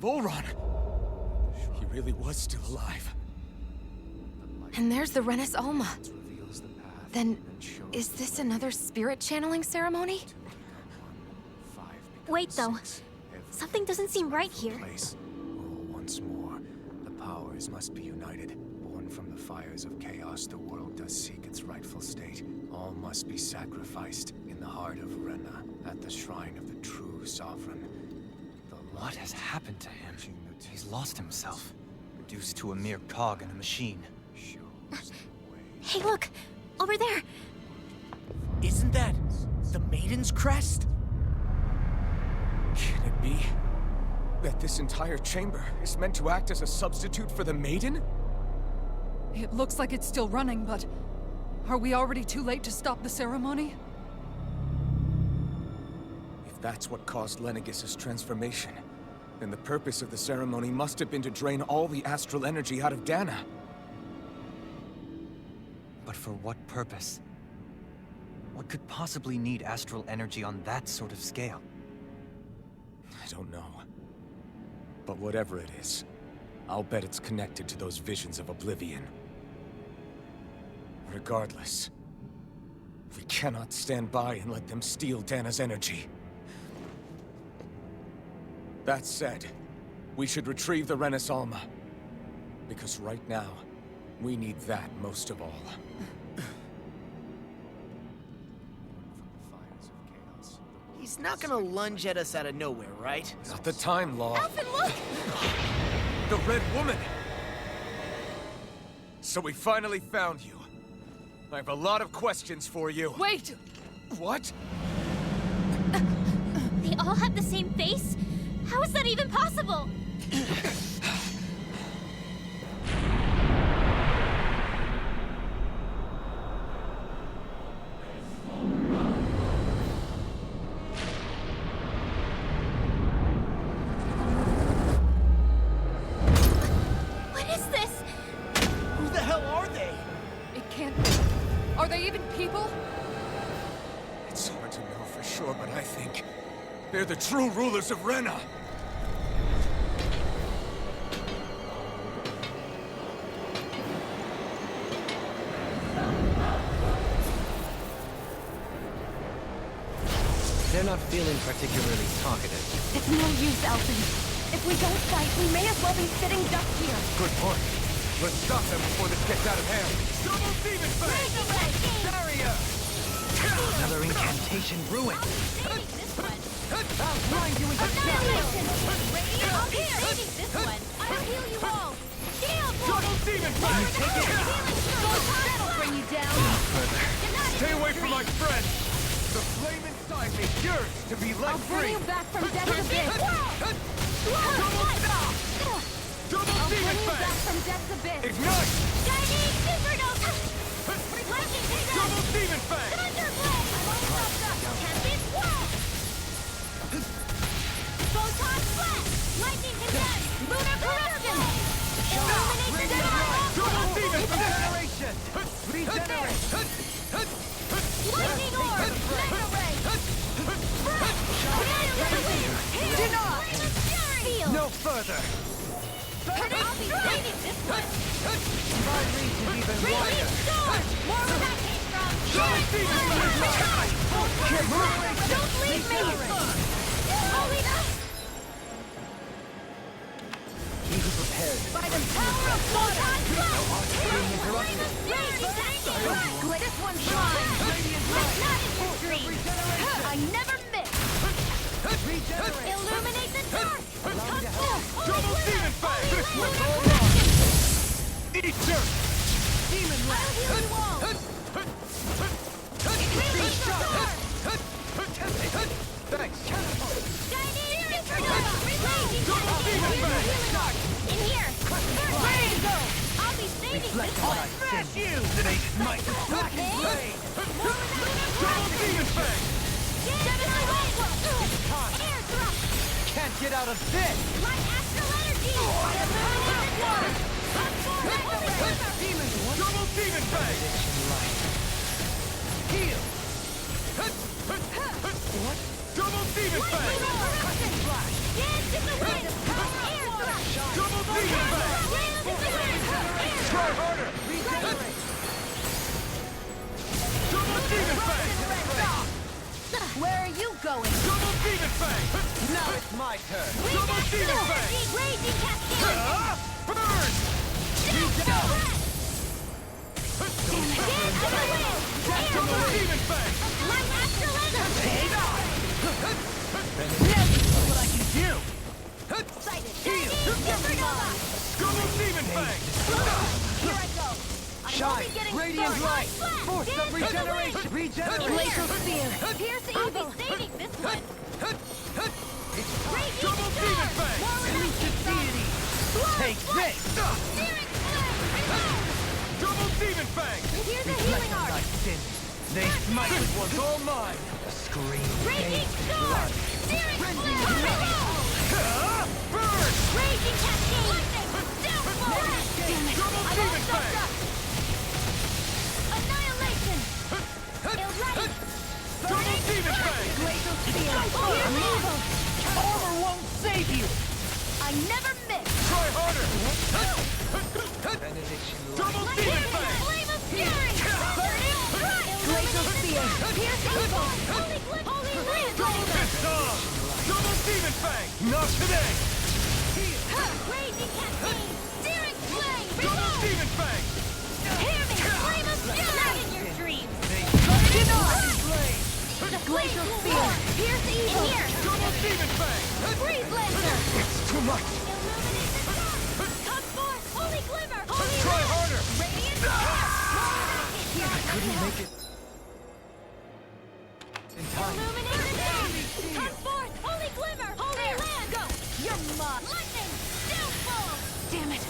Volron! He really was still alive. And there's the Renis Alma. Then, is this another spirit channeling ceremony? Wait, though. Something doesn't seem right here. Once more, the powers must be united. Born from the fires of chaos, the world does seek its rightful state. All must be sacrificed in the heart of Rena, at the shrine of the true sovereign. What has happened to him? He's lost himself, reduced to a mere cog in a machine. Hey, look! Over there! Isn't that the Maiden's crest? Can it be that this entire chamber is meant to act as a substitute for the Maiden? It looks like it's still running, but are we already too late to stop the ceremony? If that's what caused Lenegis' transformation, then the purpose of the ceremony must have been to drain all the astral energy out of Dana. But for what purpose? What could possibly need astral energy on that sort of scale? I don't know. But whatever it is, I'll bet it's connected to those visions of oblivion. Regardless, we cannot stand by and let them steal Dana's energy. That said, we should retrieve the Renis Alma. Because right now, we need that most of all. He's not gonna lunge at us out of nowhere, right? Not the time, Law. Alphen, look! The Red Woman! So we finally found you. I have a lot of questions for you. Wait! What? They all have the same face? How is that even possible? What is this? Who the hell are they? It can't be. Are they even people? It's hard to know for sure, but I think they're the true rulers of Rena. They're not feeling particularly talkative. It's no use, Alphen. If we don't fight, we may as well be sitting ducks here. Good point. Let's stop them before this gets out of hand. Double Demon Fang! Barrier! Another incantation ruined. I'll blind you with a annihilation! I'll be saving this one! I'll heal you all! Damn, boy! Double Demon Fang! That'll bring you down. Further. Stay away from my friend! The flame inside me yearns to be let I'll bring free! you back from death's abyss. Double I'll Demon bring you back Fang! from death's abyss. Ignite! Chinese supernova! Lightning Double attack! Demon Fang! Thunderblade! Tempest wall! Photon flash! Lightning attack! Lunar corruption! Illuminate the dark! Double Demon Fang! Regeneration! Regenerate! Lightning orb! Mega ray! Deny! Feel! No further! I'll be saving this one! My reach is even wider! Radiant storm! More where that came from! Don't leave me! Holy He who prepared by the power of Photon no art being interrupted. This one's mine. That's not in your dream! I never miss. Regenerate! Illuminate the dark! Double Demon Fang! Eater! Demon I'll Land! heal you all! Release the storm! Thanks! Chinese supernova! Raging Double Demon Fang! in here! Ready to go! I'll be saving Reflect this on one! thy sin! Today's might is black and gray! Double Demon Fang! Gemini wave! Air thrust! Can't get out of this! Light astral energy! Illuminate the dark! Demon one! Double Demon Fang! Heal! Double Demon Fang! Dance in the wind! Try harder! Regenerate! Double Demon Fang! Where are you going? Double Demon Fang! Now it's my turn. Double Demon Fang! Raging Cascade! Burn! Double Demon Fang! My Astral Energy! What I can do. Excited! Supernova! Double Demon Fang! Here I go! I'm only getting Radiant started. light. Flash! Force Dance of to the regeneration. wind. Regeneration. Glacial Spear! Pierce evil! I'll be saving this one! Raging Double Storm! Demon Fang! More Elusive deity. Take this. Searing Flame! Double Demon Fang! Here's a healing Thy art! sin. They smite it was all mine. A scream. Raging Storm! Searing Flame! Burn! Raging Cascade! Lightning! Downfall! Damn it! Double I'm all Demon soaked Fang! up! Annihilation! Erratic! Double Demon Fang! Glacial Spear! Here's evil! Armor won't save you. I never miss! Try harder! Benediction Double Demon Fang! Flame of Fury! Glacial Spear! Pierce evil! Holy Land! Fist off! Double Demon Fang! Not today! Raging Cascade! Searing Flame! Double Demon Fang! Hear me! Flame of Fury! Not in your dreams! Glacial Spear! Pierce evil! Here! Double Demon Fang! Freeze Lancer! It's too much! Illuminate the dark! Come forth! Holy Glimmer! Holy Try Land! harder! Radiant Spear! I couldn't make it in time. Illuminate the dark! Come forth! Holy Glimmer! Holy Land! Go! You're mine! Lightning! Downfall! Damn it!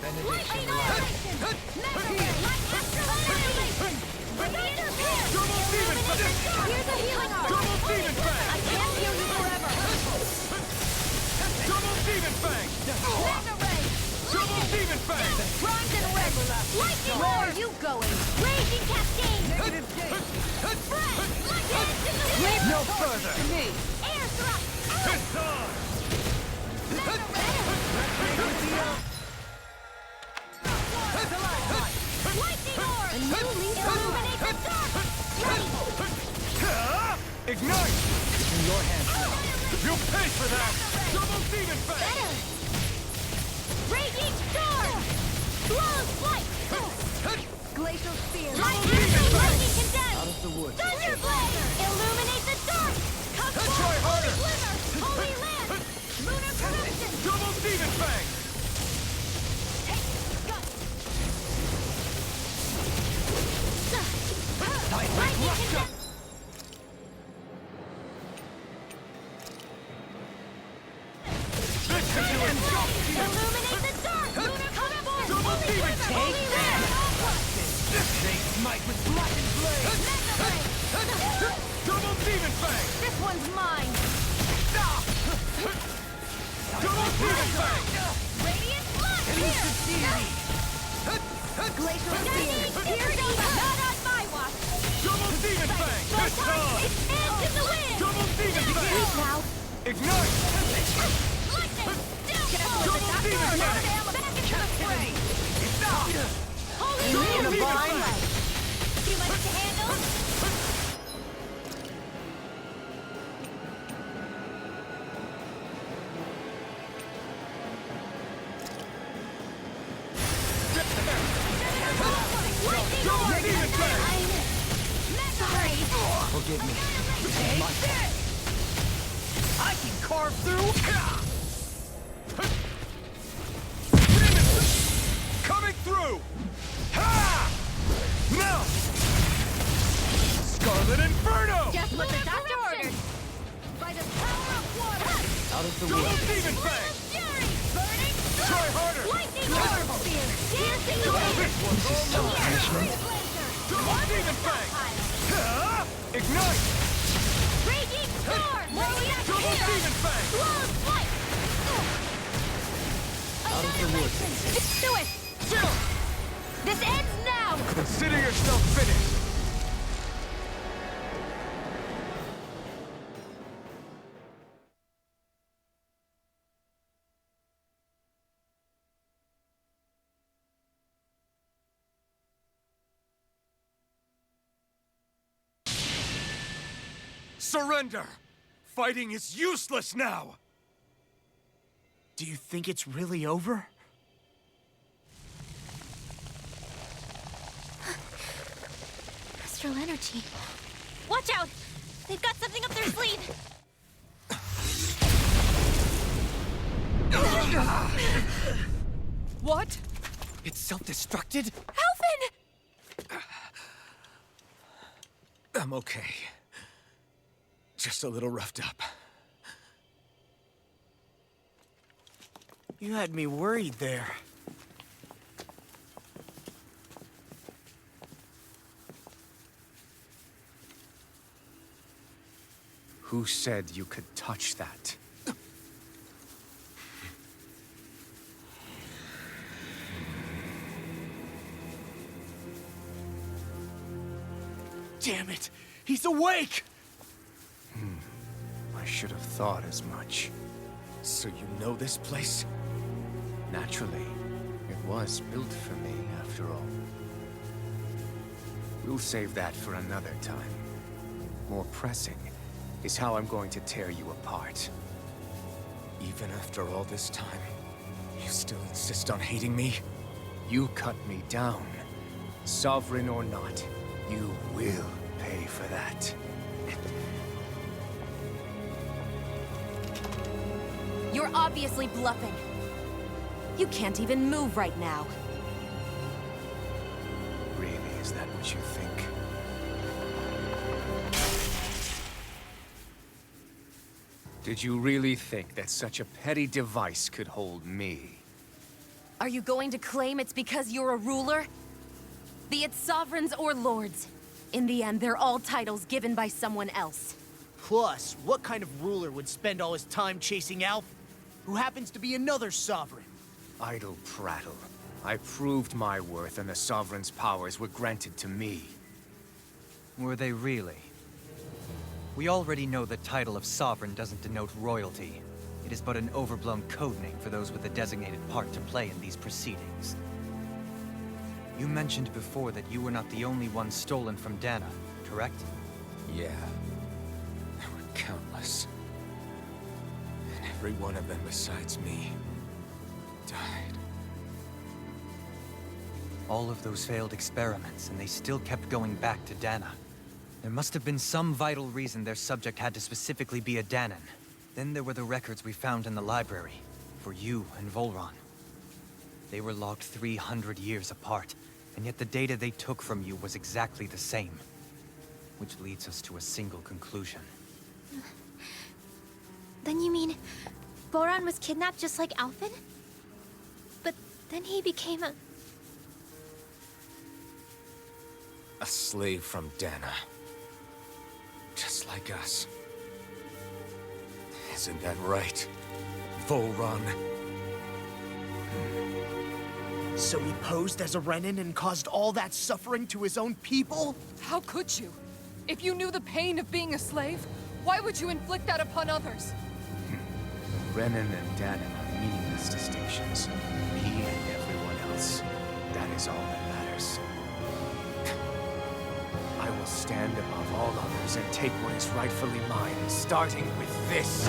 Benediction Annihilation! Mega Ray! Light Astral Annihilation! Radiant Spear! Double Demon Illuminate the Fang! dark! Here's a healing art! Double Demon Fang! I can't heal you forever! Double Demon Fang! Mega Ray! Double Demon Fang! Bronze and red! Lightning! Where are you going? Raging Cascade! Negative gate. Spread! Lightning to the wind! No further. To me. Air thrust! Fist on! Mega Ray! Lightning orb! Illuminate the dark! Ready! Ignite! In your hands now. You'll pay for that! Double Demon Fang! Better! Raging storm! Flawless flight! Glacial spear! Lightning condemned! Out of the woods. Thunderblade! Illuminate the dark! Come Try forth! harder! Holy Glimmer! Holy Land! Lunar corruption! Double Demon Fang! Lightning condemned! Illuminate the dark! Lunar come forth! Double Holy Demon Glimmer! Fang! Holy Land! They smite with blackened blade. Mega Ray! Double Demon Fang! This one's mine! Double Demon Fang! Radiant blood! Elusive deity. Glacial spear! Pierce evil! Not on my watch! Double Demon Fang! Fist on! Expand in the wind! Double Demon Speak Fang! now! Ignite! Lightning! Downfall! Double Demon Fang! Back into the fray! Holy Double Land! Demon Fang! Too much to handle? Double Demon Fang! Forgive me. This is my fault. I can carve through. Coming through! Ha! Now! Scarlet Inferno! Just what the doctor ordered! By the power of water! Out of the Double woods. Demon Fang! Fury! Burning! Try harder! Lightning orb! Spear! Dancing the wind! This is some punishment. Double Demon Fang! Ha! Ignite! Raging storm! Double Demon Fang! Flawless flight! Let's do it! Chill! This ends now! Consider yourself finished! Surrender! Fighting is useless now! Do you think it's really over? Astral energy. Watch out! They've got something up their sleeve! What? It's self-destructed? Alphen! I'm okay. Just a little roughed up. You had me worried there. Who said you could touch that? Damn it! He's awake! I should have thought as much. So you know this place? Naturally, it was built for me, after all. We'll save that for another time. More pressing is how I'm going to tear you apart. Even after all this time, you still insist on hating me? You cut me down. Sovereign or not, you will pay for that. You're obviously bluffing. You can't even move right now. Really, is that what you think? Did you really think that such a petty device could hold me? Are you going to claim it's because you're a ruler? Be it sovereigns or lords. In the end, they're all titles given by someone else. Plus, what kind of ruler would spend all his time chasing Alphen, who happens to be another sovereign? Idle prattle. I proved my worth and the Sovereign's powers were granted to me. Were they really? We already know the title of Sovereign doesn't denote royalty. It is but an overblown codename for those with a designated part to play in these proceedings. You mentioned before that you were not the only one stolen from Dana, correct? Yeah. There were countless. And every one of them besides me died. All of those failed experiments, and they still kept going back to Dana. There must have been some vital reason their subject had to specifically be a Danan. Then there were the records we found in the library, for you and Volron. They were logged 300 years apart, and yet the data they took from you was exactly the same. Which leads us to a single conclusion. Then you mean... Boron was kidnapped just like Alphen? But then he became a... A slave from Dana. Just like us. Isn't that right, Volron? So he posed as a Renin and caused all that suffering to his own people? How could you? If you knew the pain of being a slave, why would you inflict that upon others? Renin and Danan are meaningless distinctions. Me and everyone else. That is all that matters. I will stand above all others and take what is rightfully mine, starting with this.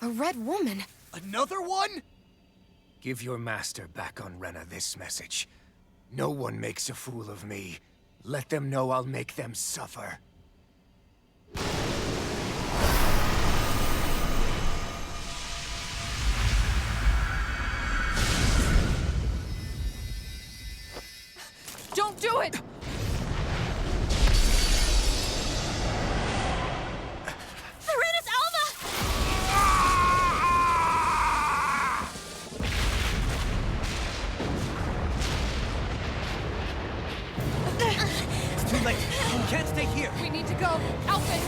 A red woman? Another one? Give your master back on Rena this message. No one makes a fool of me. Let them know I'll make them suffer. Don't do it! Serenus Alva! It's too late. You can't stay here. We need to go. Alphen!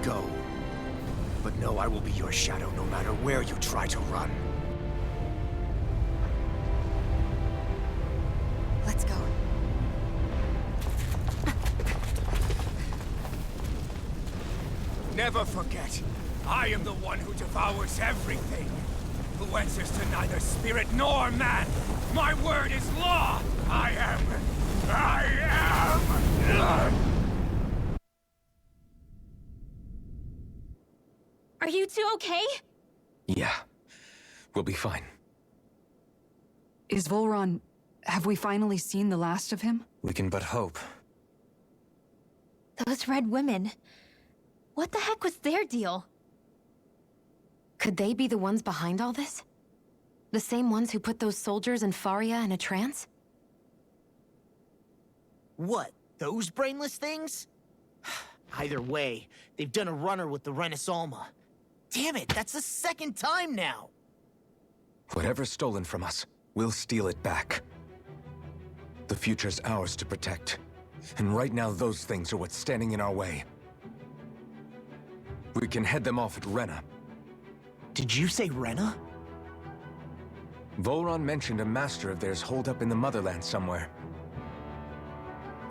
Go. But know I will be your shadow no matter where you try to run. Let's go. Never forget, I am the one who devours everything. Who answers to neither spirit nor man. My word is law. I am. Are you two okay? Yeah. We'll be fine. Is Volron... have we finally seen the last of him? We can but hope. Those red women. What the heck was their deal? Could they be the ones behind all this? The same ones who put those soldiers in Faria in a trance? What? Those brainless things? Either way, they've done a runner with the Renaissance. Damn it, that's the second time now! Whatever's stolen from us, we'll steal it back. The future's ours to protect. And right now, those things are what's standing in our way. We can head them off at Rena. Did you say Rena? Volron mentioned a master of theirs holed up in the motherland somewhere.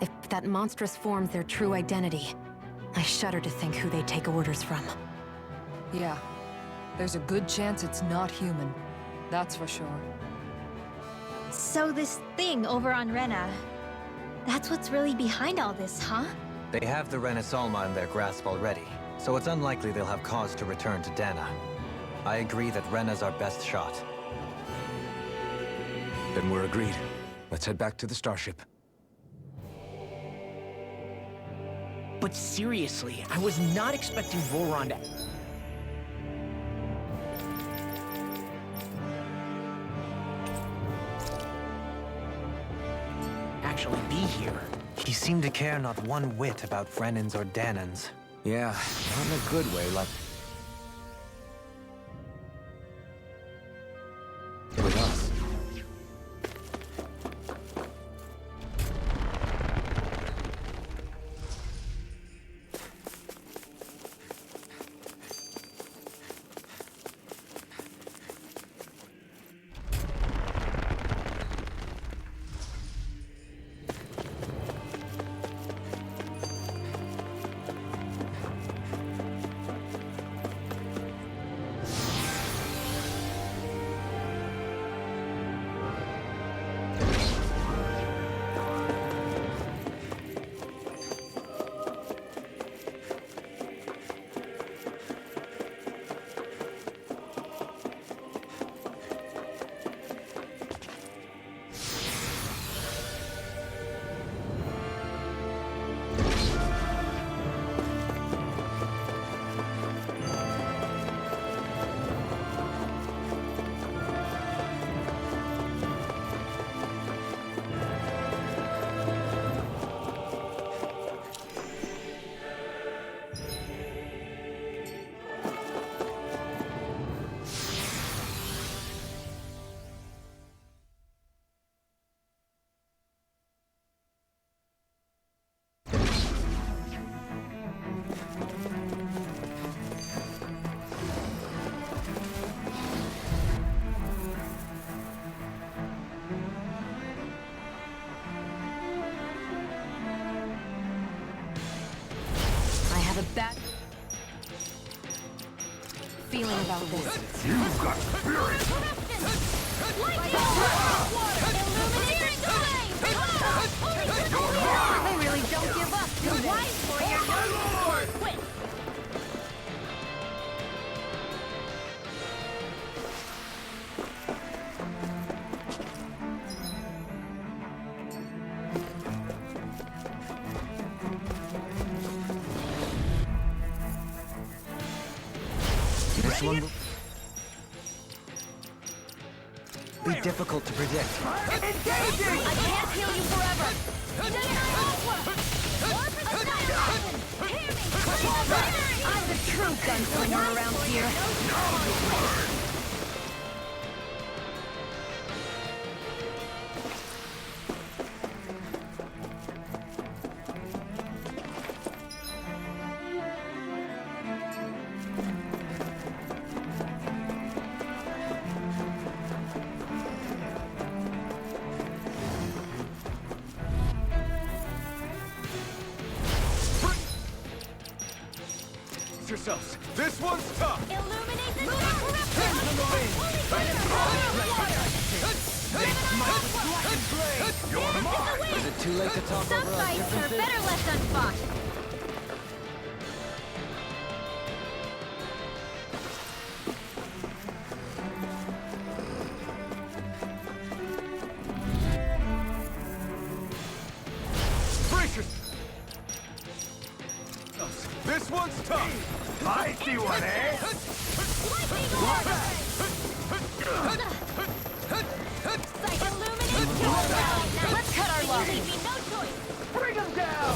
If that monstrous form's their true identity, I shudder to think who they take orders from. Yeah. There's a good chance it's not human. That's for sure. So this thing over on Rena, that's what's really behind all this, huh? They have the Renaissance in their grasp already, so it's unlikely they'll have cause to return to Dana. I agree that Rena's our best shot. Then we're agreed. Let's head back to the starship. But seriously, I was not expecting Volron to... actually be here. He seemed to care not one whit about Brennans or Danans. Yeah, not in a good way, like... with us. That... Feeling about this. You've got spirit! They really don't give up. The wise warrior knows to quit. This one will be difficult to predict. I can't heal you forever. I'm the true gunslinger around here. Yourselves. This one's tough. Illuminate the You're the mark. Is it too late to talk Some over our fights are differences? better left unfought. Brace yourselves. This one's tough. I see one, eh? Let's cut our losses. Leave me no choice. Bring him down!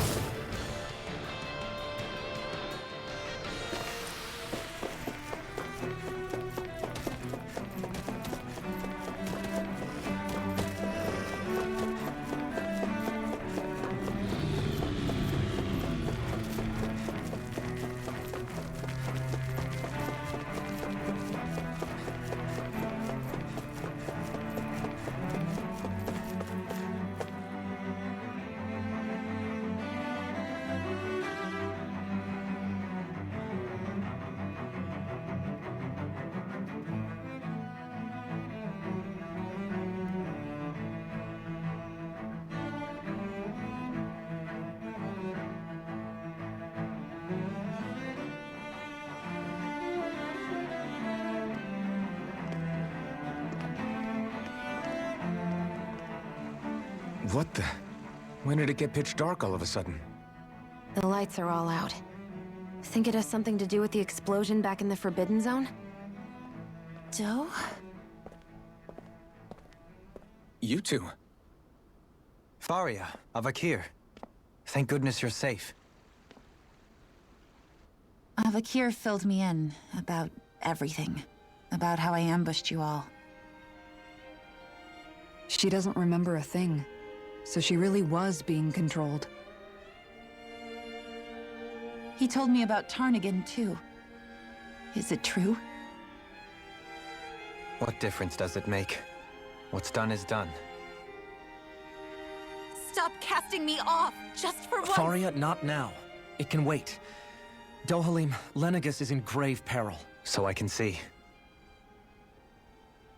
What the? When did it get pitch dark all of a sudden? The lights are all out. Think it has something to do with the explosion back in the Forbidden Zone? Doe? You two. Faria, Avakir. Thank goodness you're safe. Avakir filled me in about everything. About how I ambushed you all. She doesn't remember a thing. So she really was being controlled. He told me about Tarnigan, too. Is it true? What difference does it make? What's done is done. Stop casting me off, just for once! Faria, not now. It can wait. Dohalim, Lenegus is in grave peril. So I can see.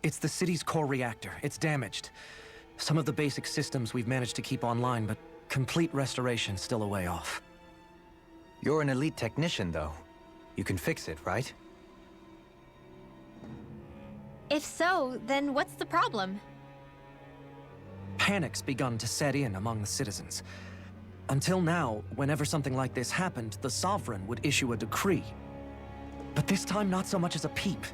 It's the city's core reactor. It's damaged. Some of the basic systems we've managed to keep online, but complete restoration's still a way off. You're an elite technician, though. You can fix it, right? If so, then what's the problem? Panic's begun to set in among the citizens. Until now, whenever something like this happened, the Sovereign would issue a decree. But this time, not so much as a peep.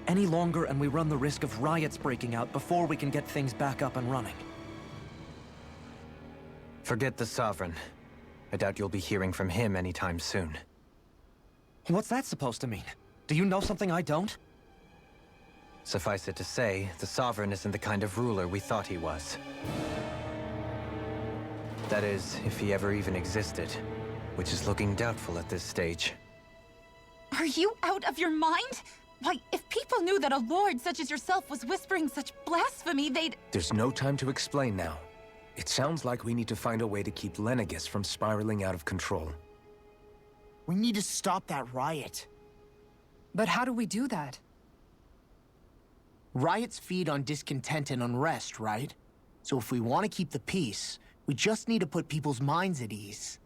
Any longer, and we run the risk of riots breaking out before we can get things back up and running. Forget the Sovereign. I doubt you'll be hearing from him anytime soon. What's that supposed to mean? Do you know something I don't? Suffice it to say, the Sovereign isn't the kind of ruler we thought he was. That is, if he ever even existed, which is looking doubtful at this stage. Are you out of your mind? Why, if people knew that a lord such as yourself was whispering such blasphemy, they'd... There's no time to explain now. It sounds like we need to find a way to keep Lenegus from spiraling out of control. We need to stop that riot. But how do we do that? Riots feed on discontent and unrest, right? So if we want to keep the peace, we just need to put people's minds at ease.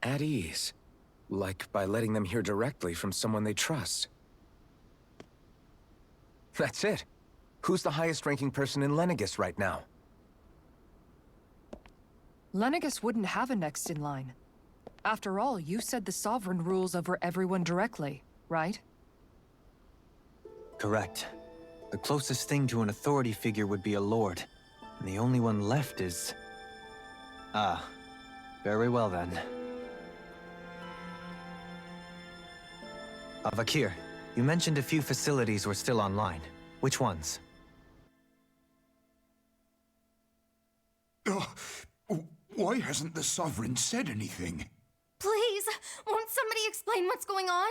At ease? Like by letting them hear directly from someone they trust. That's it. Who's the highest-ranking person in Lenegis right now? Lenegis wouldn't have a next in line. After all, you said the Sovereign rules over everyone directly, right? Correct. The closest thing to an authority figure would be a lord. And the only one left is... Ah. Very well then. Vakir, you mentioned a few facilities were still online. Which ones? Why hasn't the Sovereign said anything? Please, won't somebody explain what's going on?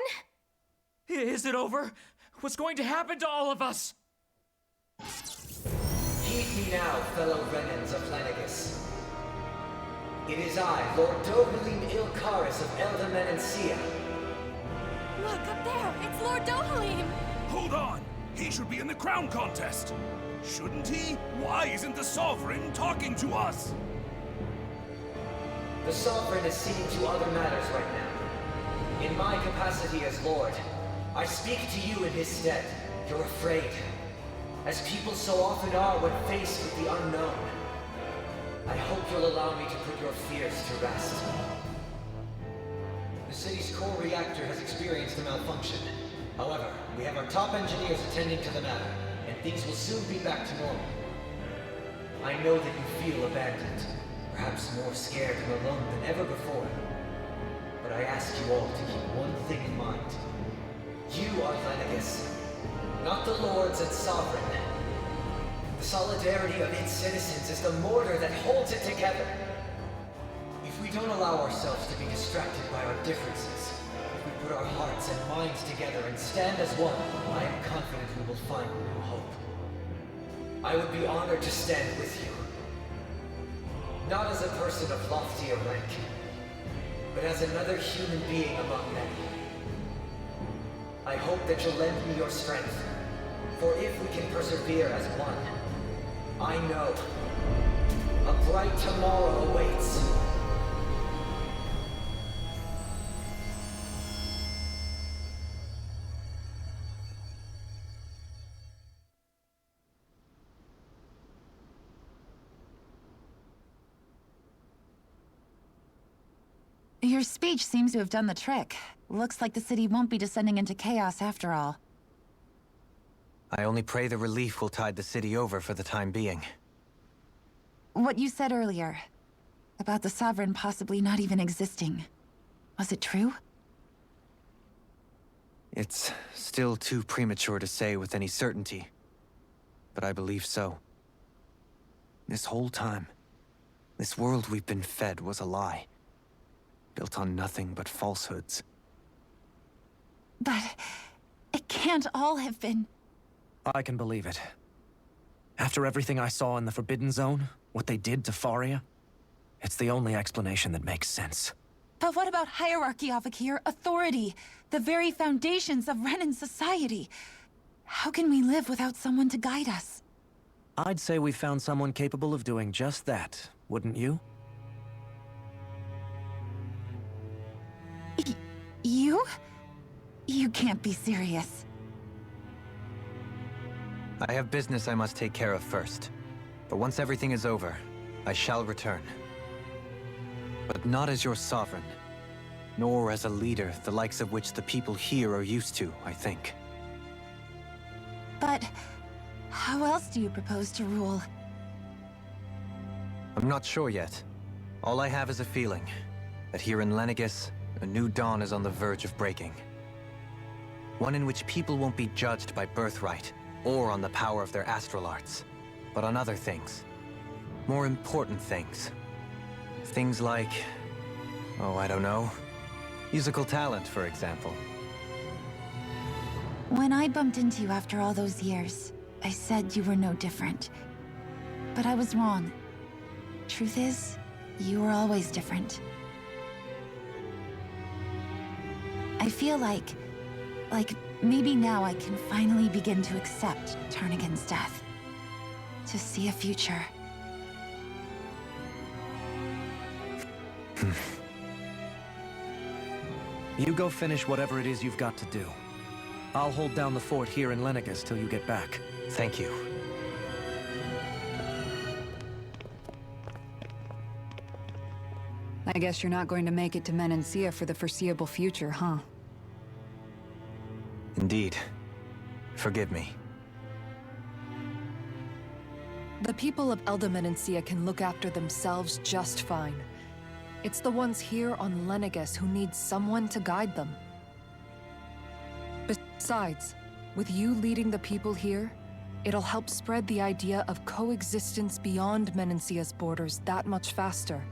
Is it over? What's going to happen to all of us? Heed me now, fellow Renans of Lenegis. It is I, Lord Dohalim Ilkaris of Eldaman and Sia. Look, up there! It's Lord Dohalim! Hold on! He should be in the crown contest! Shouldn't he? Why isn't the Sovereign talking to us? The Sovereign is seeing to other matters right now. In my capacity as Lord, I speak to you in his stead. You're afraid. As people so often are when faced with the unknown. I hope you'll allow me to put your fears to rest. The city's core reactor has experienced a malfunction. However, we have our top engineers attending to the matter, and things will soon be back to normal. I know that you feel abandoned, perhaps more scared and alone than ever before. But I ask you all to keep one thing in mind. You are Lenegis, not the Lords and Sovereign. The solidarity of its citizens is the mortar that holds it together. If we don't allow ourselves to be distracted by our differences, if we put our hearts and minds together and stand as one, I am confident we will find new hope. I would be honored to stand with you. Not as a person of loftier rank, but as another human being among many. I hope that you'll lend me your strength, for if we can persevere as one, I know a bright tomorrow awaits. Your speech seems to have done the trick. Looks like the city won't be descending into chaos after all. I only pray the relief will tide the city over for the time being. What you said earlier, about the Sovereign possibly not even existing, was it true? It's still too premature to say with any certainty, but I believe so. This whole time, this world we've been fed was a lie, built on nothing but falsehoods. But it can't all have been... I can believe it. After everything I saw in the Forbidden Zone, what they did to Faria, it's the only explanation that makes sense. But what about hierarchy, Avakir? Authority? The very foundations of Renan society? How can we live without someone to guide us? I'd say we found someone capable of doing just that, wouldn't you? You? You can't be serious. I have business I must take care of first. But once everything is over, I shall return. But not as your sovereign, nor as a leader the likes of which the people here are used to, I think. But how else do you propose to rule? I'm not sure yet. All I have is a feeling that here in Lenegis, a new dawn is on the verge of breaking. One in which people won't be judged by birthright, or on the power of their astral arts, but on other things. More important things. Things like... oh, I don't know. Musical talent, for example. When I bumped into you after all those years, I said you were no different. But I was wrong. Truth is, you were always different. I feel like maybe now I can finally begin to accept Turnigan's death. To see a future. You go finish whatever it is you've got to do. I'll hold down the fort here in Lenegus till you get back. Thank you. I guess you're not going to make it to Menancia for the foreseeable future, huh? Indeed. Forgive me. The people of Elda Menancia can look after themselves just fine. It's the ones here on Lenegus who need someone to guide them. Besides, with you leading the people here, it'll help spread the idea of coexistence beyond Menancia's borders that much faster.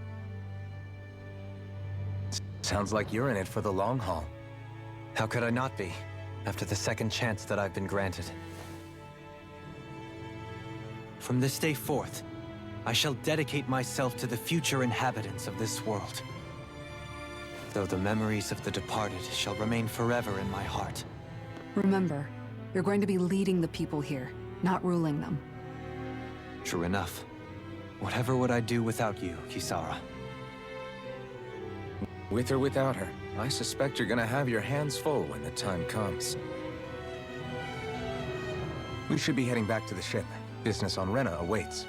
Sounds like you're in it for the long haul. How could I not be, after the second chance that I've been granted? From this day forth, I shall dedicate myself to the future inhabitants of this world. Though the memories of the departed shall remain forever in my heart. Remember, you're going to be leading the people here, not ruling them. True enough. Whatever would I do without you, Kisara? With or without her, I suspect you're gonna have your hands full when the time comes. We should be heading back to the ship. Business on Rena awaits.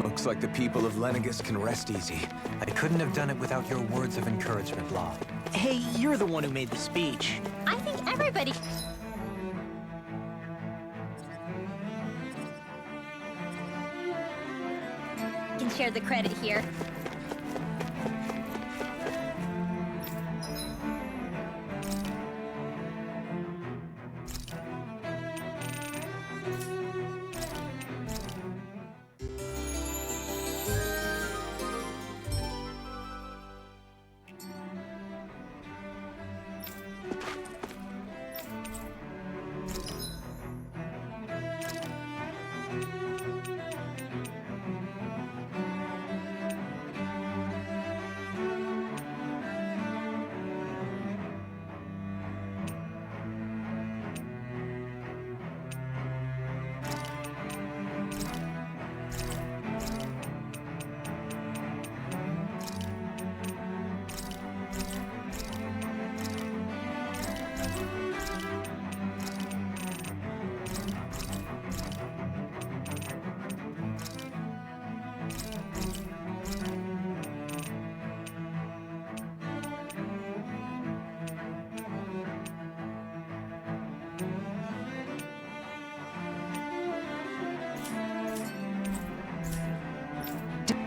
Looks like the people of Lenegus can rest easy. I couldn't have done it without your words of encouragement, Law. Hey, you're the one who made the speech. I think everybody... can share the credit here.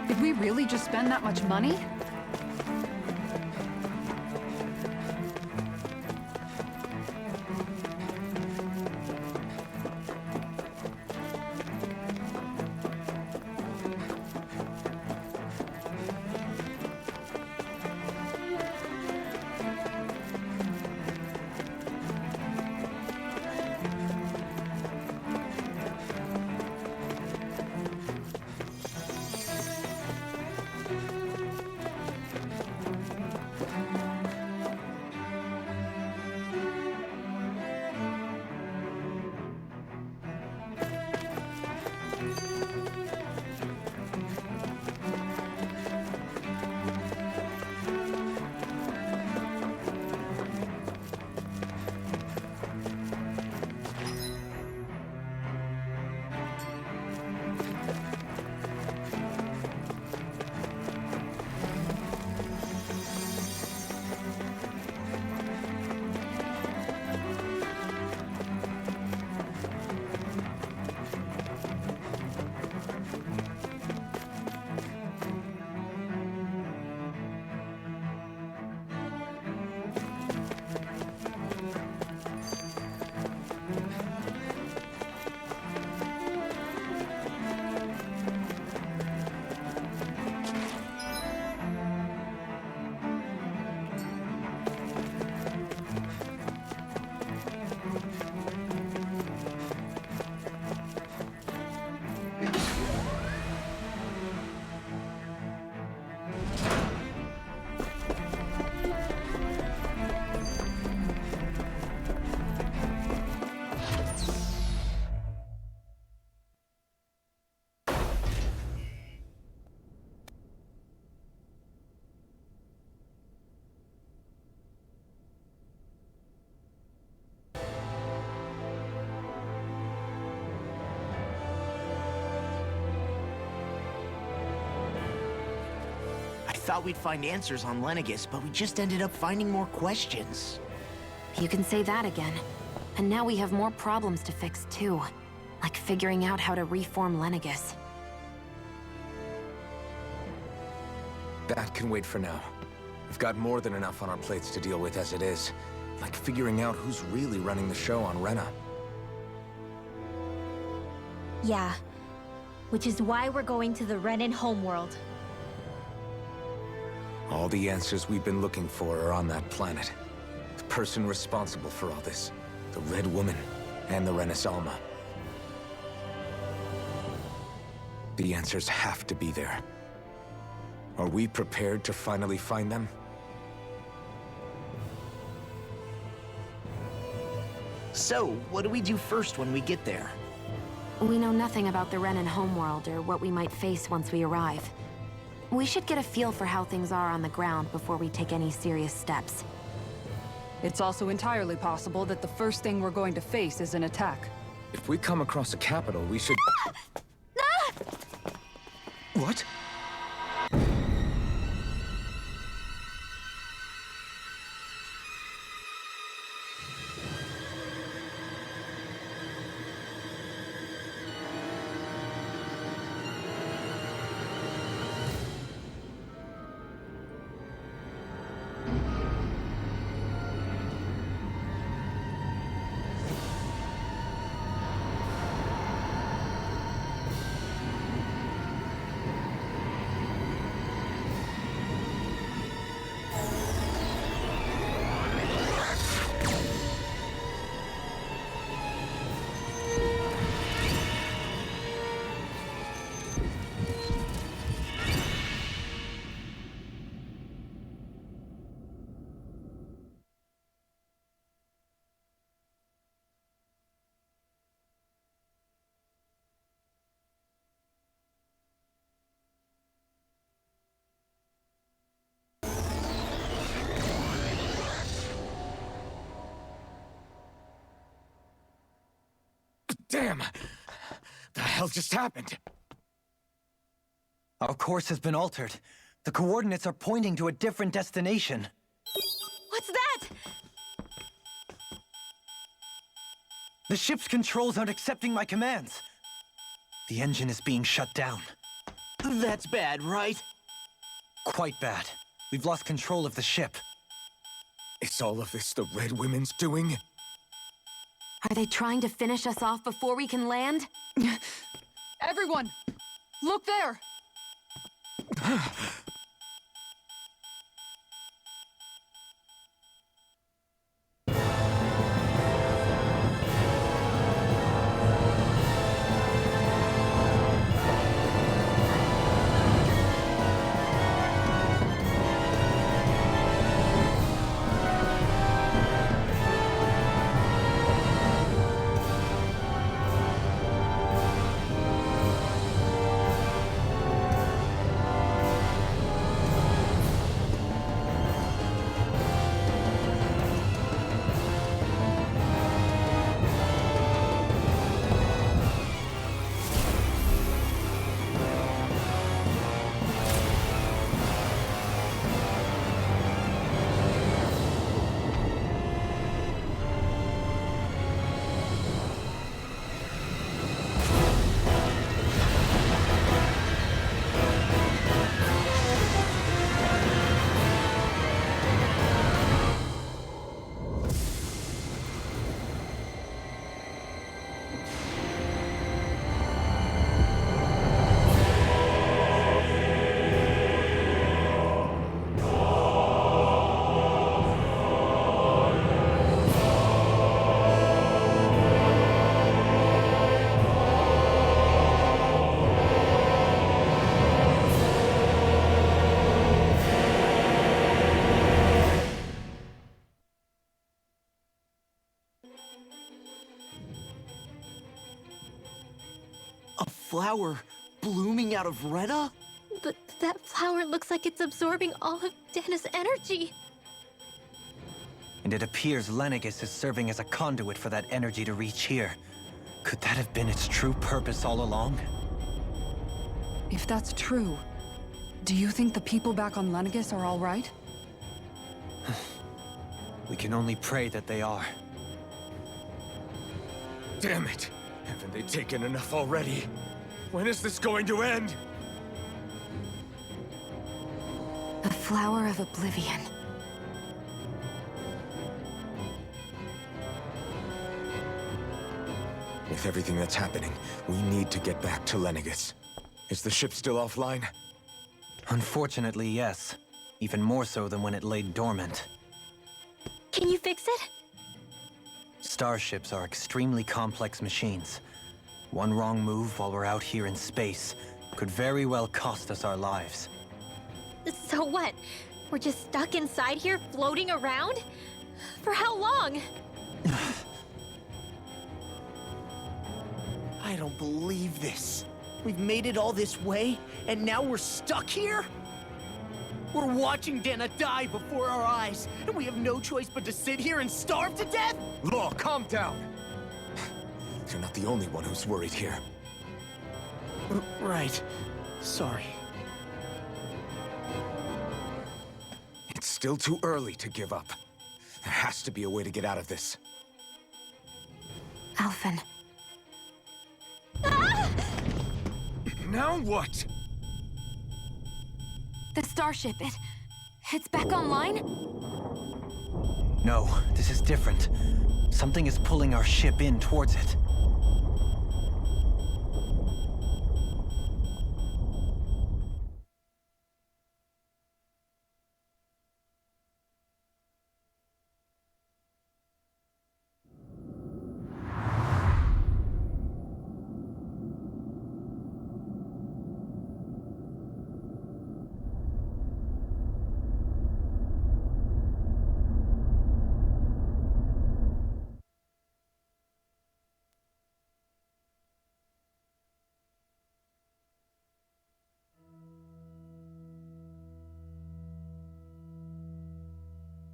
Did we really just spend that much money? thought we'd find answers on Lenegis, but we just ended up finding more questions. You can say that again. And now we have more problems to fix, too. Like figuring out how to reform Lenegis. That can wait for now. We've got more than enough on our plates to deal with as it is. Like figuring out who's really running the show on Rena. Yeah. Which is why we're going to the Renan homeworld. All the answers we've been looking for are on that planet. The person responsible for all this. The Red Woman. And the Renaissance. The answers have to be there. Are we prepared to finally find them? So, what do we do first when we get there? We know nothing about the Renan homeworld or what we might face once we arrive. We should get a feel for how things are on the ground before we take any serious steps. It's also entirely possible that the first thing we're going to face is an attack. If we come across a capital, we should... What? Damn! The hell just happened? Our course has been altered. The coordinates are pointing to a different destination. What's that? The ship's controls aren't accepting my commands. The engine is being shut down. That's bad, right? Quite bad. We've lost control of the ship. Is all of this the Red Women's doing? Are they trying to finish us off before we can land? Everyone! Look there! Flower blooming out of Rena? But that flower looks like it's absorbing all of Dana's energy. And it appears Lenegis is serving as a conduit for that energy to reach here. Could that have been its true purpose all along? If that's true, Do you think the people back on Lenegis are all right? We can only pray that they are. Damn it! Haven't they taken enough already? When is this going to end? The Flower of Oblivion. With everything that's happening, we need to get back to Lenegis. Is the ship still offline? Unfortunately, yes. Even more so than when it lay dormant. Can you fix it? Starships are extremely complex machines. One wrong move while we're out here in space could very well cost us our lives. So what? We're just stuck inside here, floating around? For how long? I don't believe this. We've made it all this way, and now we're stuck here? We're watching Dana die before our eyes, and we have no choice but to sit here and starve to death? Law, calm down! You're not the only one who's worried here. Right. Sorry. It's still too early to give up. There has to be a way to get out of this. Alphen. Now what? The starship, it's back online? No, this is different. Something is pulling our ship in towards it.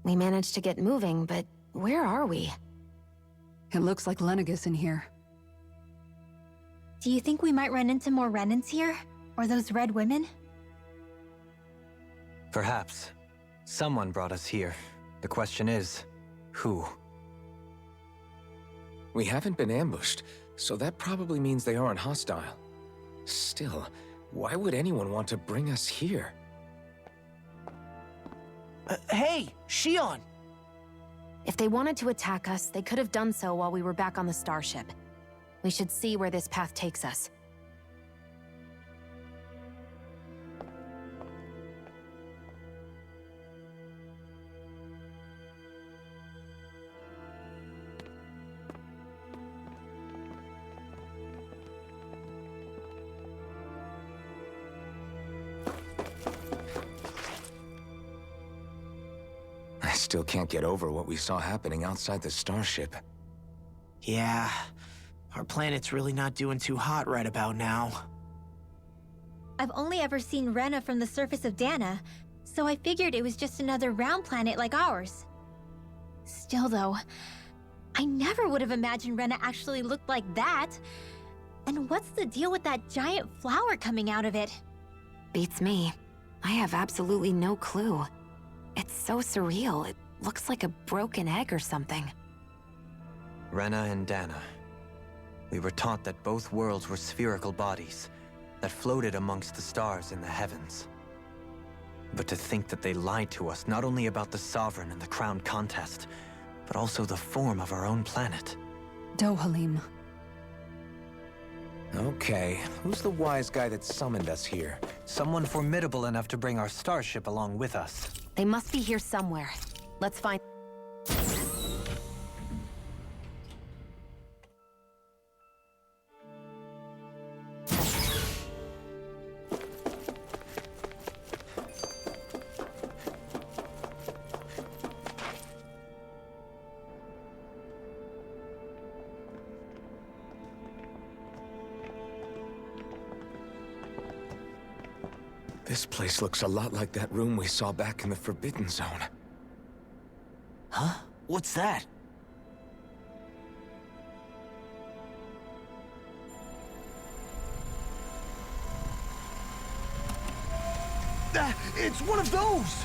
We managed to get moving, but where are we? It looks like Lenegis in here. Do you think we might run into more Renans here? Or those red women? Perhaps. Someone brought us here. The question is, who? We haven't been ambushed, so that probably means they aren't hostile. Still, why would anyone want to bring us here? Hey, Shion! If they wanted to attack us, they could have done so while we were back on the starship. We should see where this path takes us. I still can't get over what we saw happening outside the starship. Yeah, our planet's really not doing too hot right about now. I've only ever seen Rena from the surface of Dana, so I figured it was just another round planet like ours. Still though, I never would have imagined Rena actually looked like that. And what's the deal with that giant flower coming out of it? Beats me. I have absolutely no clue. It's so surreal. It looks like a broken egg or something. Rena and Dana. We were taught that both worlds were spherical bodies that floated amongst the stars in the heavens. But to think that they lied to us not only about the Sovereign and the Crown contest, but also the form of our own planet. Dohalim. Okay, who's the wise guy that summoned us here? Someone formidable enough to bring our starship along with us. They must be here somewhere. Let's find... This place looks a lot like that room we saw back in the Forbidden Zone. Huh? What's that? It's one of those!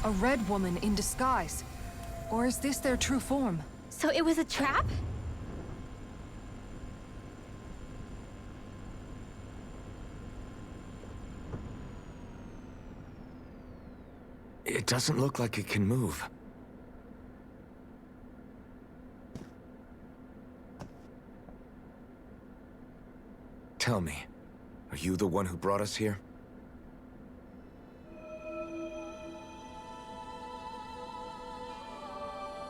A red woman in disguise. Or is this their true form? So it was a trap? It doesn't look like it can move. Tell me, are you the one who brought us here?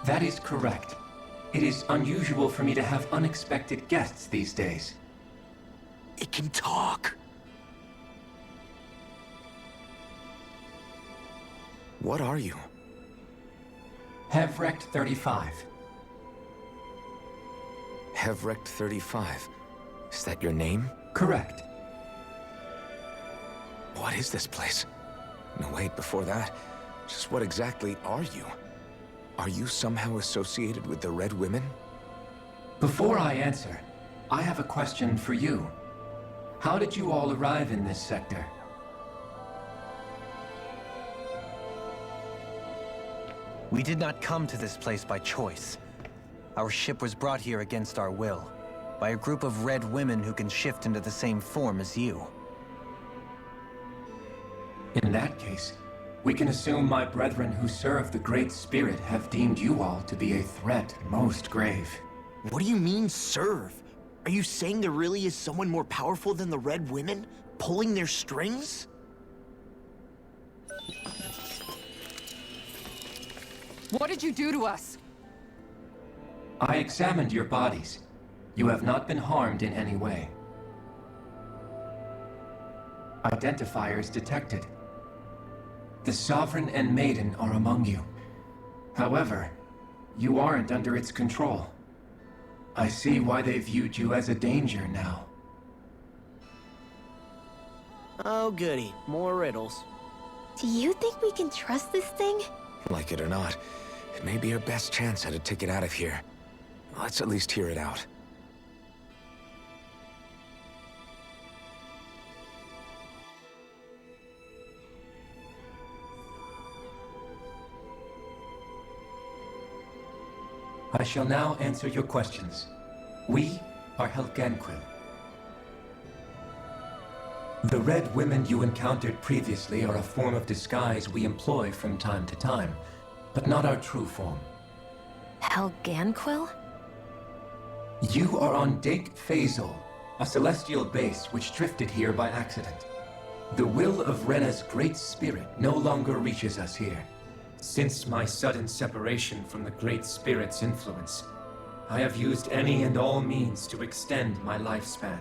That is correct. It is unusual for me to have unexpected guests these days. It can talk. What are you? Hevrect 35. Hevrect 35. Is that your name? Correct. What is this place? No, wait, before that, just what exactly are you? Are you somehow associated with the Red Women? Before I answer, I have a question for you. How did you all arrive in this sector? We did not come to this place by choice. Our ship was brought here against our will, by a group of red women who can shift into the same form as you. In that case, we can assume my brethren who serve the Great Spirit have deemed you all to be a threat most grave. What do you mean, serve? Are you saying there really is someone more powerful than the Red Women, pulling their strings? What did you do to us? I examined your bodies. You have not been harmed in any way. Identifiers detected. The Sovereign and Maiden are among you. However, you aren't under its control. I see why they viewed you as a danger now. Oh goody, more riddles. Do you think we can trust this thing? Like it or not, it may be our best chance at a ticket out of here. Let's at least hear it out. I shall now answer your questions. We are Helganquil. The Red Women you encountered previously are a form of disguise we employ from time to time, but not our true form. Helganquil? You are on Dake Phasol, a celestial base which drifted here by accident. The will of Rena's great spirit no longer reaches us here. Since my sudden separation from the Great Spirit's influence, I have used any and all means to extend my lifespan.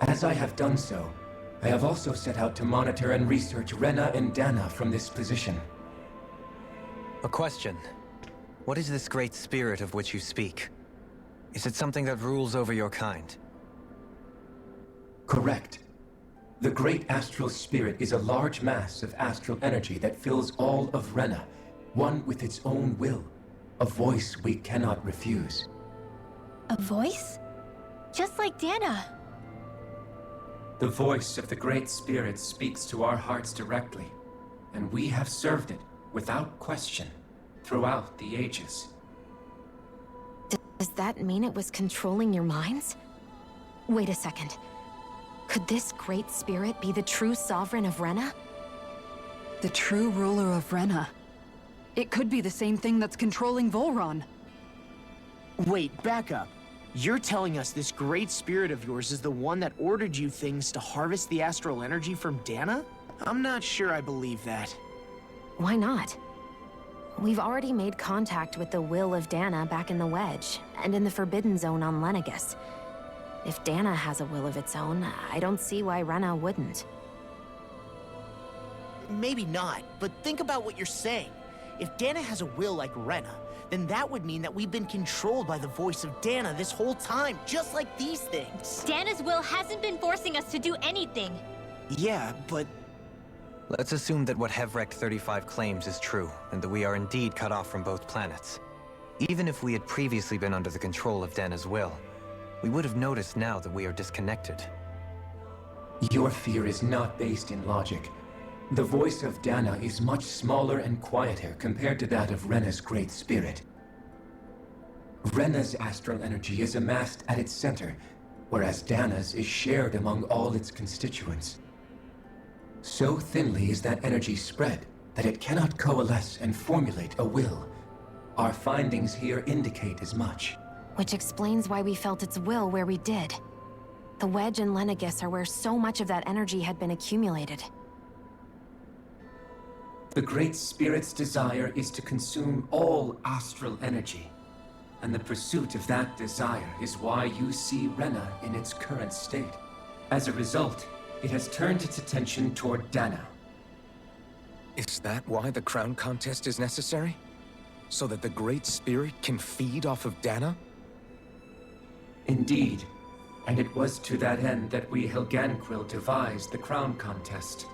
As I have done so, I have also set out to monitor and research Rena and Dana from this position. A question. What is this great spirit of which you speak? Is it something that rules over your kind? Correct. The Great Astral Spirit is a large mass of astral energy that fills all of Rena, one with its own will, a voice we cannot refuse. A voice? Just like Dana. The voice of the Great Spirit speaks to our hearts directly, and we have served it, without question, throughout the ages. Does that mean it was controlling your minds? Wait a second. Could this great spirit be the true sovereign of Rena? The true ruler of Rena. It could be the same thing that's controlling Volron. Wait, back up. You're telling us this great spirit of yours is the one that ordered you things to harvest the astral energy from Dana? I'm not sure I believe that. Why not? We've already made contact with the will of Dana back in the Wedge, and in the Forbidden Zone on Lenegus. If Dana has a will of its own, I don't see why Rena wouldn't. Maybe not, but think about what you're saying. If Dana has a will like Rena, then that would mean that we've been controlled by the voice of Dana this whole time, just like these things. Dana's will hasn't been forcing us to do anything. Yeah, but... Let's assume that what Hevrect 35 claims is true, and that we are indeed cut off from both planets. Even if we had previously been under the control of Dana's will, we would have noticed now that we are disconnected. Your fear is not based in logic. The voice of Dana is much smaller and quieter compared to that of Rena's Great Spirit. Rena's astral energy is amassed at its center, whereas Dana's is shared among all its constituents. So thinly is that energy spread that it cannot coalesce and formulate a will. Our findings here indicate as much. Which explains why we felt its will where we did. The Wedge and Lenegis are where so much of that energy had been accumulated. The Great Spirit's desire is to consume all astral energy. And the pursuit of that desire is why you see Rena in its current state. As a result, it has turned its attention toward Dana. Is that why the crown contest is necessary? So that the Great Spirit can feed off of Dana? Indeed. And it was to that end that we Helganquil devised the crown contest.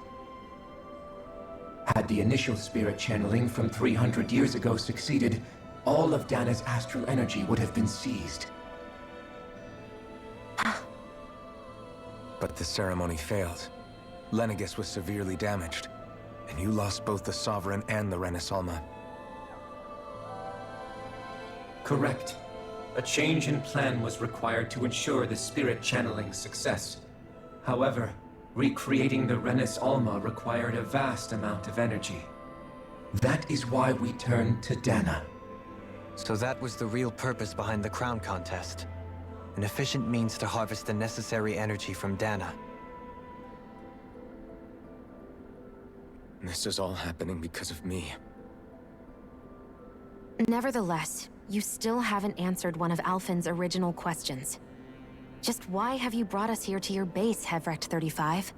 Had the initial spirit channeling from 300 years ago succeeded, all of Dana's astral energy would have been seized. But the ceremony failed. Lenegis was severely damaged, and you lost both the Sovereign and the Renasalma. Correct. A change in plan was required to ensure the spirit channeling's success. However, recreating the Renis Alma required a vast amount of energy. That is why we turned to Dana. So that was the real purpose behind the crown contest. An efficient means to harvest the necessary energy from Dana. This is all happening because of me. Nevertheless, you still haven't answered one of Alphen's original questions. Just why have you brought us here to your base, Hevrecht 35?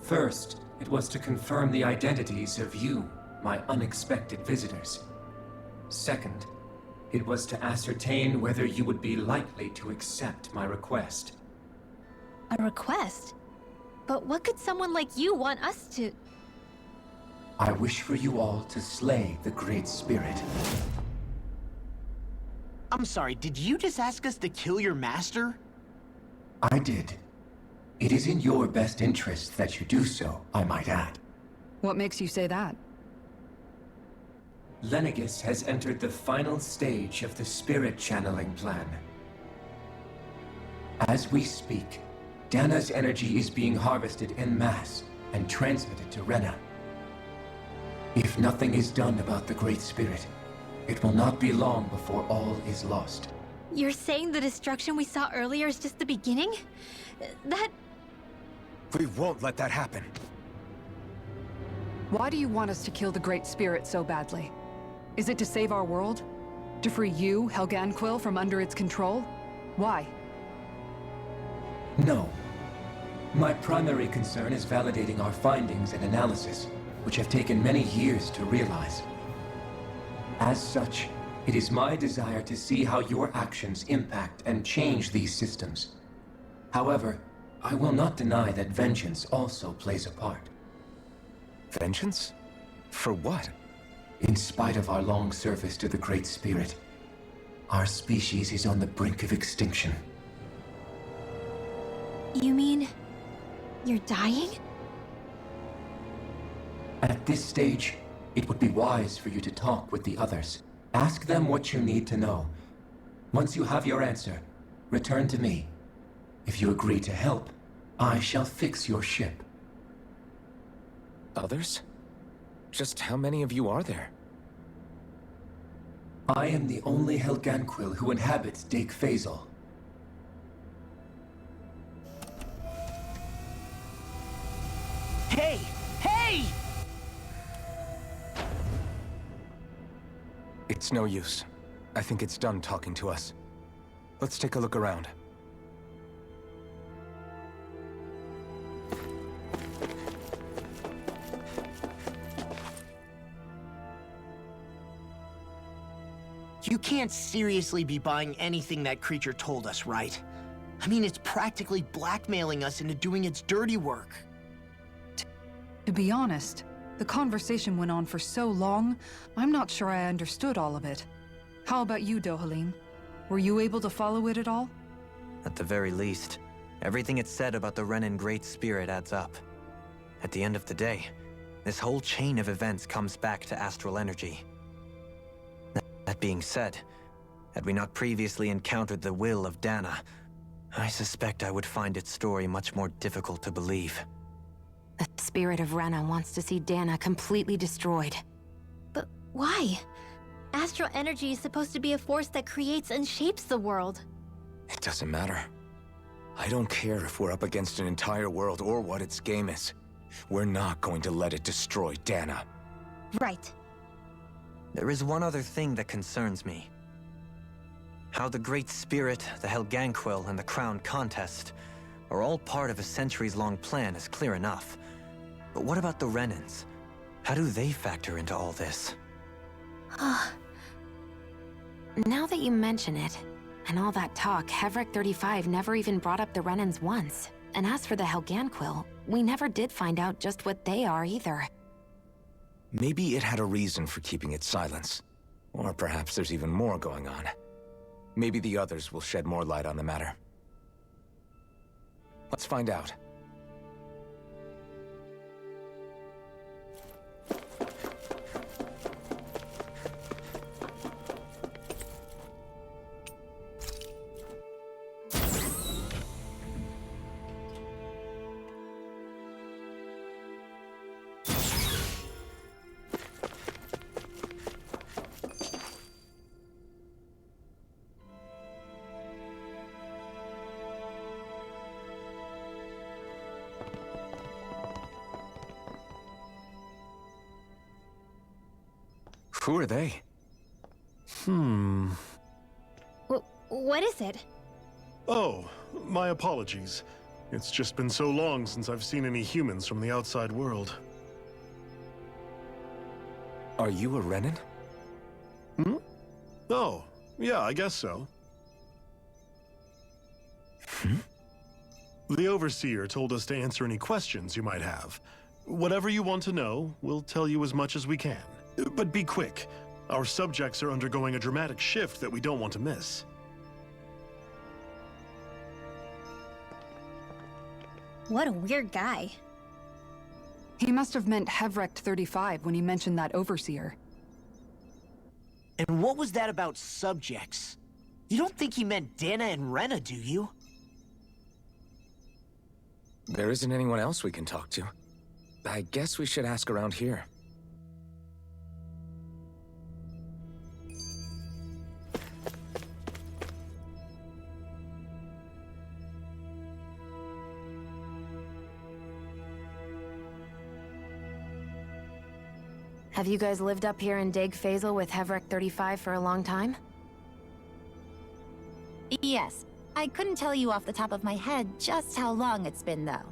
First, it was to confirm the identities of you, my unexpected visitors. Second, it was to ascertain whether you would be likely to accept my request. A request? But what could someone like you want us to... I wish for you all to slay the Great Spirit. I'm sorry, did you just ask us to kill your master? I did. It is in your best interest that you do so, I might add. What makes you say that? Lenegis has entered the final stage of the spirit channeling plan. As we speak, Dana's energy is being harvested en masse and transmitted to Rena. If nothing is done about the Great Spirit, it will not be long before all is lost. You're saying the destruction we saw earlier is just the beginning? That... We won't let that happen. Why do you want us to kill the Great Spirit so badly? Is it to save our world? To free you, Helganquil, from under its control? Why? No. My primary concern is validating our findings and analysis, which have taken many years to realize. As such, it is my desire to see how your actions impact and change these systems. However, I will not deny that vengeance also plays a part. Vengeance? For what? In spite of our long service to the Great Spirit, our species is on the brink of extinction. You mean... you're dying? At this stage, it would be wise for you to talk with the others. Ask them what you need to know. Once you have your answer, return to me. If you agree to help, I shall fix your ship. Others? Just how many of you are there? I am the only Helganquil who inhabits Dake Faisal. Hey! Hey! It's no use. I think it's done talking to us. Let's take a look around. You can't seriously be buying anything that creature told us, right? I mean, it's practically blackmailing us into doing its dirty work. To be honest, the conversation went on for so long, I'm not sure I understood all of it. How about you, Dohalim? Were you able to follow it at all? At the very least, everything it said about the Renin Great Spirit adds up. At the end of the day, this whole chain of events comes back to astral energy. That being said, had we not previously encountered the will of Dana, I suspect I would find its story much more difficult to believe. The spirit of Rena wants to see Dana completely destroyed. But why? Astral energy is supposed to be a force that creates and shapes the world. It doesn't matter. I don't care if we're up against an entire world or what its game is. We're not going to let it destroy Dana. Right. There is one other thing that concerns me. How the Great Spirit, the Helganquil, and the Crown Contest are all part of a centuries-long plan is clear enough. But what about the Renans? How do they factor into all this? Now that you mention it, and all that talk, Hevric 35 never even brought up the Renans once. And as for the Helganquil, we never did find out just what they are either. Maybe it had a reason for keeping its silence. Or perhaps there's even more going on. Maybe the others will shed more light on the matter. Let's find out. Who are they? What is it? Oh, my apologies. It's just been so long since I've seen any humans from the outside world. Are you a Renan? Oh, yeah, I guess so. The Overseer told us to answer any questions you might have. Whatever you want to know, we'll tell you as much as we can. But be quick. Our subjects are undergoing a dramatic shift that we don't want to miss. What a weird guy. He must have meant Hevric 35 when he mentioned that Overseer. And what was that about subjects? You don't think he meant Dana and Rena, do you? There isn't anyone else we can talk to. I guess we should ask around here. Have you guys lived up here in Deg Faisal with Hevric 35 for a long time? Yes. I couldn't tell you off the top of my head just how long it's been, though.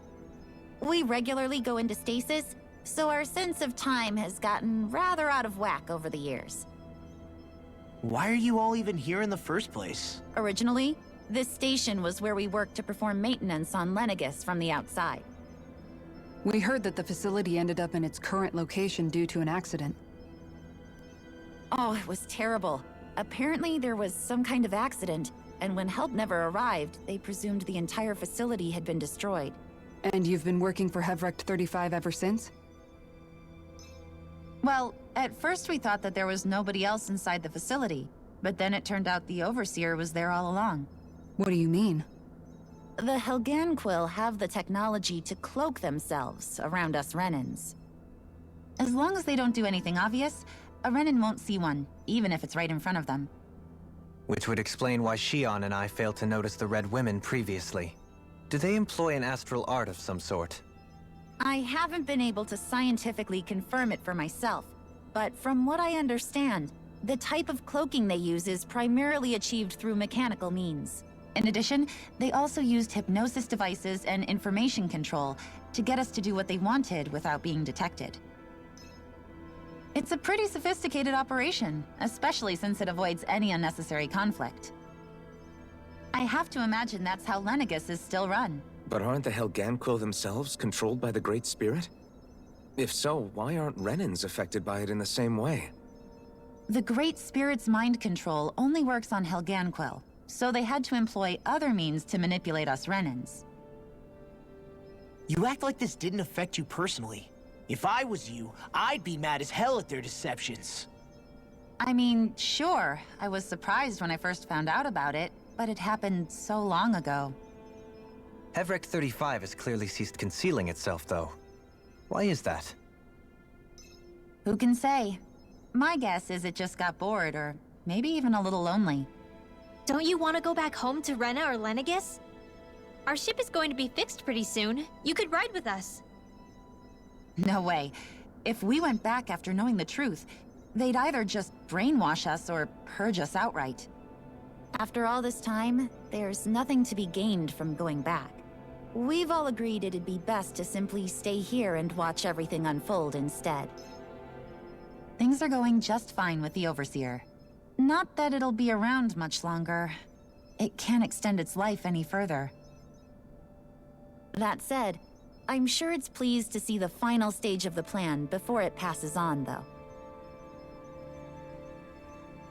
We regularly go into stasis, so our sense of time has gotten rather out of whack over the years. Why are you all even here in the first place? Originally, this station was where we worked to perform maintenance on Lenegis from the outside. We heard that the facility ended up in its current location due to an accident. Oh, it was terrible. Apparently there was some kind of accident, and when help never arrived, they presumed the entire facility had been destroyed. And you've been working for Hevric 35 ever since? Well, at first we thought that there was nobody else inside the facility, but then it turned out the Overseer was there all along. What do you mean? The Helganquil have the technology to cloak themselves around us Renans. As long as they don't do anything obvious, a Renan won't see one, even if it's right in front of them. Which would explain why Shion and I failed to notice the Red Women previously. Do they employ an astral art of some sort? I haven't been able to scientifically confirm it for myself, but from what I understand, the type of cloaking they use is primarily achieved through mechanical means. In addition, they also used hypnosis devices and information control to get us to do what they wanted without being detected. It's a pretty sophisticated operation, especially since it avoids any unnecessary conflict. I have to imagine that's how Lenegis is still run. But aren't the Helganquil themselves controlled by the Great Spirit? If so, why aren't Renans affected by it in the same way? The Great Spirit's mind control only works on Helganquil, so they had to employ other means to manipulate us Renans. You act like this didn't affect you personally. If I was you, I'd be mad as hell at their deceptions. I mean, sure, I was surprised when I first found out about it, but it happened so long ago. Hevrek 35 has clearly ceased concealing itself, though. Why is that? Who can say? My guess is it just got bored, or maybe even a little lonely. Don't you want to go back home to Rena or Lenegis? Our ship is going to be fixed pretty soon. You could ride with us. No way. If we went back after knowing the truth, they'd either just brainwash us or purge us outright. After all this time, there's nothing to be gained from going back. We've all agreed it'd be best to simply stay here and watch everything unfold instead. Things are going just fine with the Overseer. Not that it'll be around much longer. It can't extend its life any further. That said, I'm sure it's pleased to see the final stage of the plan before it passes on, though.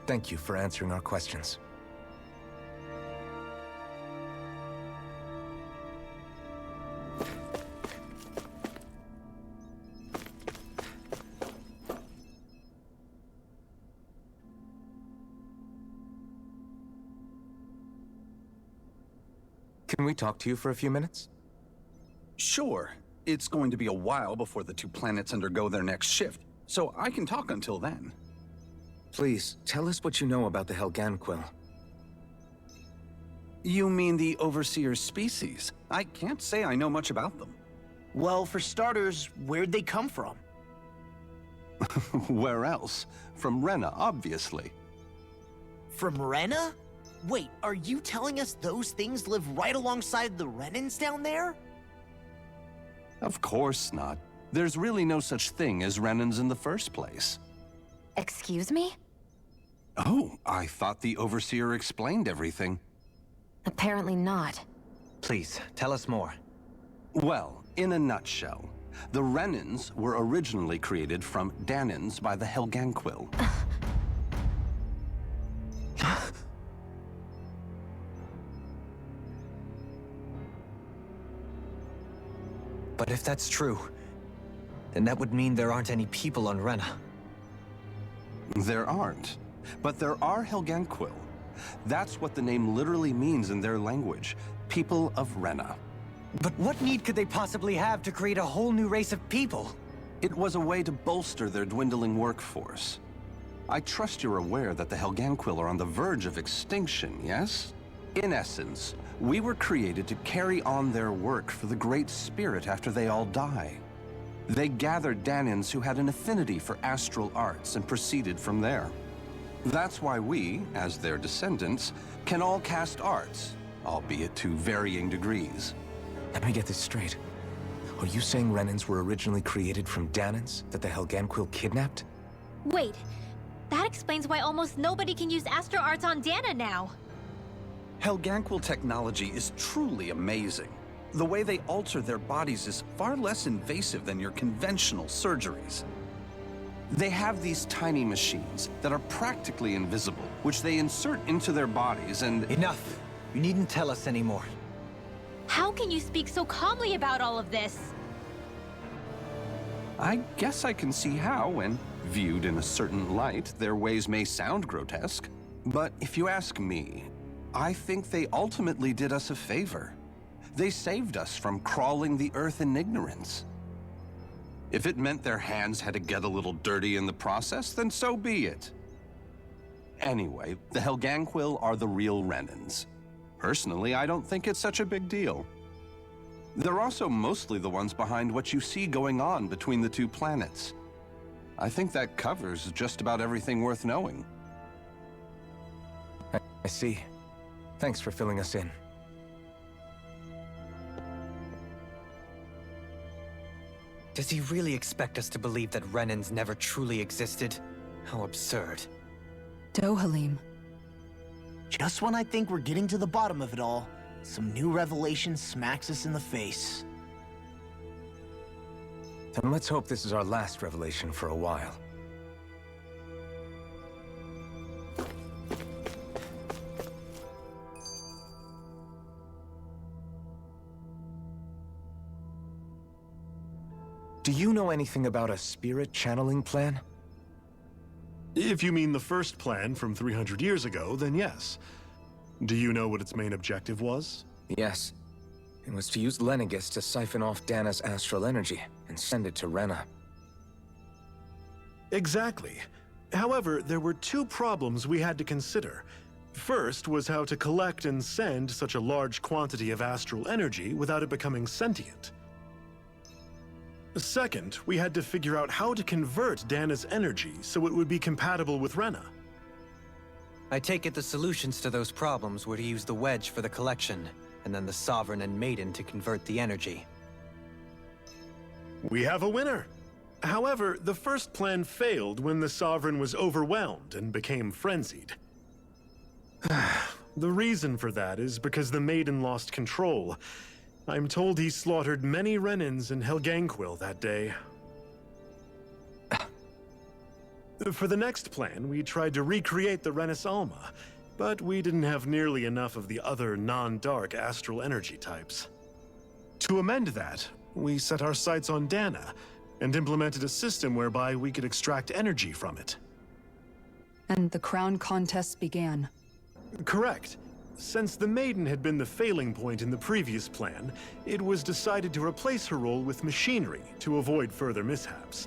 Thank you for answering our questions. Can we talk to you for a few minutes? Sure. It's going to be a while before the two planets undergo their next shift, so I can talk until then. Please, tell us what you know about the Helganquil. You mean the Overseer's species? I can't say I know much about them. Well, for starters, where'd they come from? Where else? From Rena, obviously. From Rena? Wait, are you telling us those things live right alongside the Renans down there? Of course not. There's really no such thing as Renans in the first place. Excuse me? Oh, I thought the Overseer explained everything. Apparently not. Please, tell us more. Well, in a nutshell, the Renans were originally created from Danans by the Helganquil. But if that's true, then that would mean there aren't any people on Rena. There aren't. But there are Helganquil. That's what the name literally means in their language. People of Rena. But what need could they possibly have to create a whole new race of people? It was a way to bolster their dwindling workforce. I trust you're aware that the Helganquil are on the verge of extinction, yes? In essence, we were created to carry on their work for the Great Spirit after they all die. They gathered Danans who had an affinity for astral arts and proceeded from there. That's why we, as their descendants, can all cast arts, albeit to varying degrees. Let me get this straight. Are you saying Renans were originally created from Danans that the Helganquil kidnapped? Wait, that explains why almost nobody can use Astro Arts on Dana now. Helganquil technology is truly amazing. The way they alter their bodies is far less invasive than your conventional surgeries. They have these tiny machines that are practically invisible, which they insert into their bodies and— Enough! You needn't tell us anymore. How can you speak so calmly about all of this? I guess I can see how, when viewed in a certain light, their ways may sound grotesque. But if you ask me, I think they ultimately did us a favor. They saved us from crawling the earth in ignorance. If it meant their hands had to get a little dirty in the process, then so be it. Anyway, the Helganquil are the real Renans. Personally, I don't think it's such a big deal. They're also mostly the ones behind what you see going on between the two planets. I think that covers just about everything worth knowing. I see. Thanks for filling us in. Does he really expect us to believe that Renans never truly existed? How absurd. Dohalim. Just when I think we're getting to the bottom of it all, some new revelation smacks us in the face. Then let's hope this is our last revelation for a while. Do you know anything about a spirit channeling plan? If you mean the first plan from 300 years ago, then yes. Do you know what its main objective was? Yes. It was to use Lenegis to siphon off Dana's astral energy and send it to Rena. Exactly. However, there were two problems we had to consider. First was how to collect and send such a large quantity of astral energy without it becoming sentient. Second, we had to figure out how to convert Dana's energy so it would be compatible with Rena. I take it the solutions to those problems were to use the wedge for the collection, and then the Sovereign and Maiden to convert the energy. We have a winner! However, the first plan failed when the Sovereign was overwhelmed and became frenzied. The reason for that is because the Maiden lost control. I'm told he slaughtered many Renans in Helganquil that day. For the next plan, we tried to recreate the Renis Alma, but we didn't have nearly enough of the other non-dark astral energy types. To amend that, we set our sights on Dana, and implemented a system whereby we could extract energy from it. And the crown contest began. Correct. Since the Maiden had been the failing point in the previous plan, it was decided to replace her role with machinery to avoid further mishaps.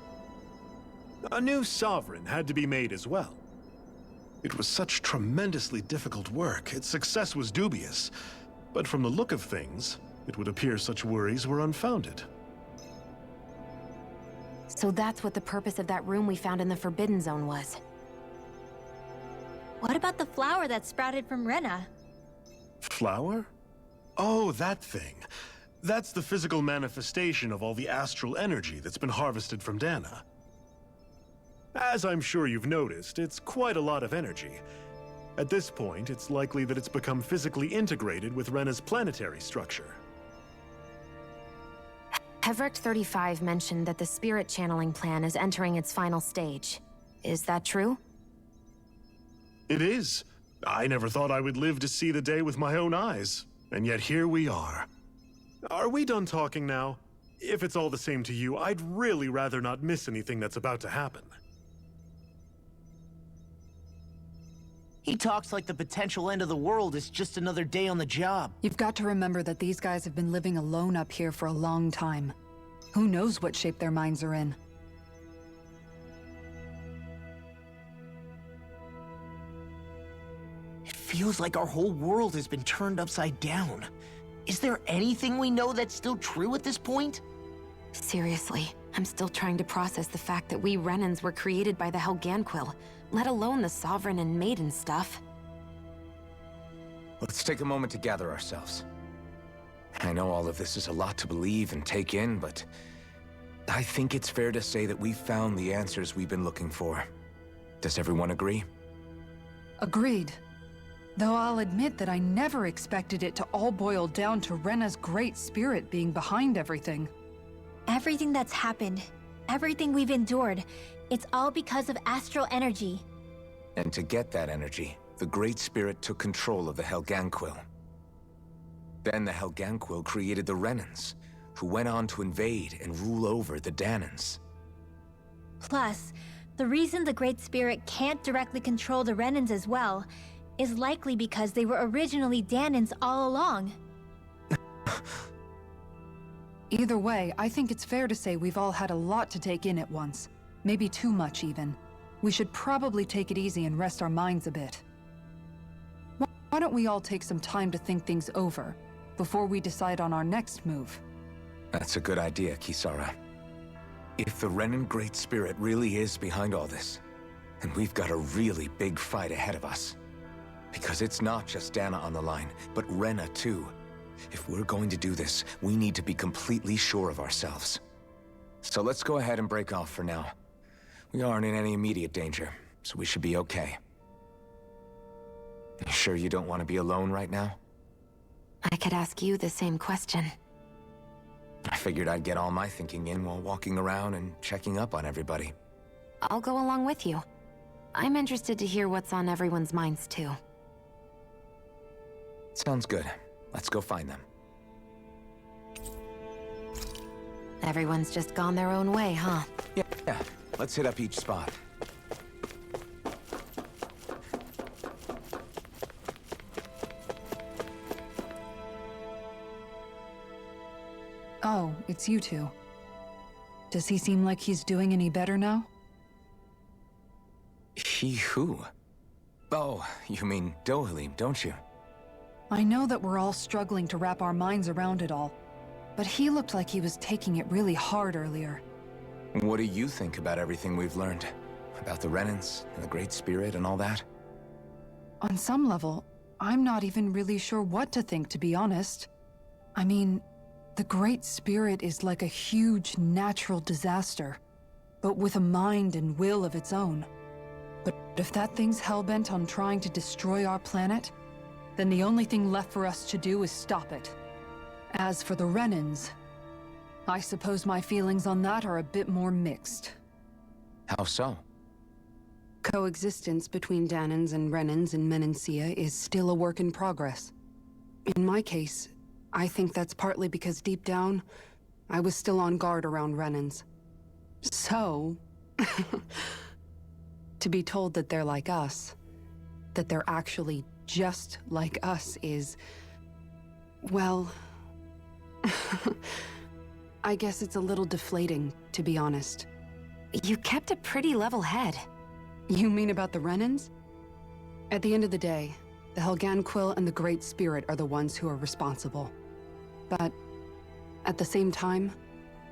A new Sovereign had to be made as well. It was such tremendously difficult work, its success was dubious. But from the look of things, it would appear such worries were unfounded. So that's what the purpose of that room we found in the Forbidden Zone was. What about the flower that sprouted from Rena? Flower? Oh, that thing. That's the physical manifestation of all the astral energy that's been harvested from Dana. As I'm sure you've noticed, it's quite a lot of energy. At this point, it's likely that it's become physically integrated with Rena's planetary structure. Hevrecht 35 mentioned that the spirit channeling plan is entering its final stage. Is that true? It is. I never thought I would live to see the day with my own eyes, and yet here we are. Are we done talking now? If it's all the same to you, I'd really rather not miss anything that's about to happen. He talks like the potential end of the world is just another day on the job. You've got to remember that these guys have been living alone up here for a long time. Who knows what shape their minds are in? It feels like our whole world has been turned upside down. Is there anything we know that's still true at this point? Seriously, I'm still trying to process the fact that we Renans were created by the Helganquil, let alone the Sovereign and Maiden stuff. Let's take a moment to gather ourselves. I know all of this is a lot to believe and take in, but I think it's fair to say that we've found the answers we've been looking for. Does everyone agree? Agreed. Though I'll admit that I never expected it to all boil down to Rena's great spirit being behind everything. Everything that's happened, everything we've endured, it's all because of astral energy. And to get that energy, the Great Spirit took control of the Helganquil. Then the Helganquil created the Renans, who went on to invade and rule over the Danans. Plus, the reason the Great Spirit can't directly control the Renans as well is likely because they were originally Danans all along. Either way, I think it's fair to say we've all had a lot to take in at once. Maybe too much, even. We should probably take it easy and rest our minds a bit. Why don't we all take some time to think things over, before we decide on our next move? That's a good idea, Kisara. If the Renan Great Spirit really is behind all this, then we've got a really big fight ahead of us. Because it's not just Dana on the line, but Rena too. If we're going to do this, we need to be completely sure of ourselves. So let's go ahead and break off for now. We aren't in any immediate danger, so we should be okay. You sure you don't want to be alone right now? I could ask you the same question. I figured I'd get all my thinking in while walking around and checking up on everybody. I'll go along with you. I'm interested to hear what's on everyone's minds too. Sounds good. Let's go find them. Everyone's just gone their own way, huh? Yeah. Let's hit up each spot. Oh, it's you two. Does he seem like he's doing any better now? He who? Oh, you mean Dohalim, don't you? I know that we're all struggling to wrap our minds around it all, but he looked like he was taking it really hard earlier. What do you think about everything we've learned? About the Renans, and the Great Spirit, and all that? On some level, I'm not even really sure what to think, to be honest. I mean, the Great Spirit is like a huge natural disaster, but with a mind and will of its own. But if that thing's hellbent on trying to destroy our planet, then the only thing left for us to do is stop it. As for the Renans, I suppose my feelings on that are a bit more mixed. How so? Coexistence between Danans and Renans in Menancia is still a work in progress. In my case, I think that's partly because deep down, I was still on guard around Renans. So, to be told that they're like us, that they're actually just like us is, well, I guess it's a little deflating, to be honest. You kept a pretty level head. You mean about the Renans? At the end of the day, the Helganquil and the Great Spirit are the ones who are responsible. But at the same time,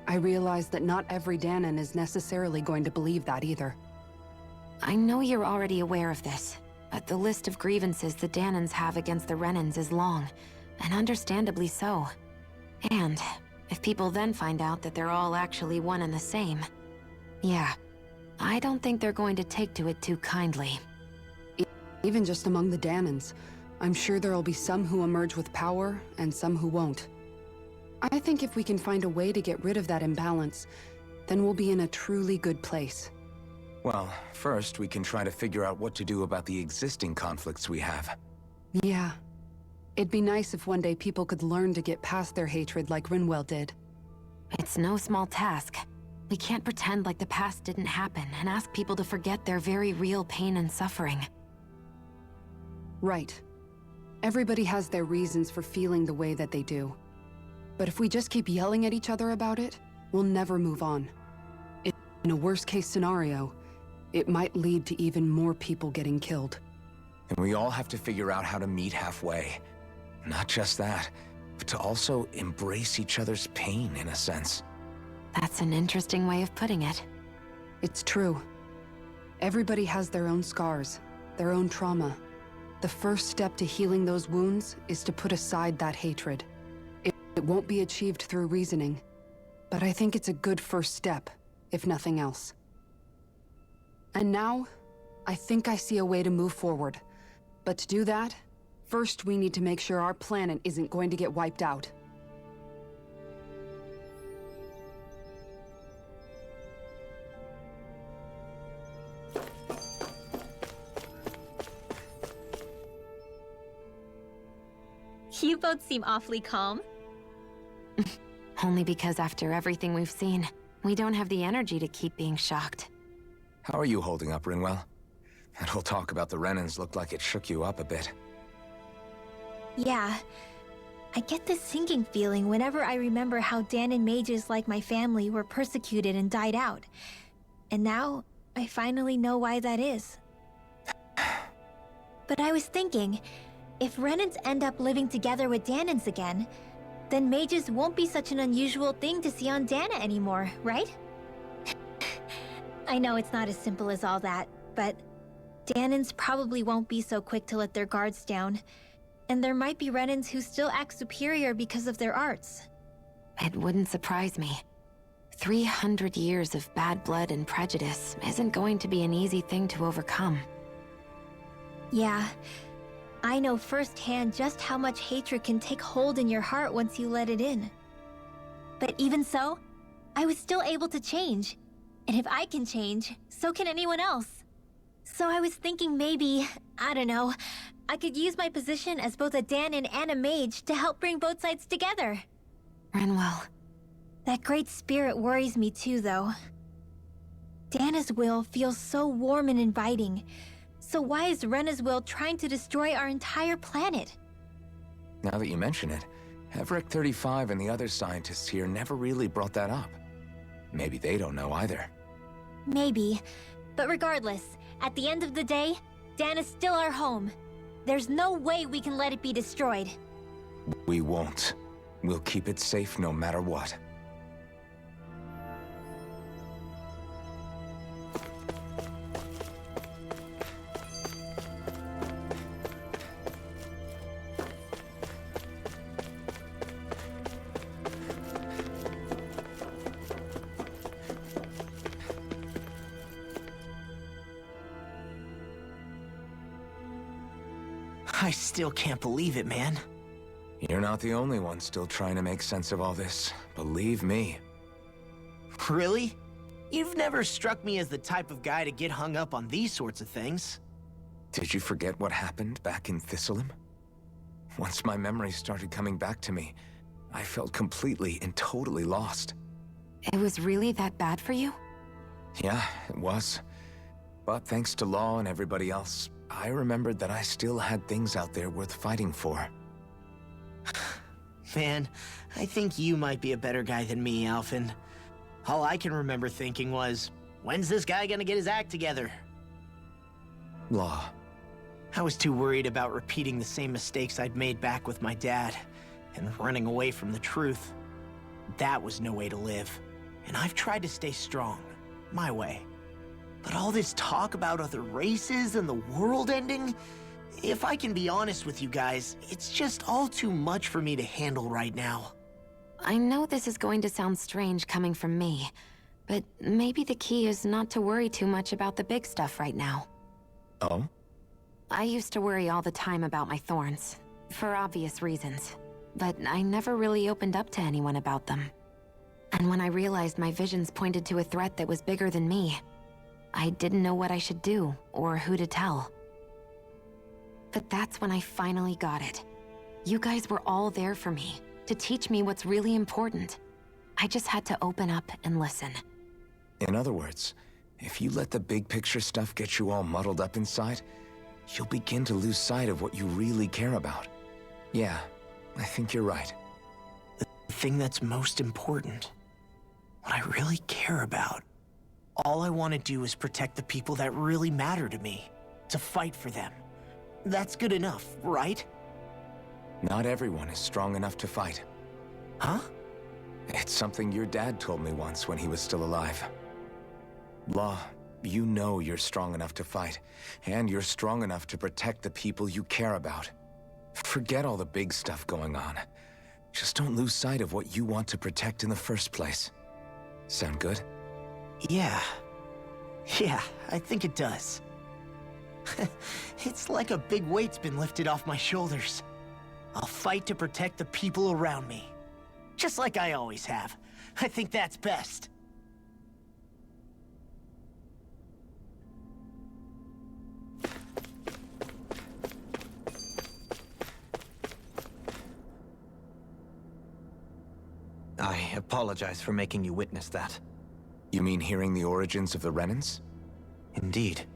I realize that not every Danan is necessarily going to believe that either. I know you're already aware of this, but the list of grievances the Danans have against the Renans is long, and understandably so. And if people then find out that they're all actually one and the same, yeah, I don't think they're going to take to it too kindly. Even just among the Danans, I'm sure there'll be some who emerge with power and some who won't. I think if we can find a way to get rid of that imbalance, then we'll be in a truly good place. Well, first we can try to figure out what to do about the existing conflicts we have. Yeah. It'd be nice if one day people could learn to get past their hatred like Rinwell did. It's no small task. We can't pretend like the past didn't happen and ask people to forget their very real pain and suffering. Right. Everybody has their reasons for feeling the way that they do. But if we just keep yelling at each other about it, we'll never move on. In a worst-case scenario, it might lead to even more people getting killed. And we all have to figure out how to meet halfway. Not just that, but to also embrace each other's pain, in a sense. That's an interesting way of putting it. It's true. Everybody has their own scars, their own trauma. The first step to healing those wounds is to put aside that hatred. It won't be achieved through reasoning, but I think it's a good first step, if nothing else. And now, I think I see a way to move forward. But to do that, first we need to make sure our planet isn't going to get wiped out. You both seem awfully calm. Only because after everything we've seen, we don't have the energy to keep being shocked. How are you holding up, Rinwell? That whole talk about the Renans looked like it shook you up a bit. Yeah. I get this sinking feeling whenever I remember how Danan mages like my family were persecuted and died out. And now, I finally know why that is. But I was thinking, if Renans end up living together with Danans again, then mages won't be such an unusual thing to see on Dana anymore, right? I know it's not as simple as all that, but Danans probably won't be so quick to let their guards down. And there might be Renans who still act superior because of their arts. It wouldn't surprise me. 300 years of bad blood and prejudice isn't going to be an easy thing to overcome. Yeah. I know firsthand just how much hatred can take hold in your heart once you let it in. But even so, I was still able to change. And if I can change, so can anyone else. So I was thinking maybe, I don't know, I could use my position as both a Danan and a mage to help bring both sides together. Rinwell. That Great Spirit worries me too, though. Dana's will feels so warm and inviting. So why is Rena's will trying to destroy our entire planet? Now that you mention it, Everick 35 and the other scientists here never really brought that up. Maybe they don't know either. Maybe. But regardless, at the end of the day, Dana's still our home. There's no way we can let it be destroyed. We won't. We'll keep it safe no matter what. I still can't believe it, man. You're not the only one still trying to make sense of all this. Believe me. Really? You've never struck me as the type of guy to get hung up on these sorts of things. Did you forget what happened back in Thistleum? Once my memories started coming back to me, I felt completely and totally lost. It was really that bad for you? Yeah, it was. But thanks to Law and everybody else, I remembered that I still had things out there worth fighting for. Man, I think you might be a better guy than me, Alphen. All I can remember thinking was, when's this guy gonna get his act together? Law. I was too worried about repeating the same mistakes I'd made back with my dad, and running away from the truth. That was no way to live, and I've tried to stay strong, my way. But all this talk about other races and the world ending, if I can be honest with you guys, it's just all too much for me to handle right now. I know this is going to sound strange coming from me, but maybe the key is not to worry too much about the big stuff right now. Oh? I used to worry all the time about my thorns, for obvious reasons, but I never really opened up to anyone about them. And when I realized my visions pointed to a threat that was bigger than me, I didn't know what I should do, or who to tell. But that's when I finally got it. You guys were all there for me, to teach me what's really important. I just had to open up and listen. In other words, if you let the big picture stuff get you all muddled up inside, you'll begin to lose sight of what you really care about. Yeah, I think you're right. The thing that's most important, what I really care about. All I want to do is protect the people that really matter to me, to fight for them. That's good enough, right? Not everyone is strong enough to fight. Huh? It's something your dad told me once when he was still alive. Law, you know you're strong enough to fight, and you're strong enough to protect the people you care about. Forget all the big stuff going on. Just don't lose sight of what you want to protect in the first place. Sound good? Yeah, I think it does. It's like a big weight's been lifted off my shoulders. I'll fight to protect the people around me. Just like I always have. I think that's best. I apologize for making you witness that. You mean hearing the origins of the Renans? Indeed.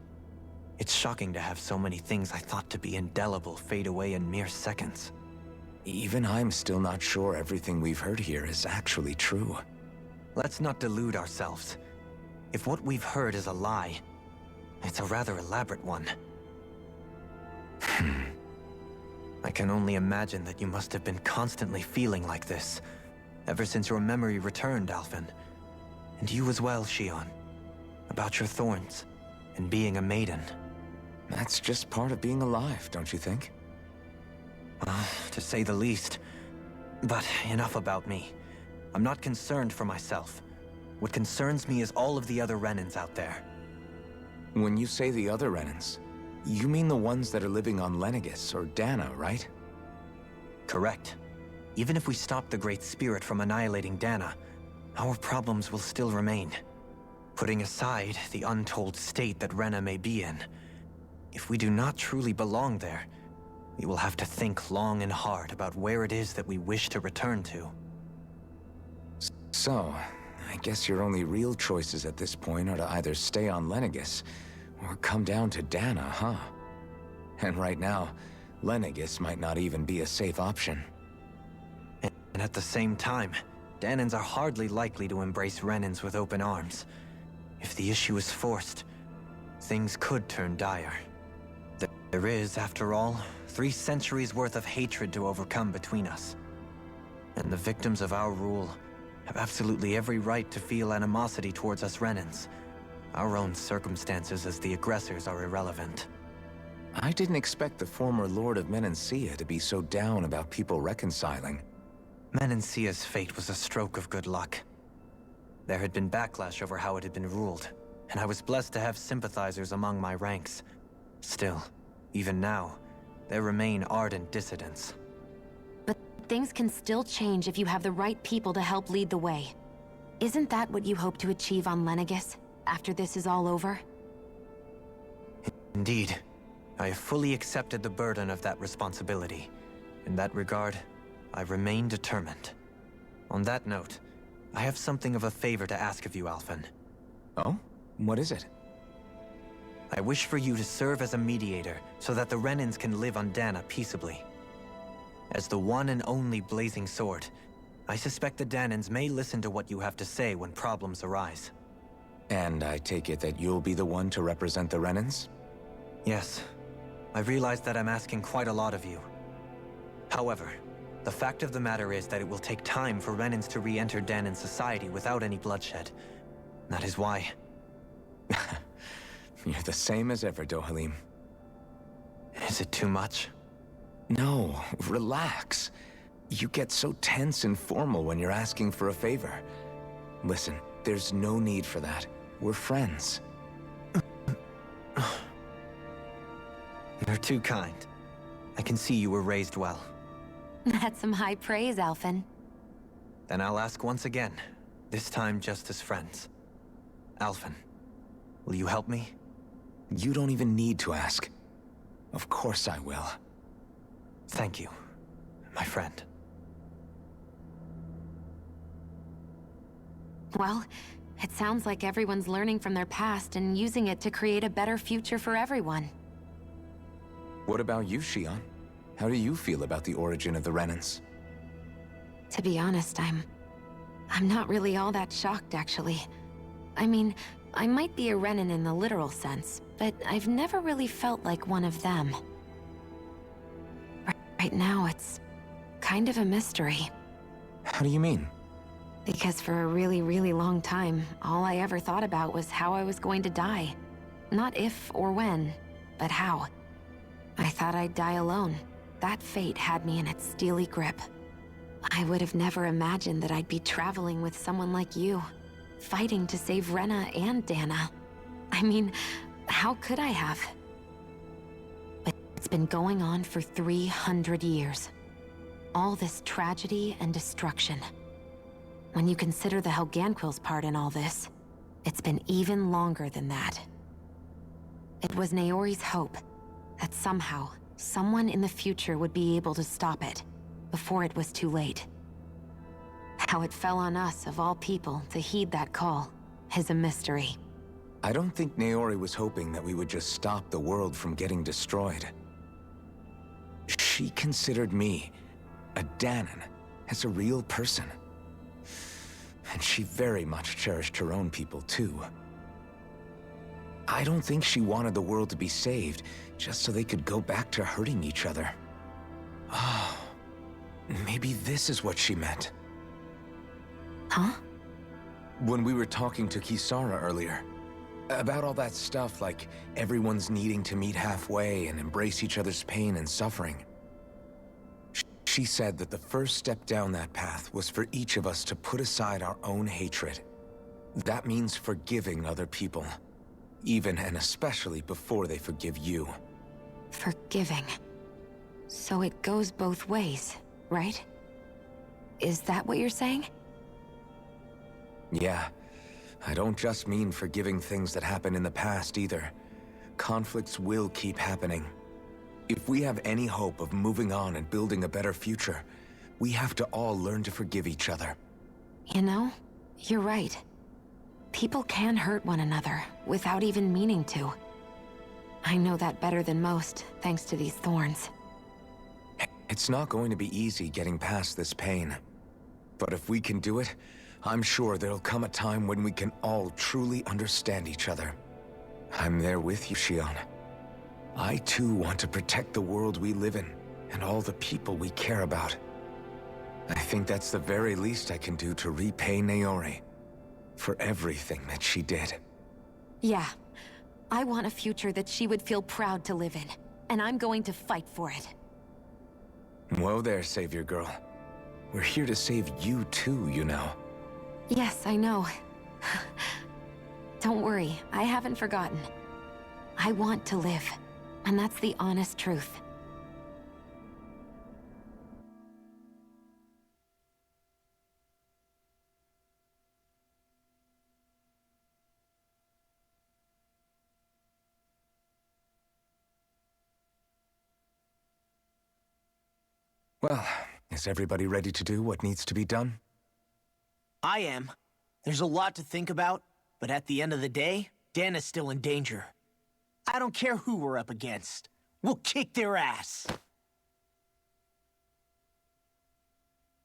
It's shocking to have so many things I thought to be indelible fade away in mere seconds. Even I'm still not sure everything we've heard here is actually true. Let's not delude ourselves. If what we've heard is a lie, it's a rather elaborate one. I can only imagine that you must have been constantly feeling like this, ever since your memory returned, Alphen. And you as well, Shion. About your thorns, and being a maiden. That's just part of being alive, don't you think? Well, to say the least. But enough about me. I'm not concerned for myself. What concerns me is all of the other Renans out there. When you say the other Renans, you mean the ones that are living on Lenegis or Dana, right? Correct. Even if we stop the Great Spirit from annihilating Dana, our problems will still remain. Putting aside the untold state that Rena may be in, if we do not truly belong there, we will have to think long and hard about where it is that we wish to return to. So, I guess your only real choices at this point are to either stay on Lenegis, or come down to Dana, huh? And right now, Lenegis might not even be a safe option. And at the same time, Danans are hardly likely to embrace Renans with open arms. If the issue is forced, things could turn dire. There is, after all, 3 centuries worth of hatred to overcome between us. And the victims of our rule have absolutely every right to feel animosity towards us Renans. Our own circumstances as the aggressors are irrelevant. I didn't expect the former Lord of Menancia to be so down about people reconciling. Menancia's fate was a stroke of good luck. There had been backlash over how it had been ruled, and I was blessed to have sympathizers among my ranks. Still, even now, there remain ardent dissidents. But things can still change if you have the right people to help lead the way. Isn't that what you hope to achieve on Lenegis, after this is all over? Indeed. I have fully accepted the burden of that responsibility. In that regard, I remain determined. On that note, I have something of a favor to ask of you, Alphen. Oh? What is it? I wish for you to serve as a mediator so that the Renans can live on Dana peaceably. As the one and only Blazing Sword, I suspect the Danans may listen to what you have to say when problems arise. And I take it that you'll be the one to represent the Renans? Yes. I realize that I'm asking quite a lot of you. However, the fact of the matter is that it will take time for Renans to re-enter Danan society without any bloodshed. That is why... You're the same as ever, Dohalim. Is it too much? No, relax. You get so tense and formal when you're asking for a favor. Listen, there's no need for that. We're friends. You're too kind. I can see you were raised well. That's some high praise, Alphen. Then I'll ask once again, this time just as friends. Alphen, will you help me? You don't even need to ask. Of course I will. Thank you, my friend. Well, it sounds like everyone's learning from their past and using it to create a better future for everyone. What about you, Shion? How do you feel about the origin of the Renans? To be honest, I'm not really all that shocked, actually. I mean, I might be a Renan in the literal sense, but I've never really felt like one of them. Right now, it's kind of a mystery. How do you mean? Because for a really, really long time, all I ever thought about was how I was going to die. Not if or when, but how. I thought I'd die alone. That fate had me in its steely grip. I would have never imagined that I'd be traveling with someone like you, fighting to save Rena and Dana. I mean, how could I have? But it's been going on for 300 years. All this tragedy and destruction. When you consider the Helganquil's part in all this, it's been even longer than that. It was Naori's hope that somehow, someone in the future would be able to stop it, before it was too late. How it fell on us, of all people, to heed that call, is a mystery. I don't think Naori was hoping that we would just stop the world from getting destroyed. She considered me, a Danan, as a real person. And she very much cherished her own people, too. I don't think she wanted the world to be saved, just so they could go back to hurting each other. Oh, maybe this is what she meant. Huh? When we were talking to Kisara earlier, about all that stuff like everyone's needing to meet halfway and embrace each other's pain and suffering. She said that the first step down that path was for each of us to put aside our own hatred. That means forgiving other people. Even and especially before they forgive you. Forgiving. So it goes both ways, right? Is that what you're saying? Yeah. I don't just mean forgiving things that happened in the past either. Conflicts will keep happening. If we have any hope of moving on and building a better future, we have to all learn to forgive each other. You know, you're right. People can hurt one another without even meaning to. I know that better than most, thanks to these thorns. It's not going to be easy getting past this pain. But if we can do it, I'm sure there'll come a time when we can all truly understand each other. I'm there with you, Shion. I too want to protect the world we live in, and all the people we care about. I think that's the very least I can do to repay Naori for everything that she did. Yeah. I want a future that she would feel proud to live in, and I'm going to fight for it. Whoa there, Savior Girl. We're here to save you too, you know. Yes, I know. Don't worry, I haven't forgotten. I want to live, and that's the honest truth. Well, is everybody ready to do what needs to be done? I am. There's a lot to think about, but at the end of the day, Dana's still in danger. I don't care who we're up against. We'll kick their ass.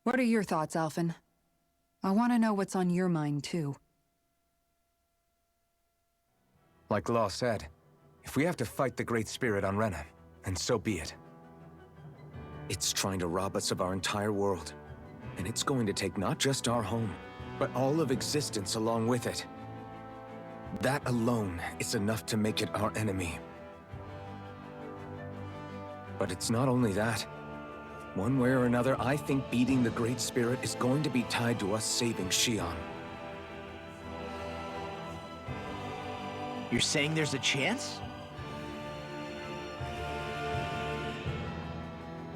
What are your thoughts, Alphen? I want to know what's on your mind, too. Like Law said, if we have to fight the Great Spirit on Rena, then so be it. It's trying to rob us of our entire world. And it's going to take not just our home, but all of existence along with it. That alone is enough to make it our enemy. But it's not only that. One way or another, I think beating the Great Spirit is going to be tied to us saving Shion. You're saying there's a chance?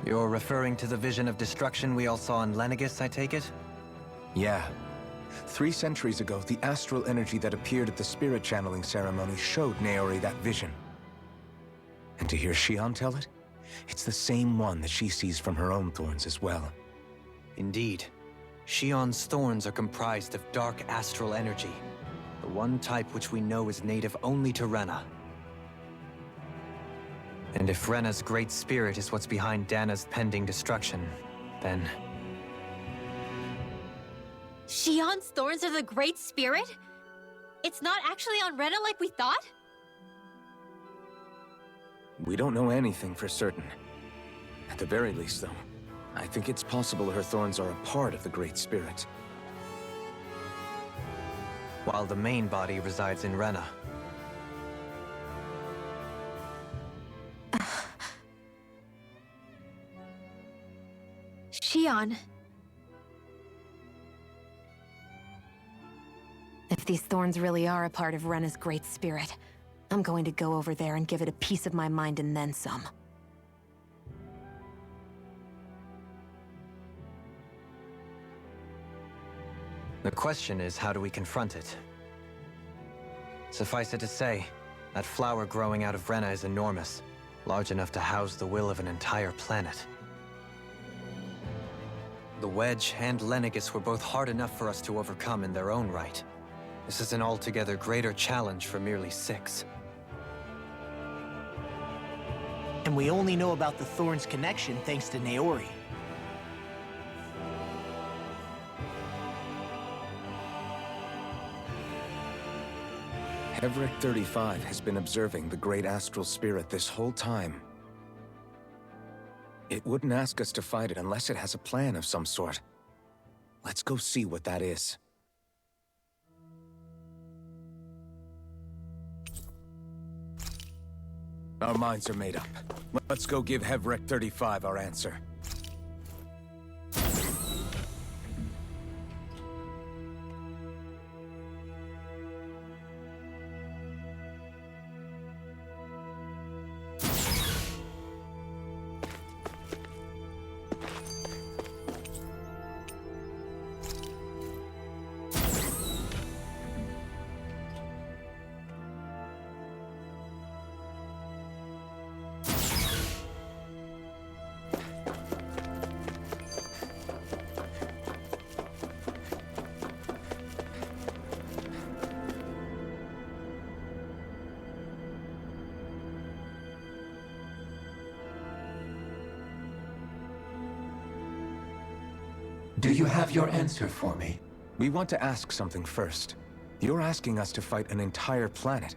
You're referring to the vision of destruction we all saw in Lenegis, I take it? Yeah. 3 centuries ago, the astral energy that appeared at the spirit channeling ceremony showed Naori that vision. And to hear Shion tell it, it's the same one that she sees from her own thorns as well. Indeed. Shion's thorns are comprised of dark astral energy, the one type which we know is native only to Rena. And if Rena's great spirit is what's behind Dana's pending destruction, then... Shion's thorns are the Great Spirit? It's not actually on Rena like we thought? We don't know anything for certain. At the very least, though, I think it's possible her thorns are a part of the Great Spirit. While the main body resides in Rena. Shion. If these thorns really are a part of Rena's great spirit, I'm going to go over there and give it a piece of my mind and then some. The question is, how do we confront it? Suffice it to say, that flower growing out of Rena is enormous, large enough to house the will of an entire planet. The Wedge and Lenegis were both hard enough for us to overcome in their own right. This is an altogether greater challenge for merely 6. And we only know about the Thorns connection thanks to Naori. Hevric 35 has been observing the Great Astral Spirit this whole time. It wouldn't ask us to fight it unless it has a plan of some sort. Let's go see what that is. Our minds are made up. Let's go give Hevric 35 our answer. Do you have your answer for me? We want to ask something first. You're asking us to fight an entire planet.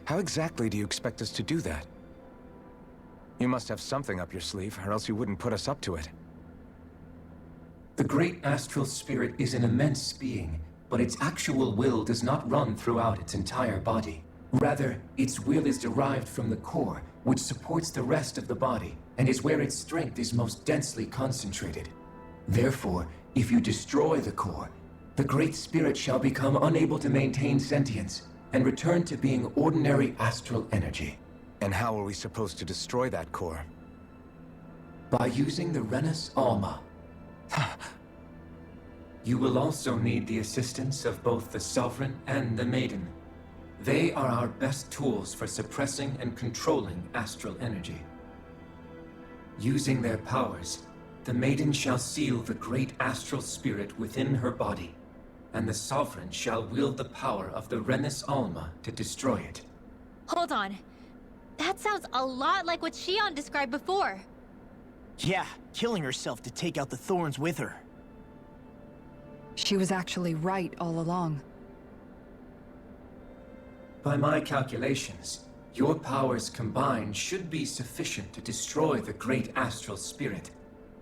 How exactly do you expect us to do that? You must have something up your sleeve, or else you wouldn't put us up to it. The great astral spirit is an immense being, but its actual will does not run throughout its entire body. Rather, its will is derived from the core, which supports the rest of the body, and is where its strength is most densely concentrated. Therefore, if you destroy the core, the Great Spirit shall become unable to maintain sentience, and return to being ordinary astral energy. And how are we supposed to destroy that core? By using the Renus Alma. You will also need the assistance of both the Sovereign and the Maiden. They are our best tools for suppressing and controlling astral energy. Using their powers, the Maiden shall seal the great astral spirit within her body, and the Sovereign shall wield the power of the Renus Alma to destroy it. Hold on. That sounds a lot like what Shion described before. Yeah, killing herself to take out the thorns with her. She was actually right all along. By my calculations, your powers combined should be sufficient to destroy the great astral spirit,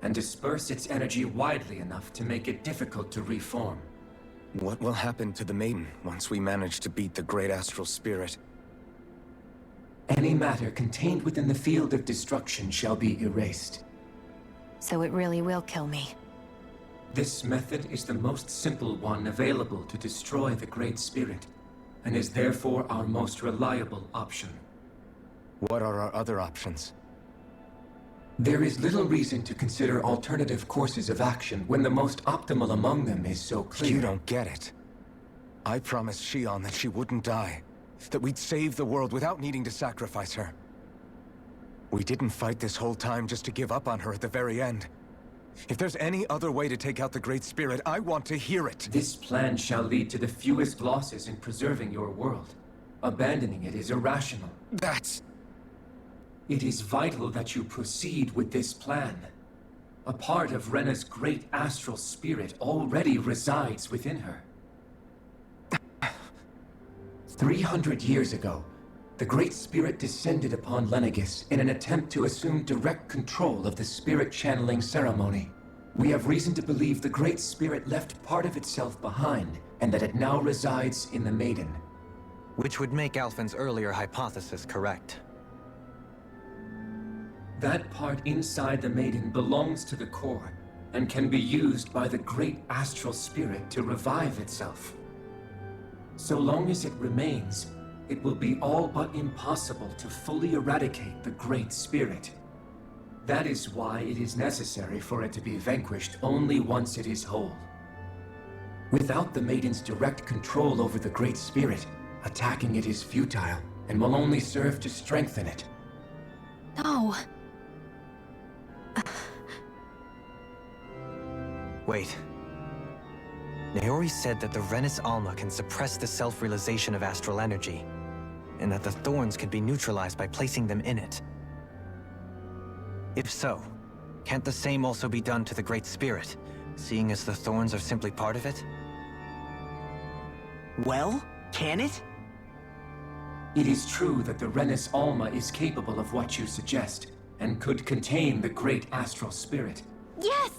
and disperse its energy widely enough to make it difficult to reform. What will happen to the Maiden once we manage to beat the great astral spirit? Any matter contained within the field of destruction shall be erased. So it really will kill me. This method is the most simple one available to destroy the Great Spirit, and is therefore our most reliable option. What are our other options? There is little reason to consider alternative courses of action when the most optimal among them is so clear. You don't get it. I promised Shion that she wouldn't die, that we'd save the world without needing to sacrifice her. We didn't fight this whole time just to give up on her at the very end. If there's any other way to take out the Great Spirit, I want to hear it. This plan shall lead to the fewest losses in preserving your world. Abandoning it is irrational. That's... It is vital that you proceed with this plan. A part of Rena's great astral spirit already resides within her. 300 years ago, the Great Spirit descended upon Lenegis in an attempt to assume direct control of the spirit channeling ceremony. We have reason to believe the Great Spirit left part of itself behind, and that it now resides in the Maiden. Which would make Alphen's earlier hypothesis correct. That part inside the Maiden belongs to the core, and can be used by the great astral spirit to revive itself. So long as it remains, it will be all but impossible to fully eradicate the Great Spirit. That is why it is necessary for it to be vanquished only once it is whole. Without the Maiden's direct control over the Great Spirit, attacking it is futile, and will only serve to strengthen it. No. Wait. Naori said that the Renus Alma can suppress the self-realization of astral energy, and that the thorns could be neutralized by placing them in it. If so, can't the same also be done to the Great Spirit, seeing as the thorns are simply part of it? Well, can it? It is true that the Renus Alma is capable of what you suggest, and could contain the great astral spirit. Yes!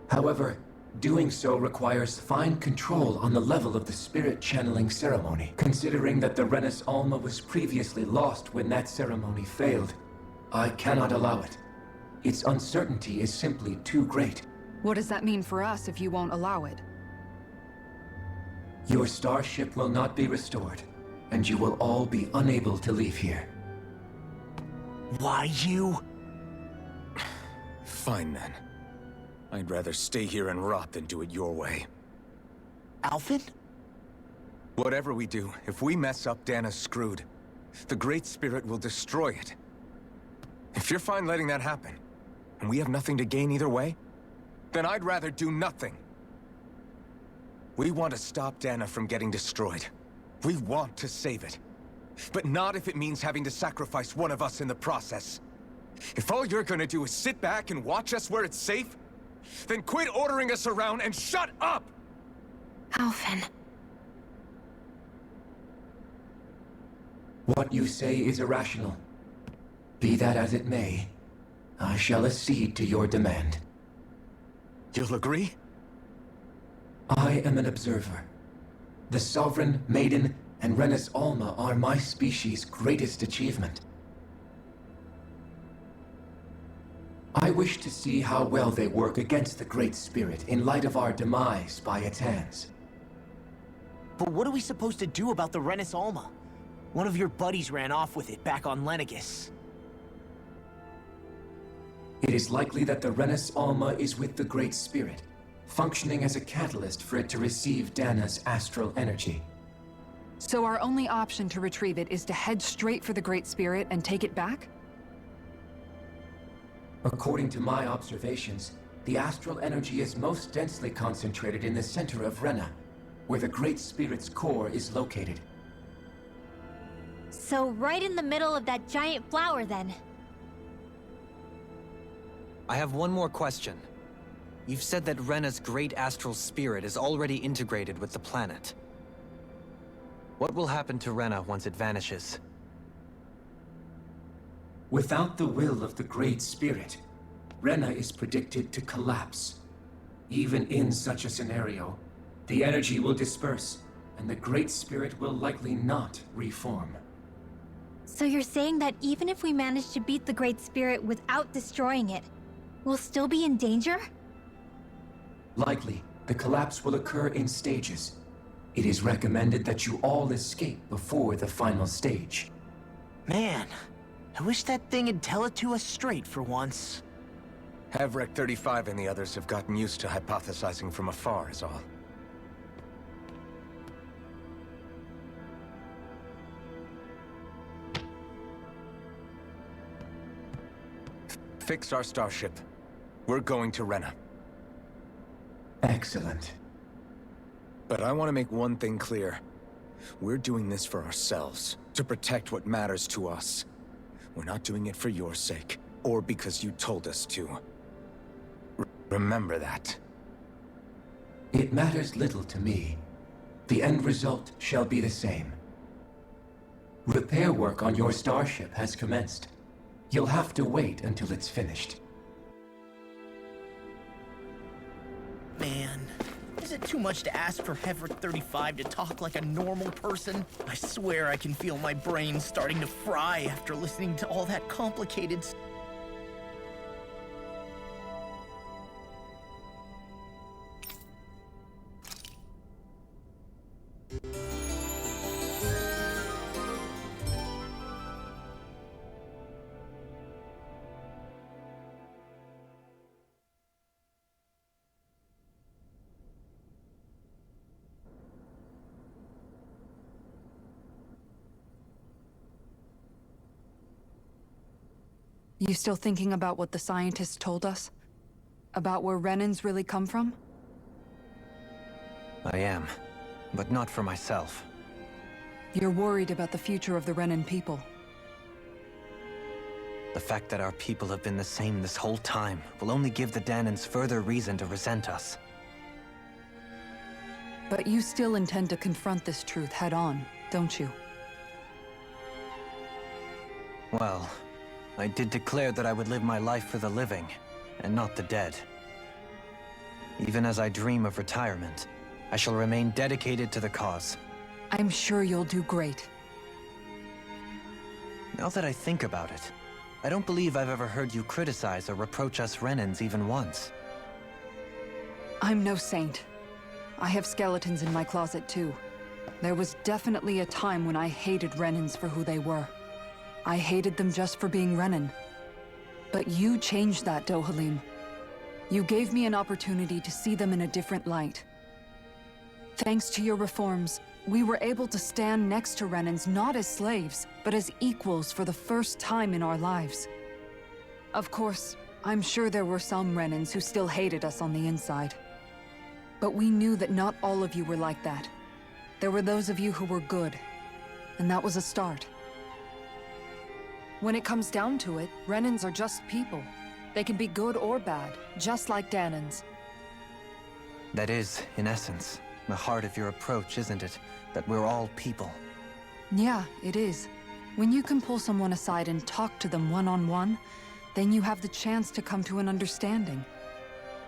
However, doing so requires fine control on the level of the spirit channeling ceremony, considering that the Renus Alma was previously lost when that ceremony failed. I cannot allow it. Its uncertainty is simply too great. What does that mean for us if you won't allow it? Your starship will not be restored, and you will all be unable to leave here. Why you? Fine then. I'd rather stay here and rot than do it your way. Alphen? Whatever we do, if we mess up, Dana's screwed. The Great Spirit will destroy it. If you're fine letting that happen, and we have nothing to gain either way, then I'd rather do nothing. We want to stop Dana from getting destroyed. We want to save it. But not if it means having to sacrifice one of us in the process. If all you're gonna do is sit back and watch us where it's safe, Then quit ordering us around and shut up! Alphen. What you say is irrational. Be that as it may, I shall accede to your demand. You'll agree? I am an observer. The Sovereign, Maiden, and Rena's Alma are my species' greatest achievement. I wish to see how well they work against the Great Spirit in light of our demise by its hands. But what are we supposed to do about the Renis Alma? One of your buddies ran off with it back on Lenegis. It is likely that the Renis Alma is with the Great Spirit, functioning as a catalyst for it to receive Dana's astral energy. So our only option to retrieve it is to head straight for the Great Spirit and take it back? According to my observations, the astral energy is most densely concentrated in the center of Rena, where the Great Spirit's core is located. So right in the middle of that giant flower, then. I have one more question. You've said that Rena's great astral spirit is already integrated with the planet. What will happen to Rena once it vanishes? Without the will of the Great Spirit, Rena is predicted to collapse. Even in such a scenario, the energy will disperse, and the Great Spirit will likely not reform. So you're saying that even if we manage to beat the Great Spirit without destroying it, we'll still be in danger? Likely, the collapse will occur in stages. It is recommended that you all escape before the final stage. Man, I wish that thing would tell it to us straight for once. Havrek 35 and the others have gotten used to hypothesizing from afar is all. Fix our starship. We're going to Rena. Excellent. But I want to make one thing clear. We're doing this for ourselves, to protect what matters to us. We're not doing it for your sake, or because you told us to. Remember that. It matters little to me. The end result shall be the same. Repair work on your starship has commenced. You'll have to wait until it's finished. Man, is it too much to ask for Havrek 35 to talk like a normal person? I swear I can feel my brain starting to fry after listening to all that complicated You still thinking about what the scientists told us? About where Renans really come from? I am, but not for myself. You're worried about the future of the Renan people. The fact that our people have been the same this whole time will only give the Danans further reason to resent us. But you still intend to confront this truth head-on, don't you? Well, I did declare that I would live my life for the living, and not the dead. Even as I dream of retirement, I shall remain dedicated to the cause. I'm sure you'll do great. Now that I think about it, I don't believe I've ever heard you criticize or reproach us Renans even once. I'm no saint. I have skeletons in my closet too. There was definitely a time when I hated Renans for who they were. I hated them just for being Renan. But you changed that, Dohalim. You gave me an opportunity to see them in a different light. Thanks to your reforms, we were able to stand next to Renans not as slaves, but as equals for the first time in our lives. Of course, I'm sure there were some Renans who still hated us on the inside. But we knew that not all of you were like that. There were those of you who were good, and that was a start. When it comes down to it, Renans are just people. They can be good or bad, just like Danan's. That is, in essence, the heart of your approach, isn't it? That we're all people. Yeah, it is. When you can pull someone aside and talk to them one-on-one, then you have the chance to come to an understanding.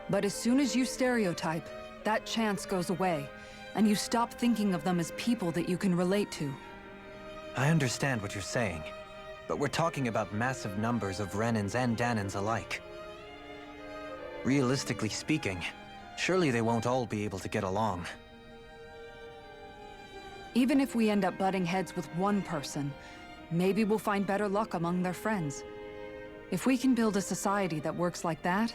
But as soon as you stereotype, that chance goes away, and you stop thinking of them as people that you can relate to. I understand what you're saying, but we're talking about massive numbers of Renans and Danans alike. Realistically speaking, surely they won't all be able to get along. Even if we end up butting heads with one person, maybe we'll find better luck among their friends. If we can build a society that works like that,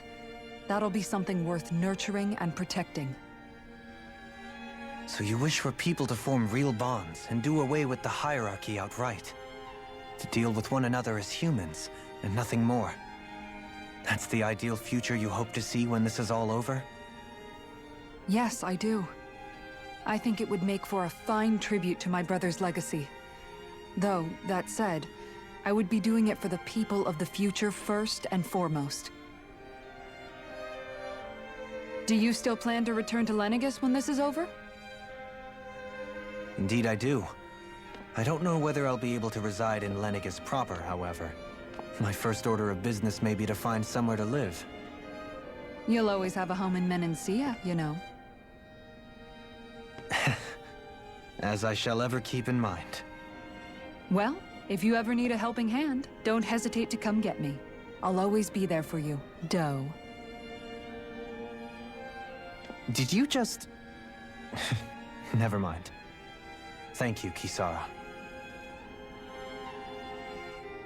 that'll be something worth nurturing and protecting. So you wish for people to form real bonds and do away with the hierarchy outright? To deal with one another as humans, and nothing more? That's the ideal future you hope to see when this is all over? Yes, I do. I think it would make for a fine tribute to my brother's legacy. Though, that said, I would be doing it for the people of the future first and foremost. Do you still plan to return to Lenegis when this is over? Indeed I do. I don't know whether I'll be able to reside in Lenegis proper, however. My first order of business may be to find somewhere to live. You'll always have a home in Menancia, you know. As I shall ever keep in mind. Well, if you ever need a helping hand, don't hesitate to come get me. I'll always be there for you, Doe. Did you just... Never mind. Thank you, Kisara.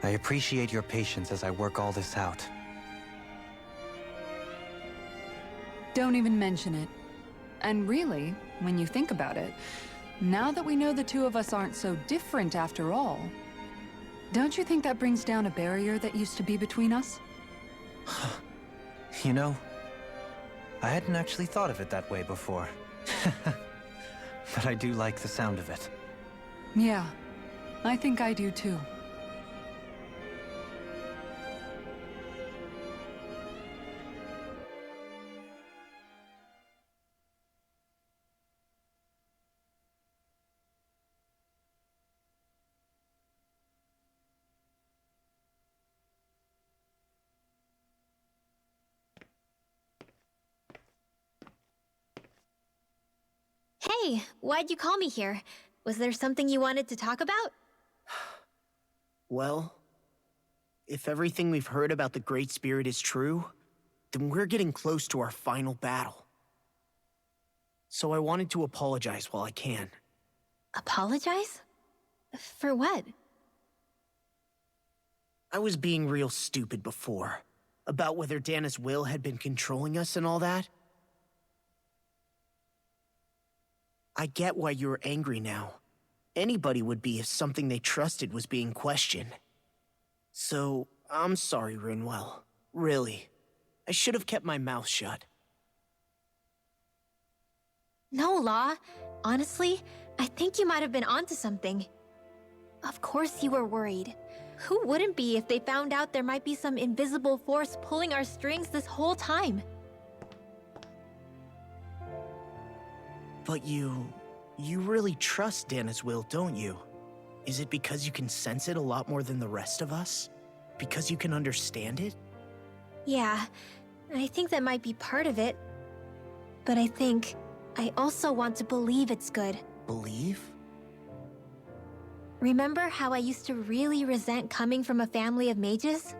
I appreciate your patience as I work all this out. Don't even mention it. And really, when you think about it, now that we know the two of us aren't so different after all, don't you think that brings down a barrier that used to be between us? You know, I hadn't actually thought of it that way before. But I do like the sound of it. Yeah, I think I do too. Hey, why'd you call me here? Was there something you wanted to talk about? Well, if everything we've heard about the Great Spirit is true, then we're getting close to our final battle. So I wanted to apologize while I can. Apologize? For what? I was being real stupid before, about whether Dana's will had been controlling us and all that. I get why you're angry now. Anybody would be if something they trusted was being questioned. So, I'm sorry, Rinwell. Really. I should have kept my mouth shut. No, Law. Honestly, I think you might have been onto something. Of course you were worried. Who wouldn't be if they found out there might be some invisible force pulling our strings this whole time? But you really trust Dana's will, don't you? Is it because you can sense it a lot more than the rest of us? Because you can understand it? Yeah, I think that might be part of it. But I think I also want to believe it's good. Believe? Remember how I used to really resent coming from a family of mages?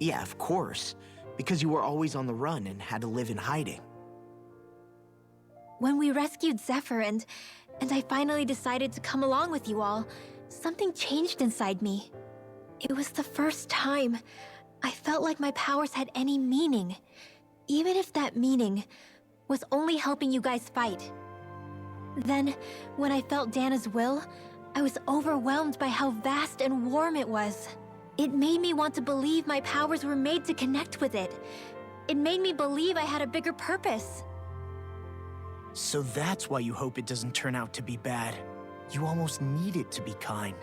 Yeah, of course. Because you were always on the run and had to live in hiding. When we rescued Zephyr and I finally decided to come along with you all, something changed inside me. It was the first time I felt like my powers had any meaning, even if that meaning was only helping you guys fight. Then, when I felt Dana's will, I was overwhelmed by how vast and warm it was. It made me want to believe my powers were made to connect with it. It made me believe I had a bigger purpose. So that's why you hope it doesn't turn out to be bad. You almost need it to be kind.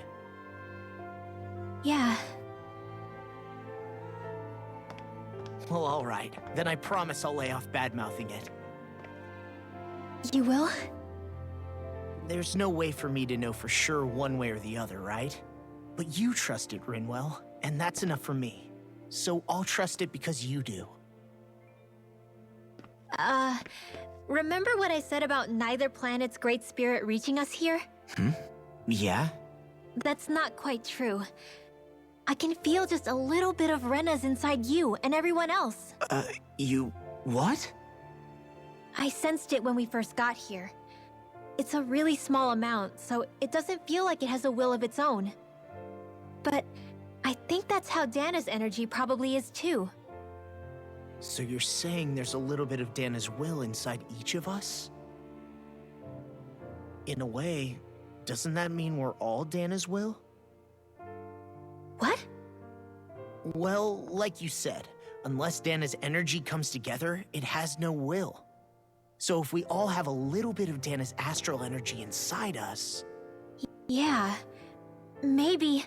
Yeah. Well, alright. Then I promise I'll lay off bad-mouthing it. You will? There's no way for me to know for sure one way or the other, right? But you trust it, Rinwell, and that's enough for me. So I'll trust it because you do. Remember what I said about neither planet's great spirit reaching us here? Yeah? That's not quite true. I can feel just a little bit of Rena's inside you and everyone else. You... what? I sensed it when we first got here. It's a really small amount, so it doesn't feel like it has a will of its own. But I think that's how Dana's energy probably is too. So you're saying there's a little bit of Dana's will inside each of us? In a way, doesn't that mean we're all Dana's will? What? Well, like you said, unless Dana's energy comes together, it has no will. So if we all have a little bit of Dana's astral energy inside us... Yeah, maybe...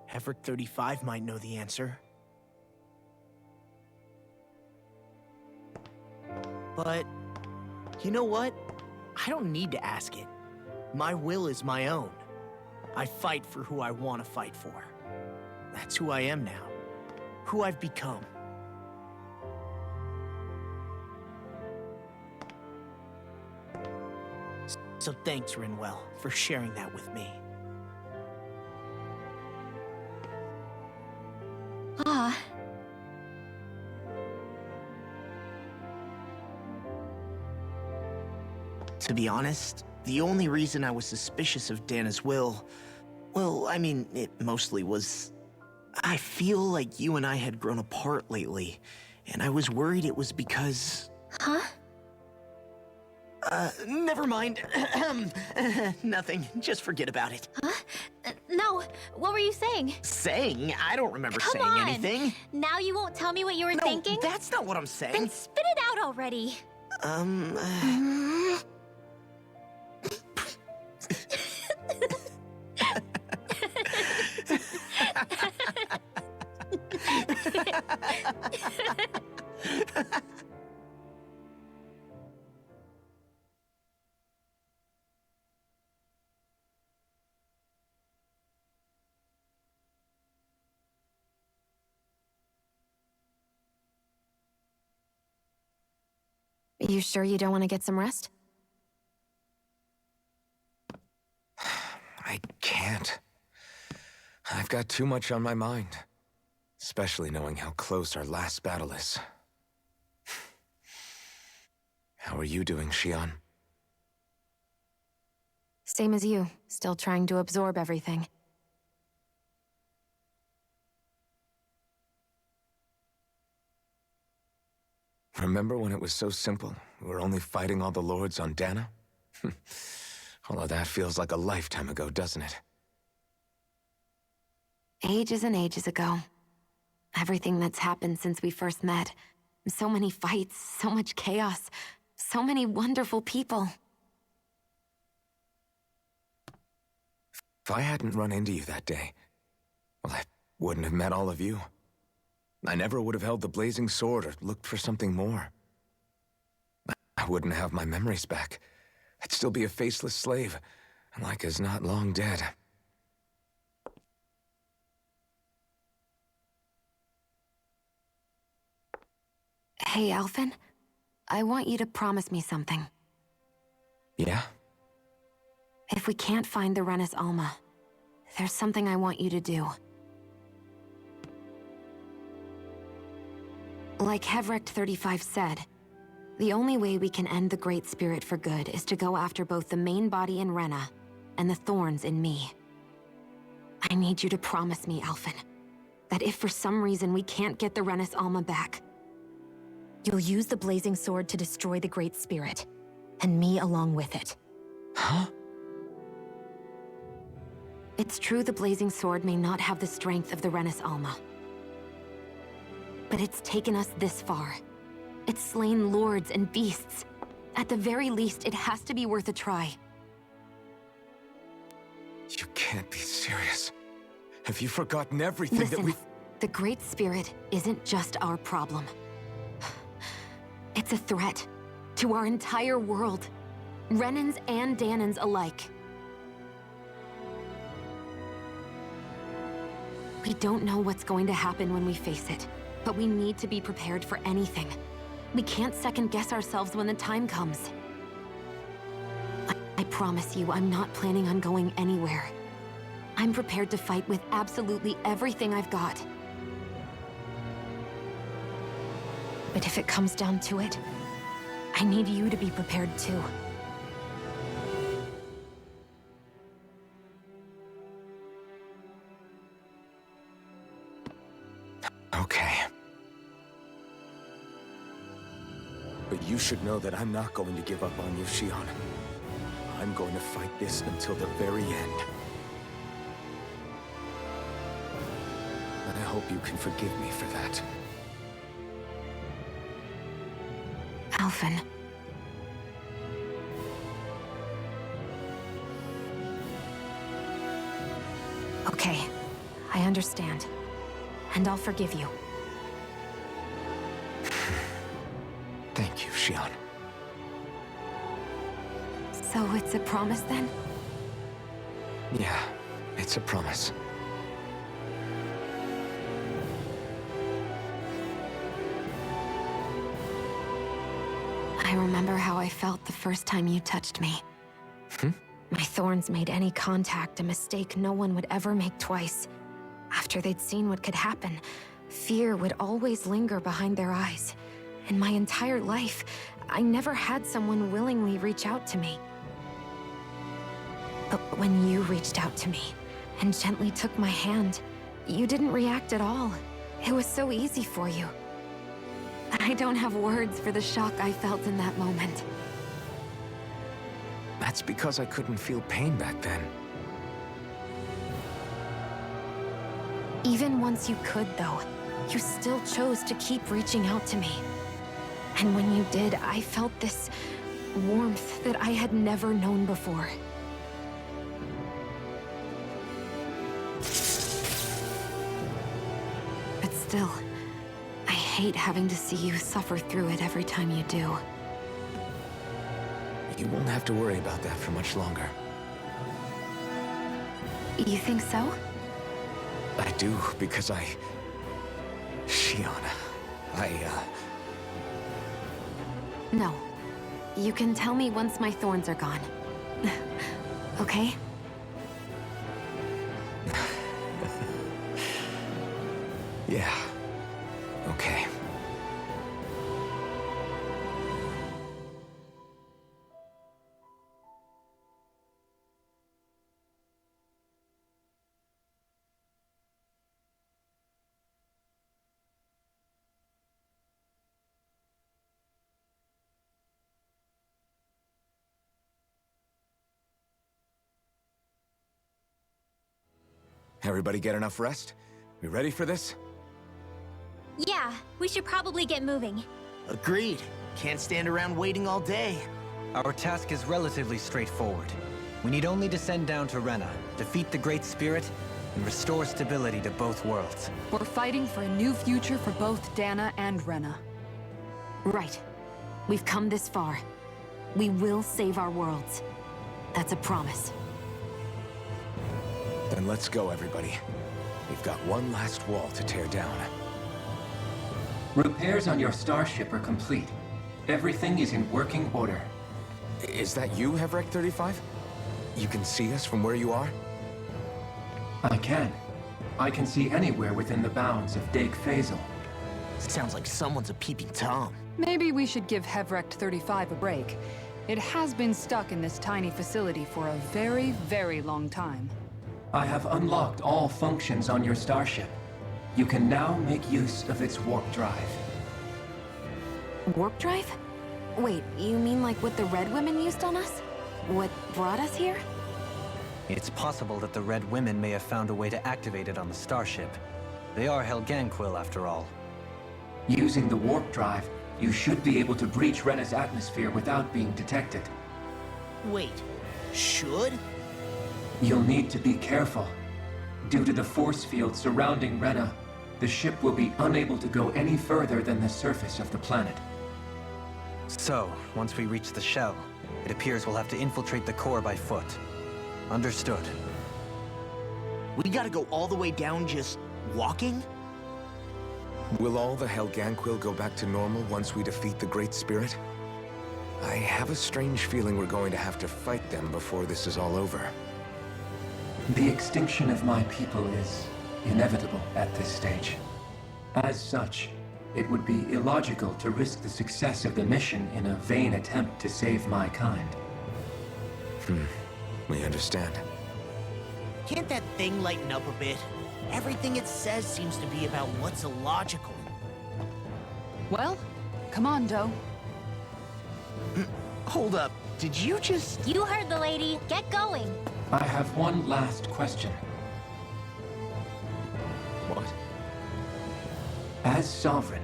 Heverick 35 might know the answer. But, you know what? I don't need to ask it. My will is my own. I fight for who I want to fight for. That's who I am now. Who I've become. So thanks, Rinwell, for sharing that with me. Ah. To be honest, the only reason I was suspicious of Dana's will, well, I mean, it mostly was... I feel like you and I had grown apart lately, and I was worried it was because... Huh? Never mind. Nothing. Just forget about it. Huh? No, what were you saying? Saying? I don't remember Come saying on. anything. Now you won't tell me what you were thinking? No, that's not what I'm saying. Then spit it out already. You sure you don't want to get some rest? I can't. I've got too much on my mind. Especially knowing how close our last battle is. How are you doing, Xion? Same as you, still trying to absorb everything. Remember when it was so simple? We were only fighting all the lords on Dana? All of that feels like a lifetime ago, doesn't it? Ages and ages ago. Everything that's happened since we first met. So many fights, so much chaos, so many wonderful people. If I hadn't run into you that day, well, I wouldn't have met all of you. I never would have held the blazing sword or looked for something more. I wouldn't have my memories back. I'd still be a faceless slave, like as not long dead. Hey, Alphen. I want you to promise me something. Yeah? If we can't find the Rena's Alma, there's something I want you to do. Like Heverick 35 said, the only way we can end the Great Spirit for good is to go after both the main body in Rena and the thorns in me. I need you to promise me, Alphen, that if for some reason we can't get the Rena's Alma back, you'll use the blazing sword to destroy the Great Spirit, and me along with it. Huh? It's true the blazing sword may not have the strength of the Rena's Alma. But it's taken us this far. It's slain lords and beasts. At the very least, it has to be worth a try. You can't be serious. Have you forgotten everything Listen, that we... the Great Spirit isn't just our problem. It's a threat to our entire world. Renans and Danans alike. We don't know what's going to happen when we face it, but we need to be prepared for anything. We can't second-guess ourselves when the time comes. I promise you, I'm not planning on going anywhere. I'm prepared to fight with absolutely everything I've got. But if it comes down to it, I need you to be prepared too. Okay. But you should know that I'm not going to give up on you, Shion. I'm going to fight this until the very end. And I hope you can forgive me for that. Alphen. Okay, I understand. And I'll forgive you. Thank you, Shion. So it's a promise then? Yeah, it's a promise. I remember how I felt the first time you touched me. My thorns made any contact a mistake no one would ever make twice. After they'd seen what could happen, fear would always linger behind their eyes. In my entire life, I never had someone willingly reach out to me. But when you reached out to me and gently took my hand, you didn't react at all. It was so easy for you. I don't have words for the shock I felt in that moment. That's because I couldn't feel pain back then. Even once you could, though, you still chose to keep reaching out to me. And when you did, I felt this warmth that I had never known before. But still, I hate having to see you suffer through it every time you do. You won't have to worry about that for much longer. You think so? I do, because Shion, No. You can tell me once my thorns are gone. Okay? Yeah. Okay. Everybody get enough rest? We ready for this? Yeah, we should probably get moving. Agreed. Can't stand around waiting all day. Our task is relatively straightforward. We need only descend down to Rena, defeat the Great Spirit, and restore stability to both worlds. We're fighting for a new future for both Dana and Rena. Right. We've come this far. We will save our worlds. That's a promise. Then let's go, everybody. We've got one last wall to tear down. Repairs on your starship are complete. Everything is in working order. Is that you, Hevrek 35? You can see us from where you are? I can. I can see anywhere within the bounds of Dake Faisal. Sounds like someone's a peeping Tom. Maybe we should give Hevrect 35 a break. It has been stuck in this tiny facility for a very, very long time. I have unlocked all functions on your starship. You can now make use of its warp drive. Warp drive? Wait, you mean like what the Red Women used on us? What brought us here? It's possible that the Red Women may have found a way to activate it on the starship. They are Helganquil, after all. Using the warp drive, you should be able to breach Rena's atmosphere without being detected. Wait, should? You'll need to be careful. Due to the force field surrounding Rena, the ship will be unable to go any further than the surface of the planet. So, once we reach the shell, it appears we'll have to infiltrate the core by foot. Understood. We gotta go all the way down just walking? Will all the Helganquil go back to normal once we defeat the Great Spirit? I have a strange feeling we're going to have to fight them before this is all over. The extinction of my people is inevitable at this stage. As such, it would be illogical to risk the success of the mission in a vain attempt to save my kind. We understand. Can't that thing lighten up a bit? Everything it says seems to be about what's illogical. Well, come on, Doe. Hold up, did you just... You heard the lady. Get going. I have one last question. What? As Sovereign,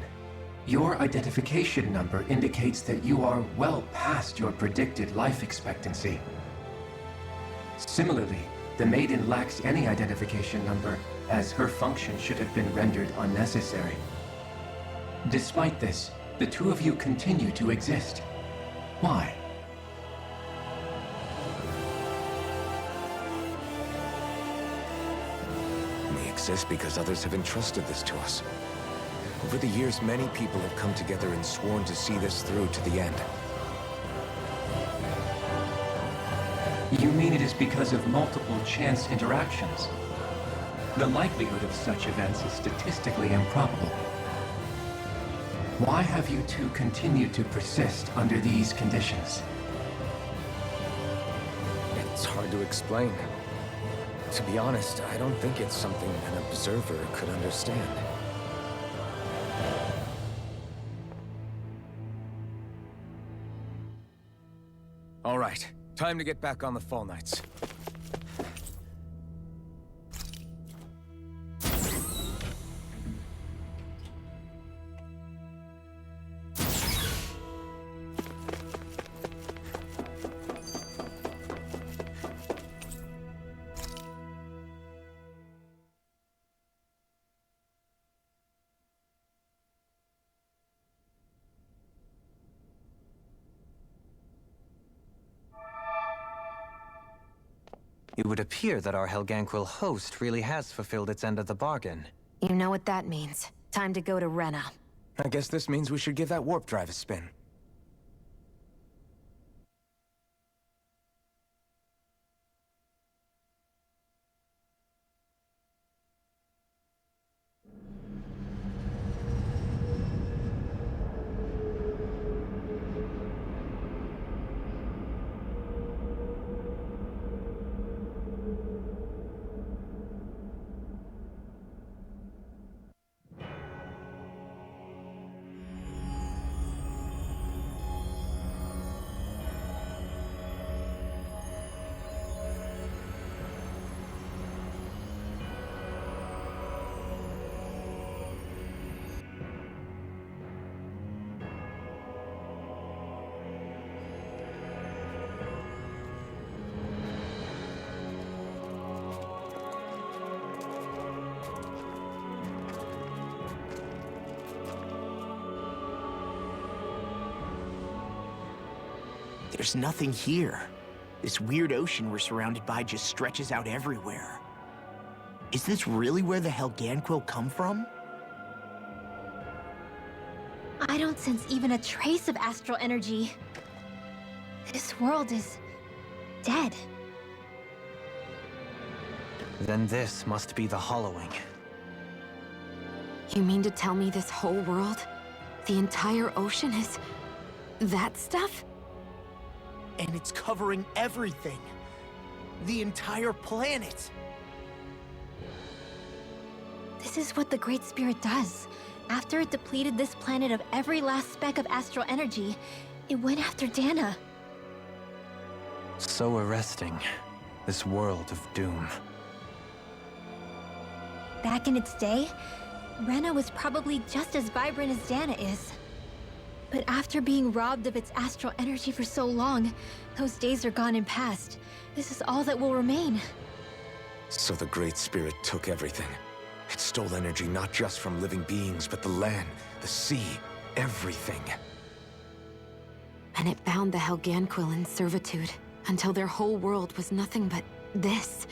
your identification number indicates that you are well past your predicted life expectancy. Similarly, the Maiden lacks any identification number, as her function should have been rendered unnecessary. Despite this, the two of you continue to exist. Why? We exist because others have entrusted this to us. Over the years, many people have come together and sworn to see this through to the end. You mean it is because of multiple chance interactions? The likelihood of such events is statistically improbable. Why have you two continued to persist under these conditions? It's hard to explain. To be honest, I don't think it's something an observer could understand. All right, time to get back on the Fall Knights. It would appear that our Helganquil host really has fulfilled its end of the bargain. You know what that means. Time to go to Rena. I guess this means we should give that warp drive a spin. There's nothing here. This weird ocean we're surrounded by just stretches out everywhere. Is this really where the Helganquil come from? I don't sense even a trace of astral energy. This world is dead. Then this must be the Hollowing. You mean to tell me this whole world, the entire ocean is that stuff? And it's covering everything. The entire planet. This is what the Great Spirit does. After it depleted this planet of every last speck of astral energy, it went after Dana. So arresting. This world of doom. Back in its day, Rena was probably just as vibrant as Dana is. But after being robbed of its astral energy for so long, those days are gone and past. This is all that will remain. So the Great Spirit took everything. It stole energy not just from living beings, but the land, the sea, everything. And it bound the Helganquil in servitude until their whole world was nothing but this.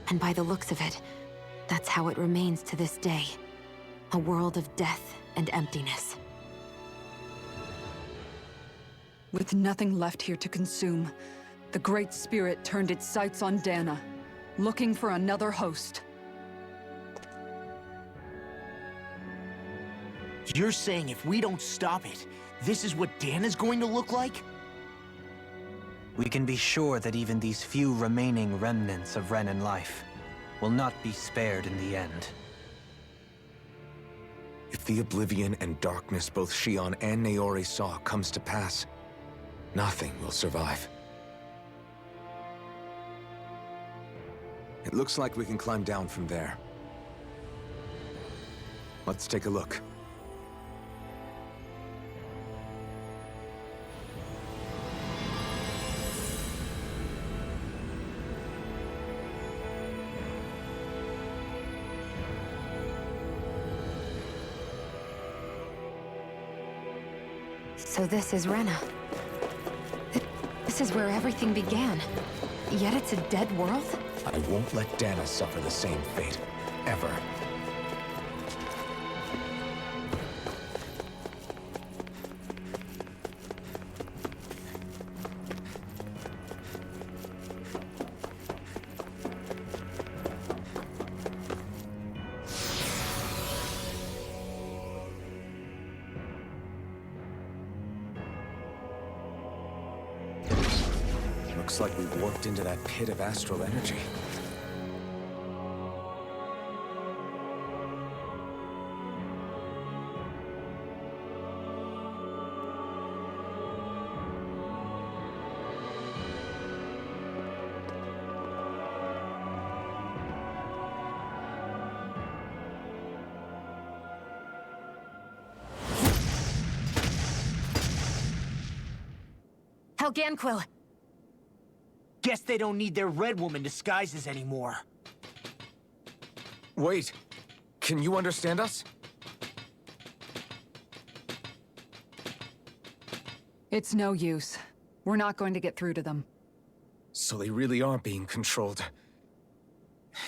And by the looks of it, that's how it remains to this day. A world of death and emptiness. With nothing left here to consume, the Great Spirit turned its sights on Dana, looking for another host. You're saying if we don't stop it, this is what Dana's going to look like? We can be sure that even these few remaining remnants of Renan life will not be spared in the end. If the oblivion and darkness both Shion and Naori saw comes to pass, nothing will survive. It looks like we can climb down from there. Let's take a look. So this is Rena. This is where everything began. Yet it's a dead world? I won't let Dana suffer the same fate, ever. Looks like we warped into that pit of astral energy. Helganquil! Guess they don't need their Red Woman disguises anymore. Wait, can you understand us? It's no use. We're not going to get through to them. So they really are being controlled.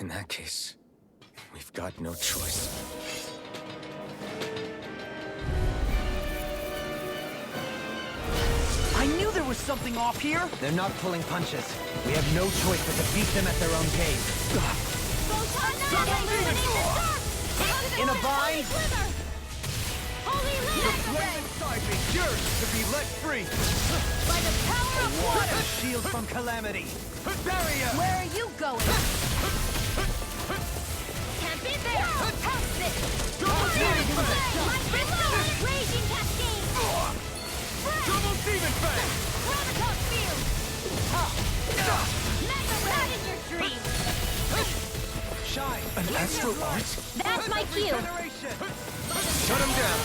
In that case, we've got no choice. I knew there was something off here! They're not pulling punches. We have no choice but to beat them at their own game. In a bind? The flame inside me yearns to be let free. By the power of water! Shield from calamity. Barrier! Where are you going? Can't be there! House this! Raging cascade! Double demon fang! Graviton field! Mega rat in your dream! Shine! An astral art? That's my cue! Shut him down!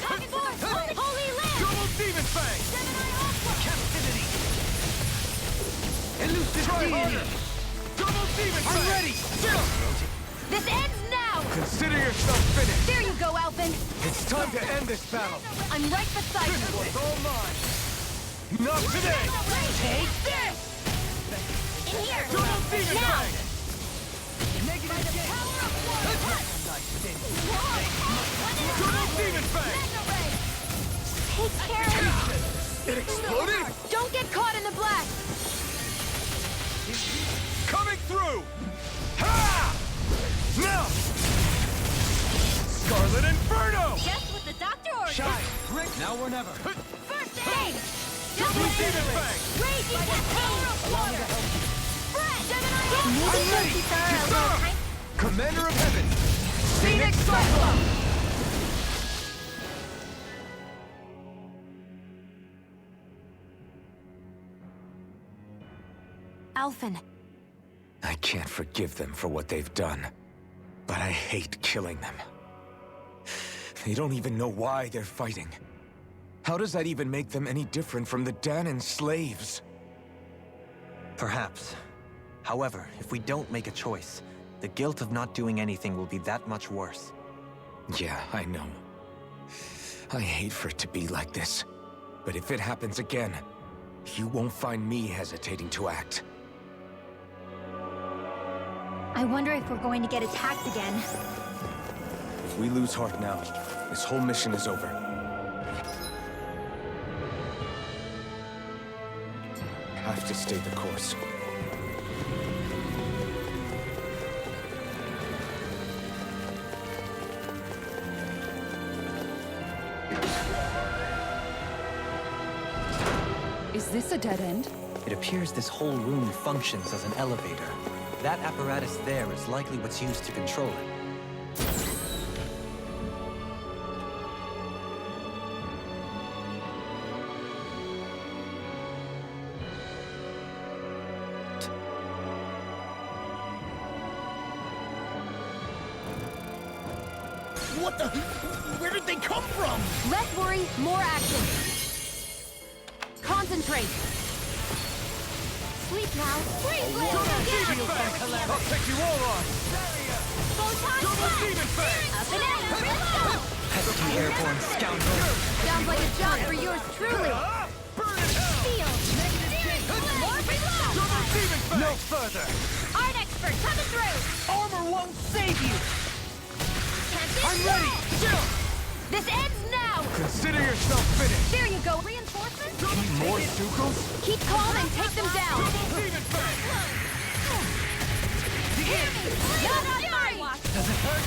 Coming forth! Holy land! Double demon fang! Captivity! Elusive Try deity! harder! Double demon fang! I'm ready! This ends now! Consider yourself finished! There you go, Alphen! It's time to end this battle! I'm right beside you! It's all mine! Not today! Take this! In here! Double demon Now! fang! By the power of water! Double demon fang! Take care of it! It exploded? Don't get caught in the blast! Coming through! Ha! Now! Scarlet Inferno! Just what the doctor ordered! Shine! Brick! Now or never! First aid! Double demon fang! Raging cascade! Water! I'm ready! Kisara! Commander of Heaven! Phoenix Cyclone! Alphen. I can't forgive them for what they've done, but I hate killing them. They don't even know why they're fighting. How does that even make them any different from the Danan slaves? Perhaps. However, if we don't make a choice, the guilt of not doing anything will be that much worse. Yeah, I know. I hate for it to be like this. But if it happens again, you won't find me hesitating to act. I wonder if we're going to get attacked again. If we lose heart now, this whole mission is over. Have to stay the course. Is this a dead end? It appears this whole room functions as an elevator. That apparatus there is likely what's used to control it. What the? Where did they come from? Less worry, more action. Concentrate. Sleep now. Freeze, I'll take you all on! Up and at it. Reload. Pesky airborne scoundrel! Sounds like a job for yours truly. Burn in hell! Feel. More reload. No further! Art expert coming through. Armor won't save you. I'm ready! Still! This ends now. Consider yourself finished! There you go. Reinforcements? Need more Stukos? Keep calm and take them down. Not on my watch. Does it hurt?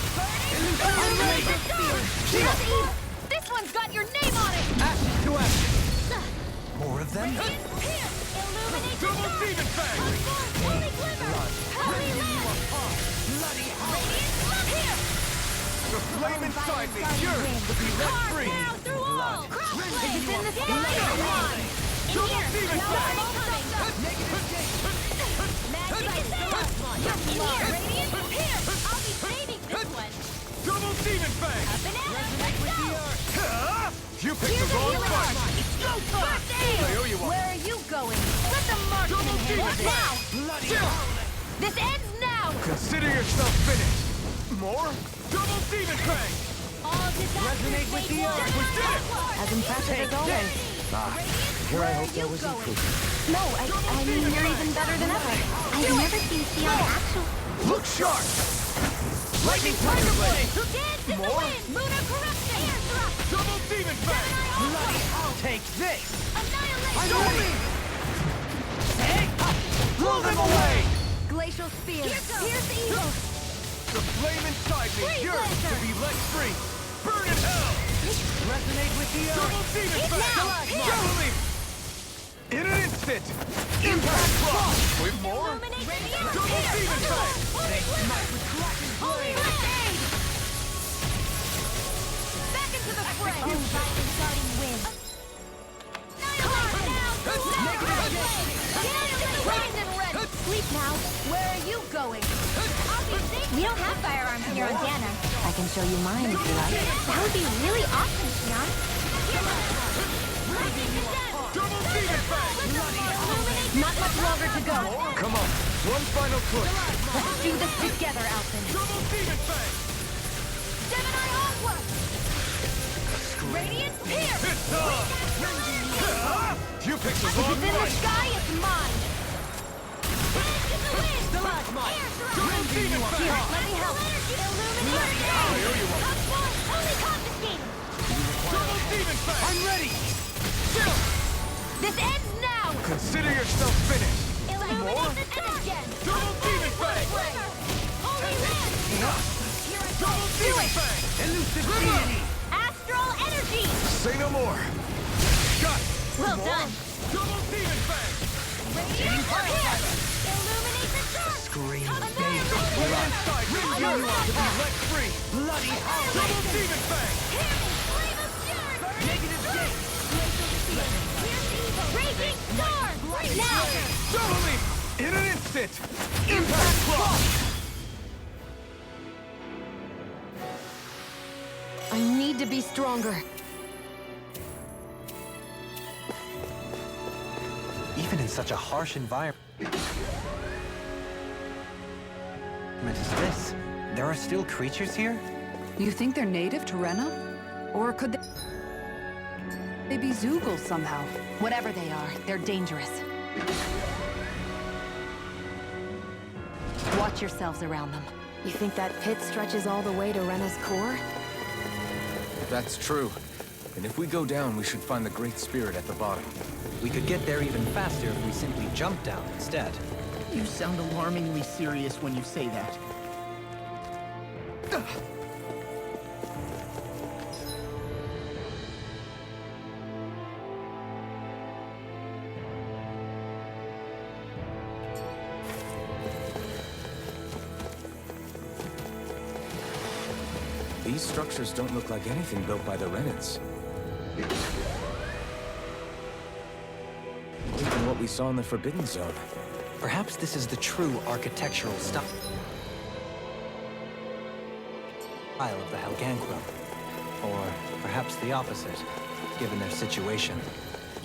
I'm ready. Just eat. This one's got your name on it. Action to action! More of them? Here. Illuminate the Double dark. demon fang! Holy glimmer. Holy land. Bloody Radiant love here. The flame inside me yearns to be let Carve free! down through all. Crossblade is in the sky. In here. demon fang! Negative gate. Magic is there. In here. Radiant. Here. I'll be saving this one. Double demon fang! Up and at it. Let's go. You picked Here's the a wrong healing fight! armor. It's go time. First aid. I owe you one. Where are you going? Let the marksman Double demon handle it now. Still! This ends now. Consider yourself finished! More? Double demon fang! All disasters Resonate with the earth! We did it! As impressive as always. Here I hoped I was improving. No, I mean, you're even better than ever. I've never seen Theon actual. Look sharp! Lightning tiger blade! Who dance in the More? wind? Lunar corruption! Air thrust! Double demon fang! Bloody Take this! Annihilation! I'm ready! Hey! Blow them away! Glacial spear! Pierce evil! The flame inside me Freeze yearns to Lancer! be let free! Burn in hell! Resonate with the earth! Double demon Hit fang! now! Hit! Surely! In an instant! Impact block! With more? Illuminate radiant! Double Here! demon fang! Holy glimmer! with cracking Holy land! Back into the fray! Oh, violent guarding wind. Carve down through all! Get into the wind and red! Sleep now! Where are you going? I'll be safe! We don't have firearms here on Dana. I can show you mine if you like. That would be really awesome, Theon. Double demon fang! Not much longer to go. Come on, one final push! Let's do this together, Alphen. Double demon fang! Gemini onward! Radiant here! It's on! You picked the If wrong it's in the fight! sky, it's mine! Hands in the wind! Double demon Here, fang! let me help. Illuminate! I owe you one. Holy confiscated! Double demon fang! I'm ready! Still! This ends now! Consider yourself finished! Illuminate the dark! Again! Double demon fang! Holy land! Double demon fang! Elusive deity! Astral energy! Say no more! Got it! Well done! Double demon fang! Radiant here! Illuminate the dark! Scream Annihilate the Flame dark! inside me yearns to be let free! Bloody hell! Double demon fang! Flame of fury! Negative gate! Here's evil! Raging storm! Now! Totally! In an instant! Impact block! I need to be stronger. Even in such a harsh environment as this, there are still creatures here? You think they're native to Rena? Or could they... They be Zoogles somehow. Whatever they are, they're dangerous. Watch yourselves around them. You think that pit stretches all the way to Rena's core? That's true. And if we go down, we should find the Great Spirit at the bottom. We could get there even faster if we simply jump down instead. You sound alarmingly serious when you say that. These structures don't look like anything built by the Renans. Even what we saw in the Forbidden Zone. Perhaps this is the true architectural style of the Helgankrum. Or perhaps the opposite, given their situation.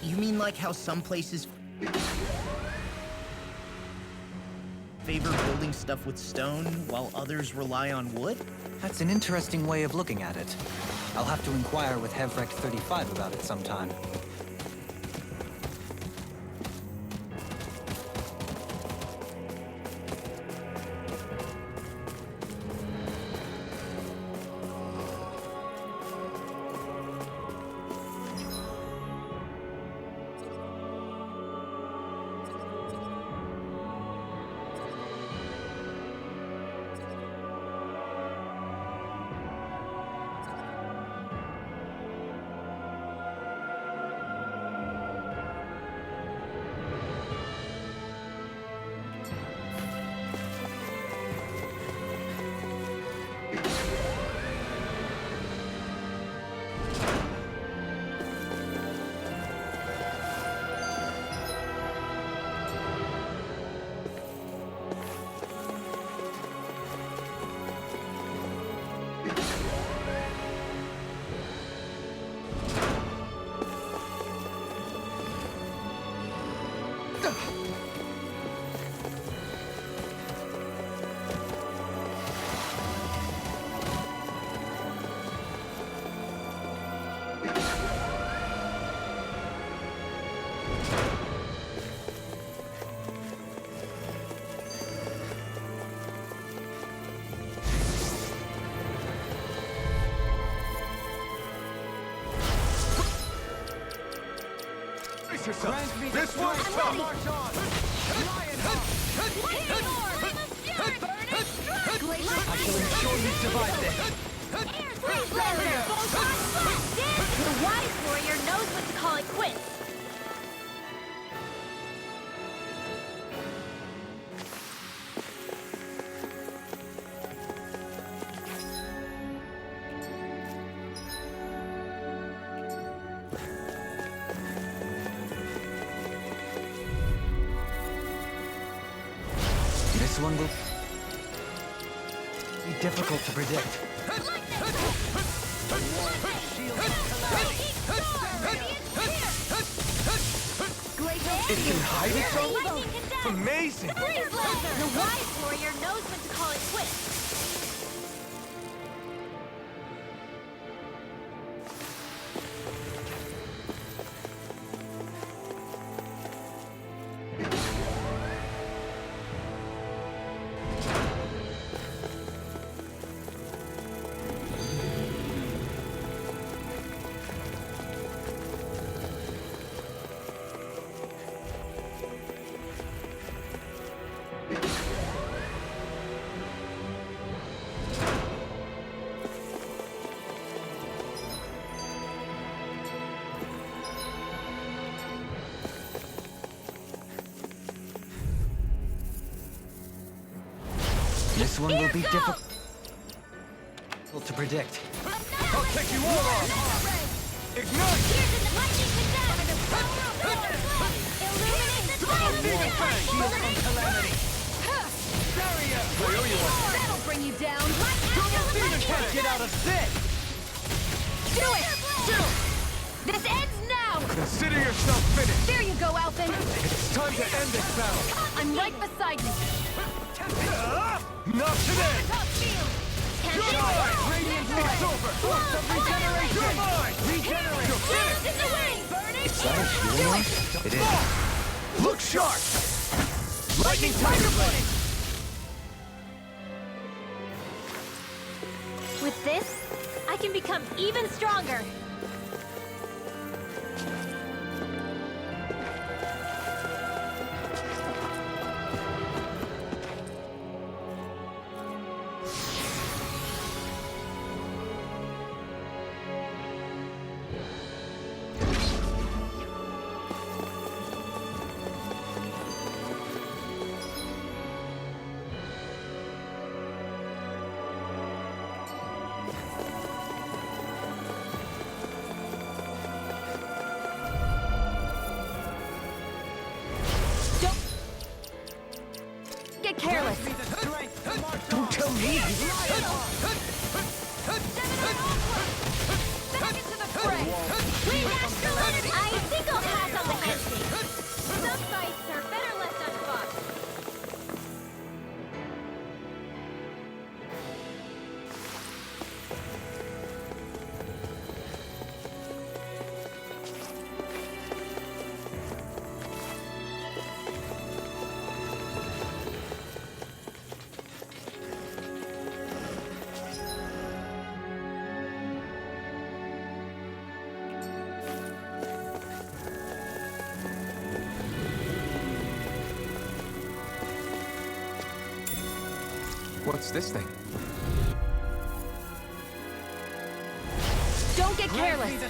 You mean like how some places favor building stuff with stone, while others rely on wood? That's an interesting way of looking at it. I'll have to inquire with Hevrek 35 about it sometime. This one's tough! March on! I shall ensure you survive this! The wise warrior knows when to call it quits. This one will be difficult to predict. It can hide itself? Amazing! The wise warrior knows when to call it quits. This one will be difficult to predict. I'll take you all on! Ignite! That'll bring you down. Can't get out of this! Do it! This ends now! Consider yourself finished! There you go, Alphen! It's time to end this battle! I'm right beside you! Not today! Radiant takes over! Force of regeneration! You're mine! Regenerate! You're finished! that a healing one? It is. Look sharp! Lightning Tiger Blade! With this, I can become even stronger. Get careless. Don't tell me! Back into the fray! I think I'll pass on the ending. Some fights are better left unfought. What's this thing? Don't get careless.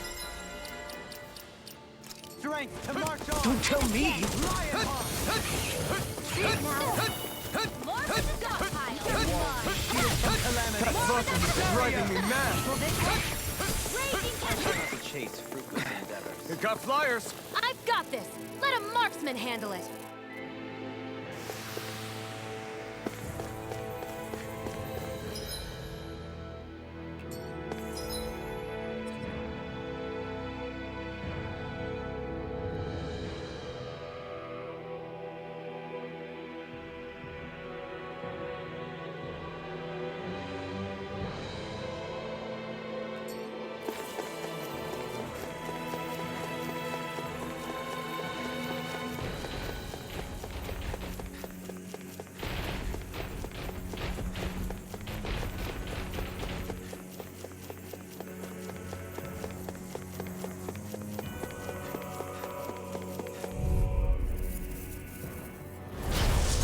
Strength to march on! Don't tell me! That fucking is driving me mad! To chase fruitless endeavors. You got flyers! I've got this. Let a marksman handle it.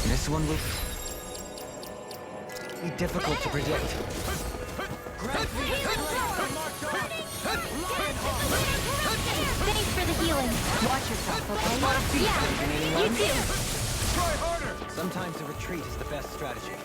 This one will be difficult to predict. Thanks for the healing. Watch yourself, okay? Yeah, you too. Try harder! Sometimes a retreat is the best strategy.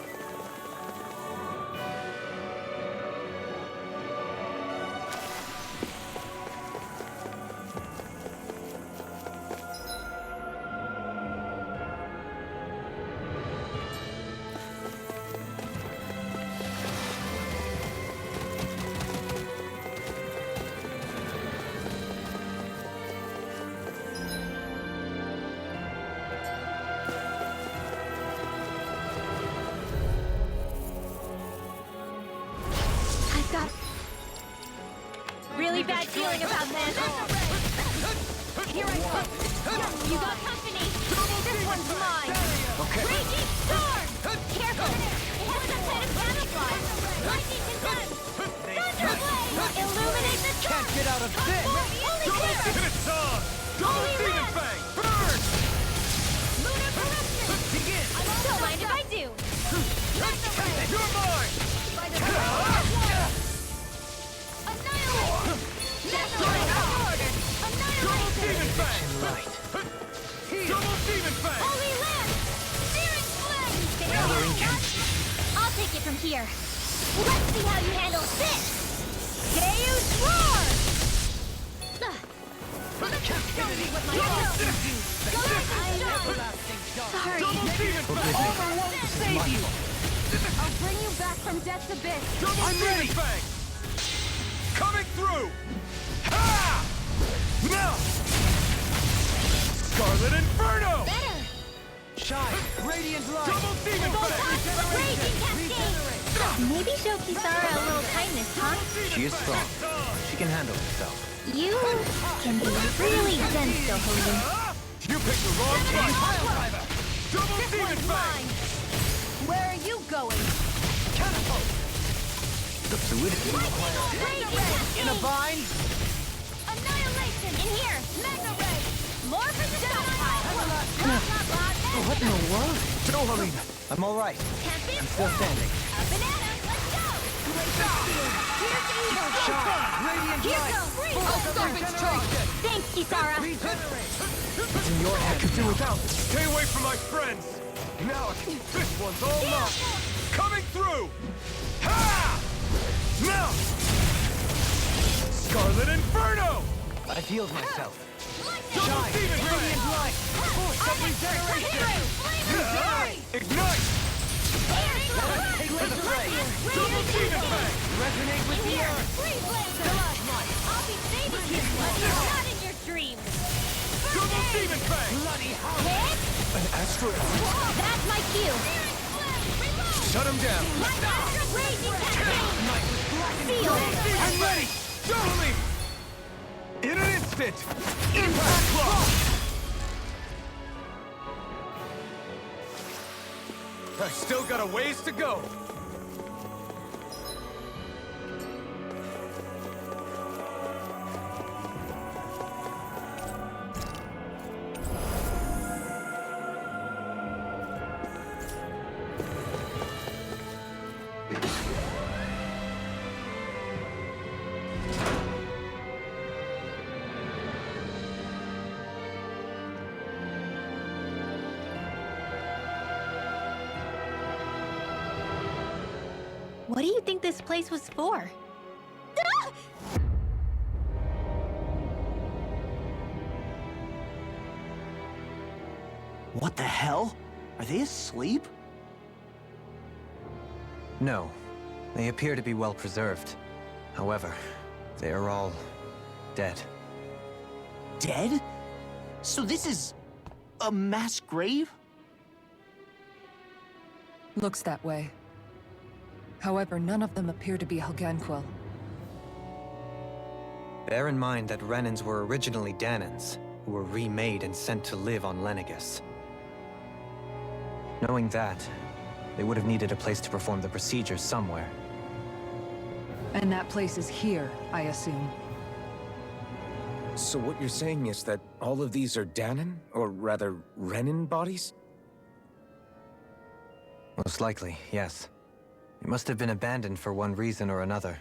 Really bad feeling about this. Here I come. You got company. This one's mine. Okay. Raging storm. Careful. It has some kind of camouflage. Lightning condemned. Thunderblade. Illuminate the sky. Can't get out of this! Only clear. It's on! Double Demon Fang! Burn! Lunar corruption. Begin! Don't mind if I do. You're mine! Double Demon Fang! Double Demon Fang! Holy Land! Searing Flame! I'll take it from here. Let's see how you handle this! Deus Roar! Sorry. Over won't save you! I'll bring you back from death's abyss. Double Demon Fang! Coming through! Ha! Now! Scarlet Inferno! Better! Shine! Radiant Light! Double Demon Fang! Raging Cascade! Maybe show Kisara a little kindness, huh? She is strong. She can handle herself. You can be really dense, Dohonin. You picked the wrong fight! Double demon fang! Where are you going? Catapult! The fluidity In a bind? Annihilation! In here! Mega Ray! More for the stockpile! What in the world? Dohonin! I'm all right. I'm still standing. A banana! Let's go! Glacial Spear! Here's evil! Radiant Here light! goes! Full stoppage charge! Thanks, Kisara! It's in your I hands. could do without. Stay away from my friends! Now, this one's all mine! Coming through! Ha! Now! Scarlet Inferno! I've healed myself. Double demon Radiant fang! light! Force of regeneration! Ignite! Take to the fray! Double demon fang! Resonate with the earth! I'll be saving you! Not in your dreams! Double demon fang! Bloody hound! Hit! An asteroid. That's my cue! Shut him down! Raging Cascade! Seal! I'm ready! Totally! In an instant! Impact block! I've still got a ways to go! What do you think this place was for? What the hell? Are they asleep? No. They appear to be well preserved. However, they are all dead. Dead? So this is a mass grave? Looks that way. However, none of them appear to be Helganquil. Bear in mind that Renans were originally Danans, who were remade and sent to live on Lenegus. Knowing that, they would have needed a place to perform the procedures somewhere. And that place is here, I assume. So what you're saying is that all of these are Danan, or rather, Renan bodies? Most likely, yes. It must have been abandoned for one reason or another.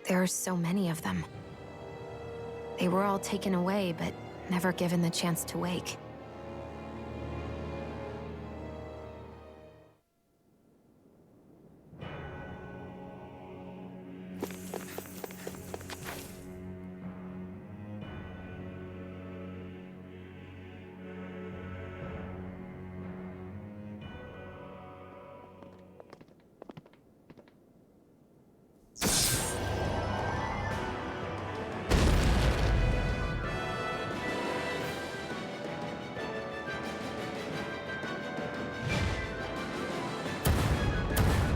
There are so many of them. They were all taken away, but never given the chance to wake.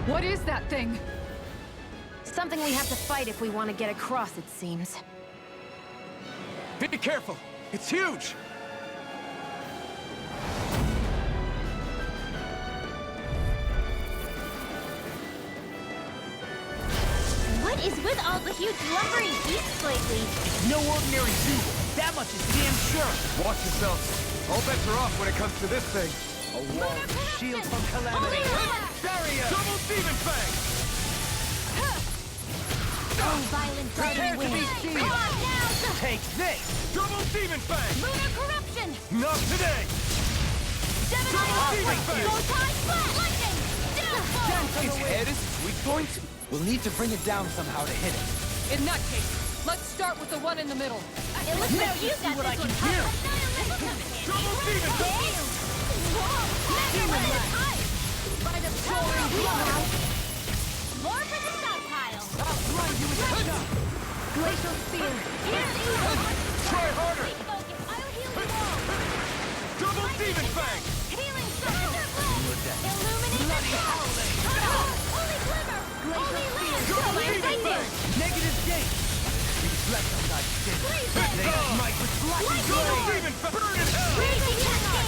What is that thing? Something we have to fight if we want to get across, it seems. Be careful! It's huge! What is with all the huge lumbering beasts lately? It's no ordinary zoo. That much is damn sure. Watch yourselves. All bets are off when it comes to this thing. A wall, shield from calamity. Barrier! Double demon fang! Oh, violent Prepare garden to be wind! seized. Come on now! Take this! Double demon fang! Lunar corruption! Not today! Gemini demon fang! Photon flash! Lightning! Downfall! Its head is its weak point? We'll need to bring it down somehow to hit it. In that case, let's start with the one in the middle. It looks like you got what I this can one do. Double demon fang! Demon light! By the power of love! More for the stockpile! I'll blind you with a shot! Glacial spear! Here's evil! Try harder! Stay focused! I'll heal you all! Double demon fang! Healing circle! Illuminate the Bloody dark! howling! Negative gate! Reflect on thy sin. They smite with lightning blade! Burn in hell!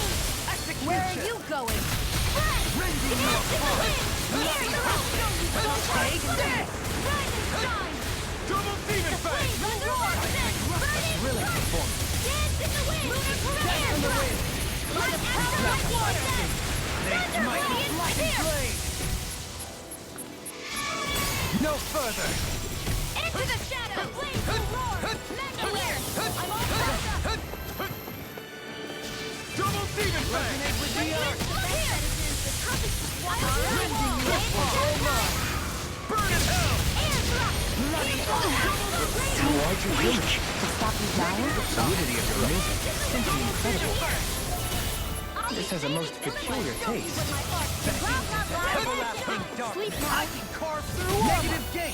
Execution! Where are you going? Rending you apart! Take this! Double demon fang! Thrilling performance! Death in the wind! They smite with lightning blade! No further! Into the shadow! The flames will roar! Mega here! I'm all set up! Double demon fang! Resonate with the earth! Rending you apart! Burn in hell! Bloody So hard to reach! To stop you dying? The fluidity of your music is simply incredible. This has a most peculiar taste. Everlasting darkness. I can carve through negative gate.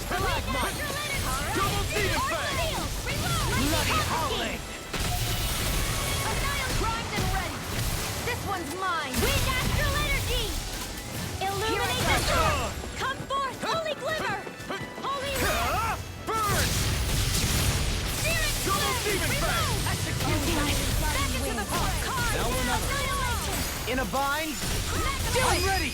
Stalagmite. Double demon fang! Bloody howling. Primed and ready! This one's mine! Wind astral energy! Illuminate the storm! Come forth, holy glimmer! Holy light! Burn! Double demon fang! Back into the forest! Now we're not in a bind. I'm ready.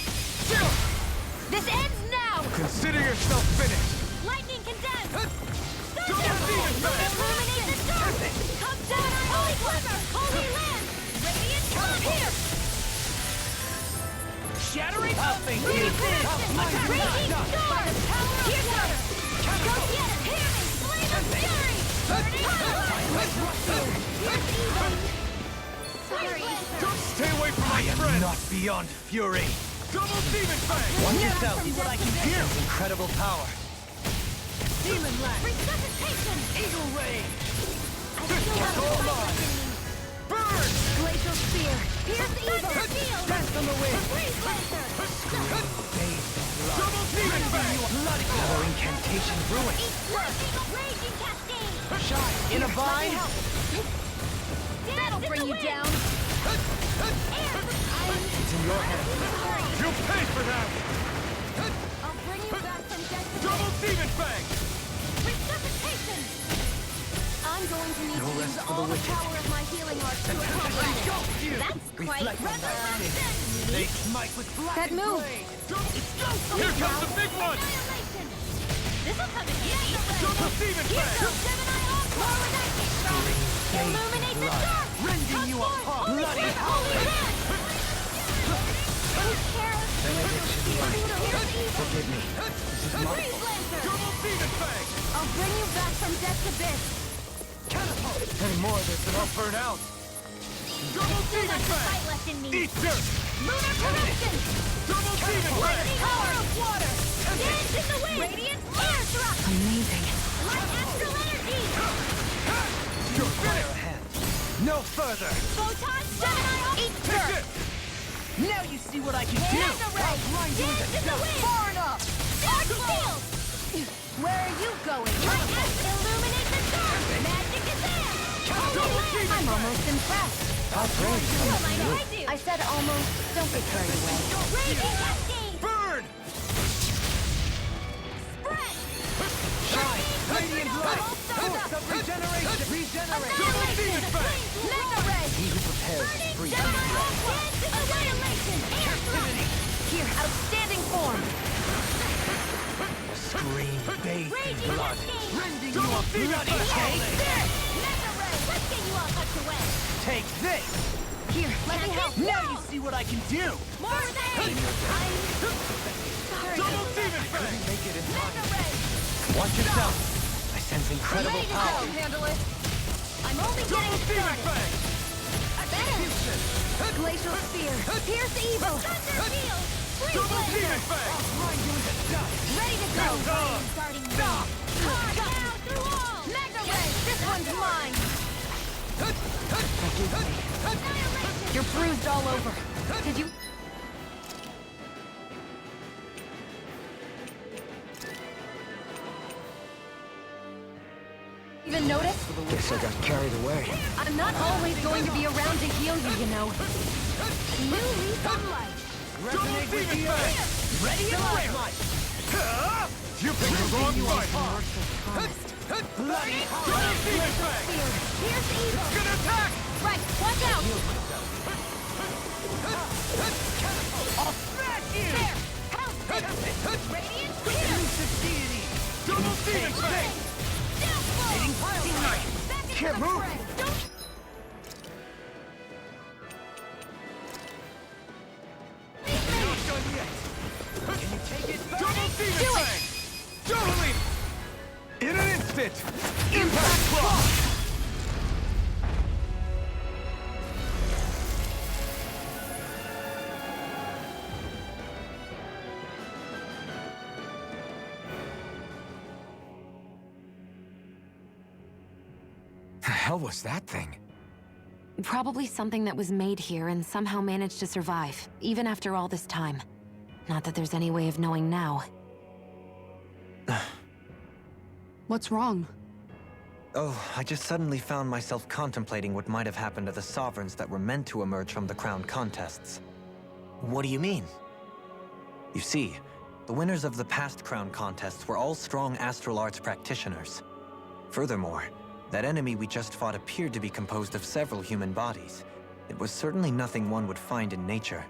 This ends now! Consider yourself finished! Lightning condemned! Double demon fang! Illuminate the storm! Come down, holy glimmer! Holy land! Radiant, come here! Shattering. I'll think you. Raging storm! Here's water! Go get it! Hear me! Flame of fury! Burning Sorry. Stay away from my friend! Not beyond fury. Double demon fang! Watch yourself. See what I can do. Incredible power. Demon Land! Resuscitation! Eagle ray. I still have a fight in me! Burn! Glacial spear! Pierce evil! Shield! Dance on the wind. Freeze laser! Double demon fang! Bloody. Another incantation ruined. Eat blood! Raging cascade! Shine in a bind. That'll bring you down! It's in your hands. You'll pay for that! I'll bring you back from death to Double demon fang! resuscitation! I'm going to need No to rest use for the all the wicked. power of my healing arts to accomplish it. That's quite Reflect on thy sin. They smite with black That move! Here comes the big one! Annihilation! This'll come in handy! Double demon Here's fang! the Gemini Encore with lightning strike! Illuminate the dark! Rending you apart. Bloody Holy Forgive me. This is my Freeze laser! Double demon fang! I'll bring you back from death's abyss! Any more of this and I'll burn out. Double demon That's the fang! fight left in me! Eat dirt! Lunar corruption! Double demon fang! Lightning power of water! Dance in the wind! Radiant air thrust! Amazing. Light astral energy! Your fire hand. No further. Photon Gemini Eat dirt! Now you see what I can do. Hand array! I'll grind you into Dance in the dust. wind! Far enough. Dark field! Where are you going? Light astral illuminate the dark! Magic is there! Holy land! I'm almost impressed. I'll praise you. What might I do? I said almost. Don't get carried away. Raging cascade! Burn! Spread! Shine. Radiant light. Force of regeneration. Regenerate. Double demon fang! Mega ray! He who prepares is Burning free. Gemini Aqua! Annihilation! Air thrust! Here, outstanding form! Scream bathed in Raging blood. cascade! Rending you a bloody howling. Mega ray! Let's get you all tucked away! Take this. Here, let me help! Now you see what I can do. More of that! I'm sorry! Double demon fang! Make it in time. Mega ray! Watch yourself. I sense incredible Ready to power. go, handle it! I'm only Double getting demon started! fang! Better! Glacial spear! Pierce evil! Thunder shield! Freeze Double laser! demon fang! Ready to go! Stop! Starting stop! Card now through all! Mega ray! This one's mine! Annihilation! You're bruised all over. Did you... even notice? Guess I got carried away. I'm not always going to be around to heal you, you know. New leaf on life. Resonate with the earth. Ready and ready. You picked the wrong fight! Bloody Here's evil! It's gonna attack! Right, watch out! I'll smash you! There! Help! Radiant here! Double demon fang! Hitting pile drive! Can't move! Not done yet! Can you take it? Double demon fang! Totally! In an instant! Impact block! The hell was that thing? Probably something that was made here and somehow managed to survive, even after all this time. Not that there's any way of knowing now. What's wrong? Oh, I just suddenly found myself contemplating what might have happened to the Sovereigns that were meant to emerge from the crown contests. What do you mean? You see, the winners of the past crown contests were all strong astral arts practitioners. Furthermore, that enemy we just fought appeared to be composed of several human bodies. It was certainly nothing one would find in nature.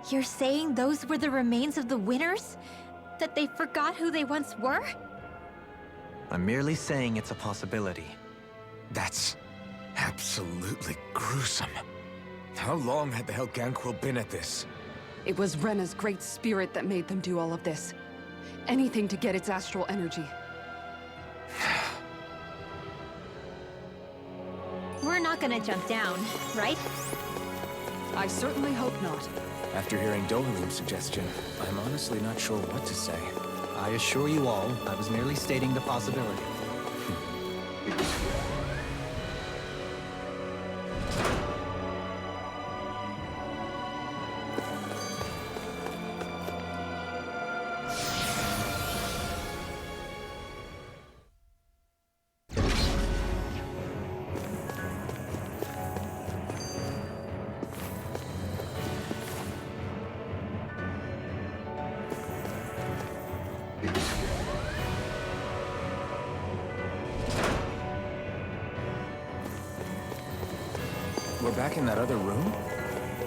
You're saying those were the remains of the winners? That they forgot who they once were? I'm merely saying it's a possibility. That's absolutely gruesome. How long had the Helganquil been at this? It was Rena's great spirit that made them do all of this. Anything to get its astral energy. We're not gonna jump down, right? I certainly hope not. After hearing Dohulub's suggestion, I'm honestly not sure what to say. I assure you all, I was merely stating the possibility. We're back in that other room?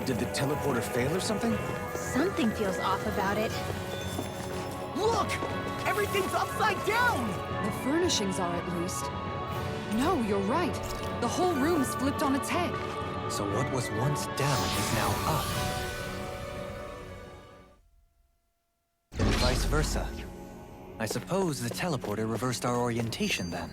Did the teleporter fail or something? Something feels off about it. Look! Everything's upside down! The furnishings are, at least. No, you're right. The whole room's flipped on its head. So what was once down is now up. And vice versa. I suppose the teleporter reversed our orientation then.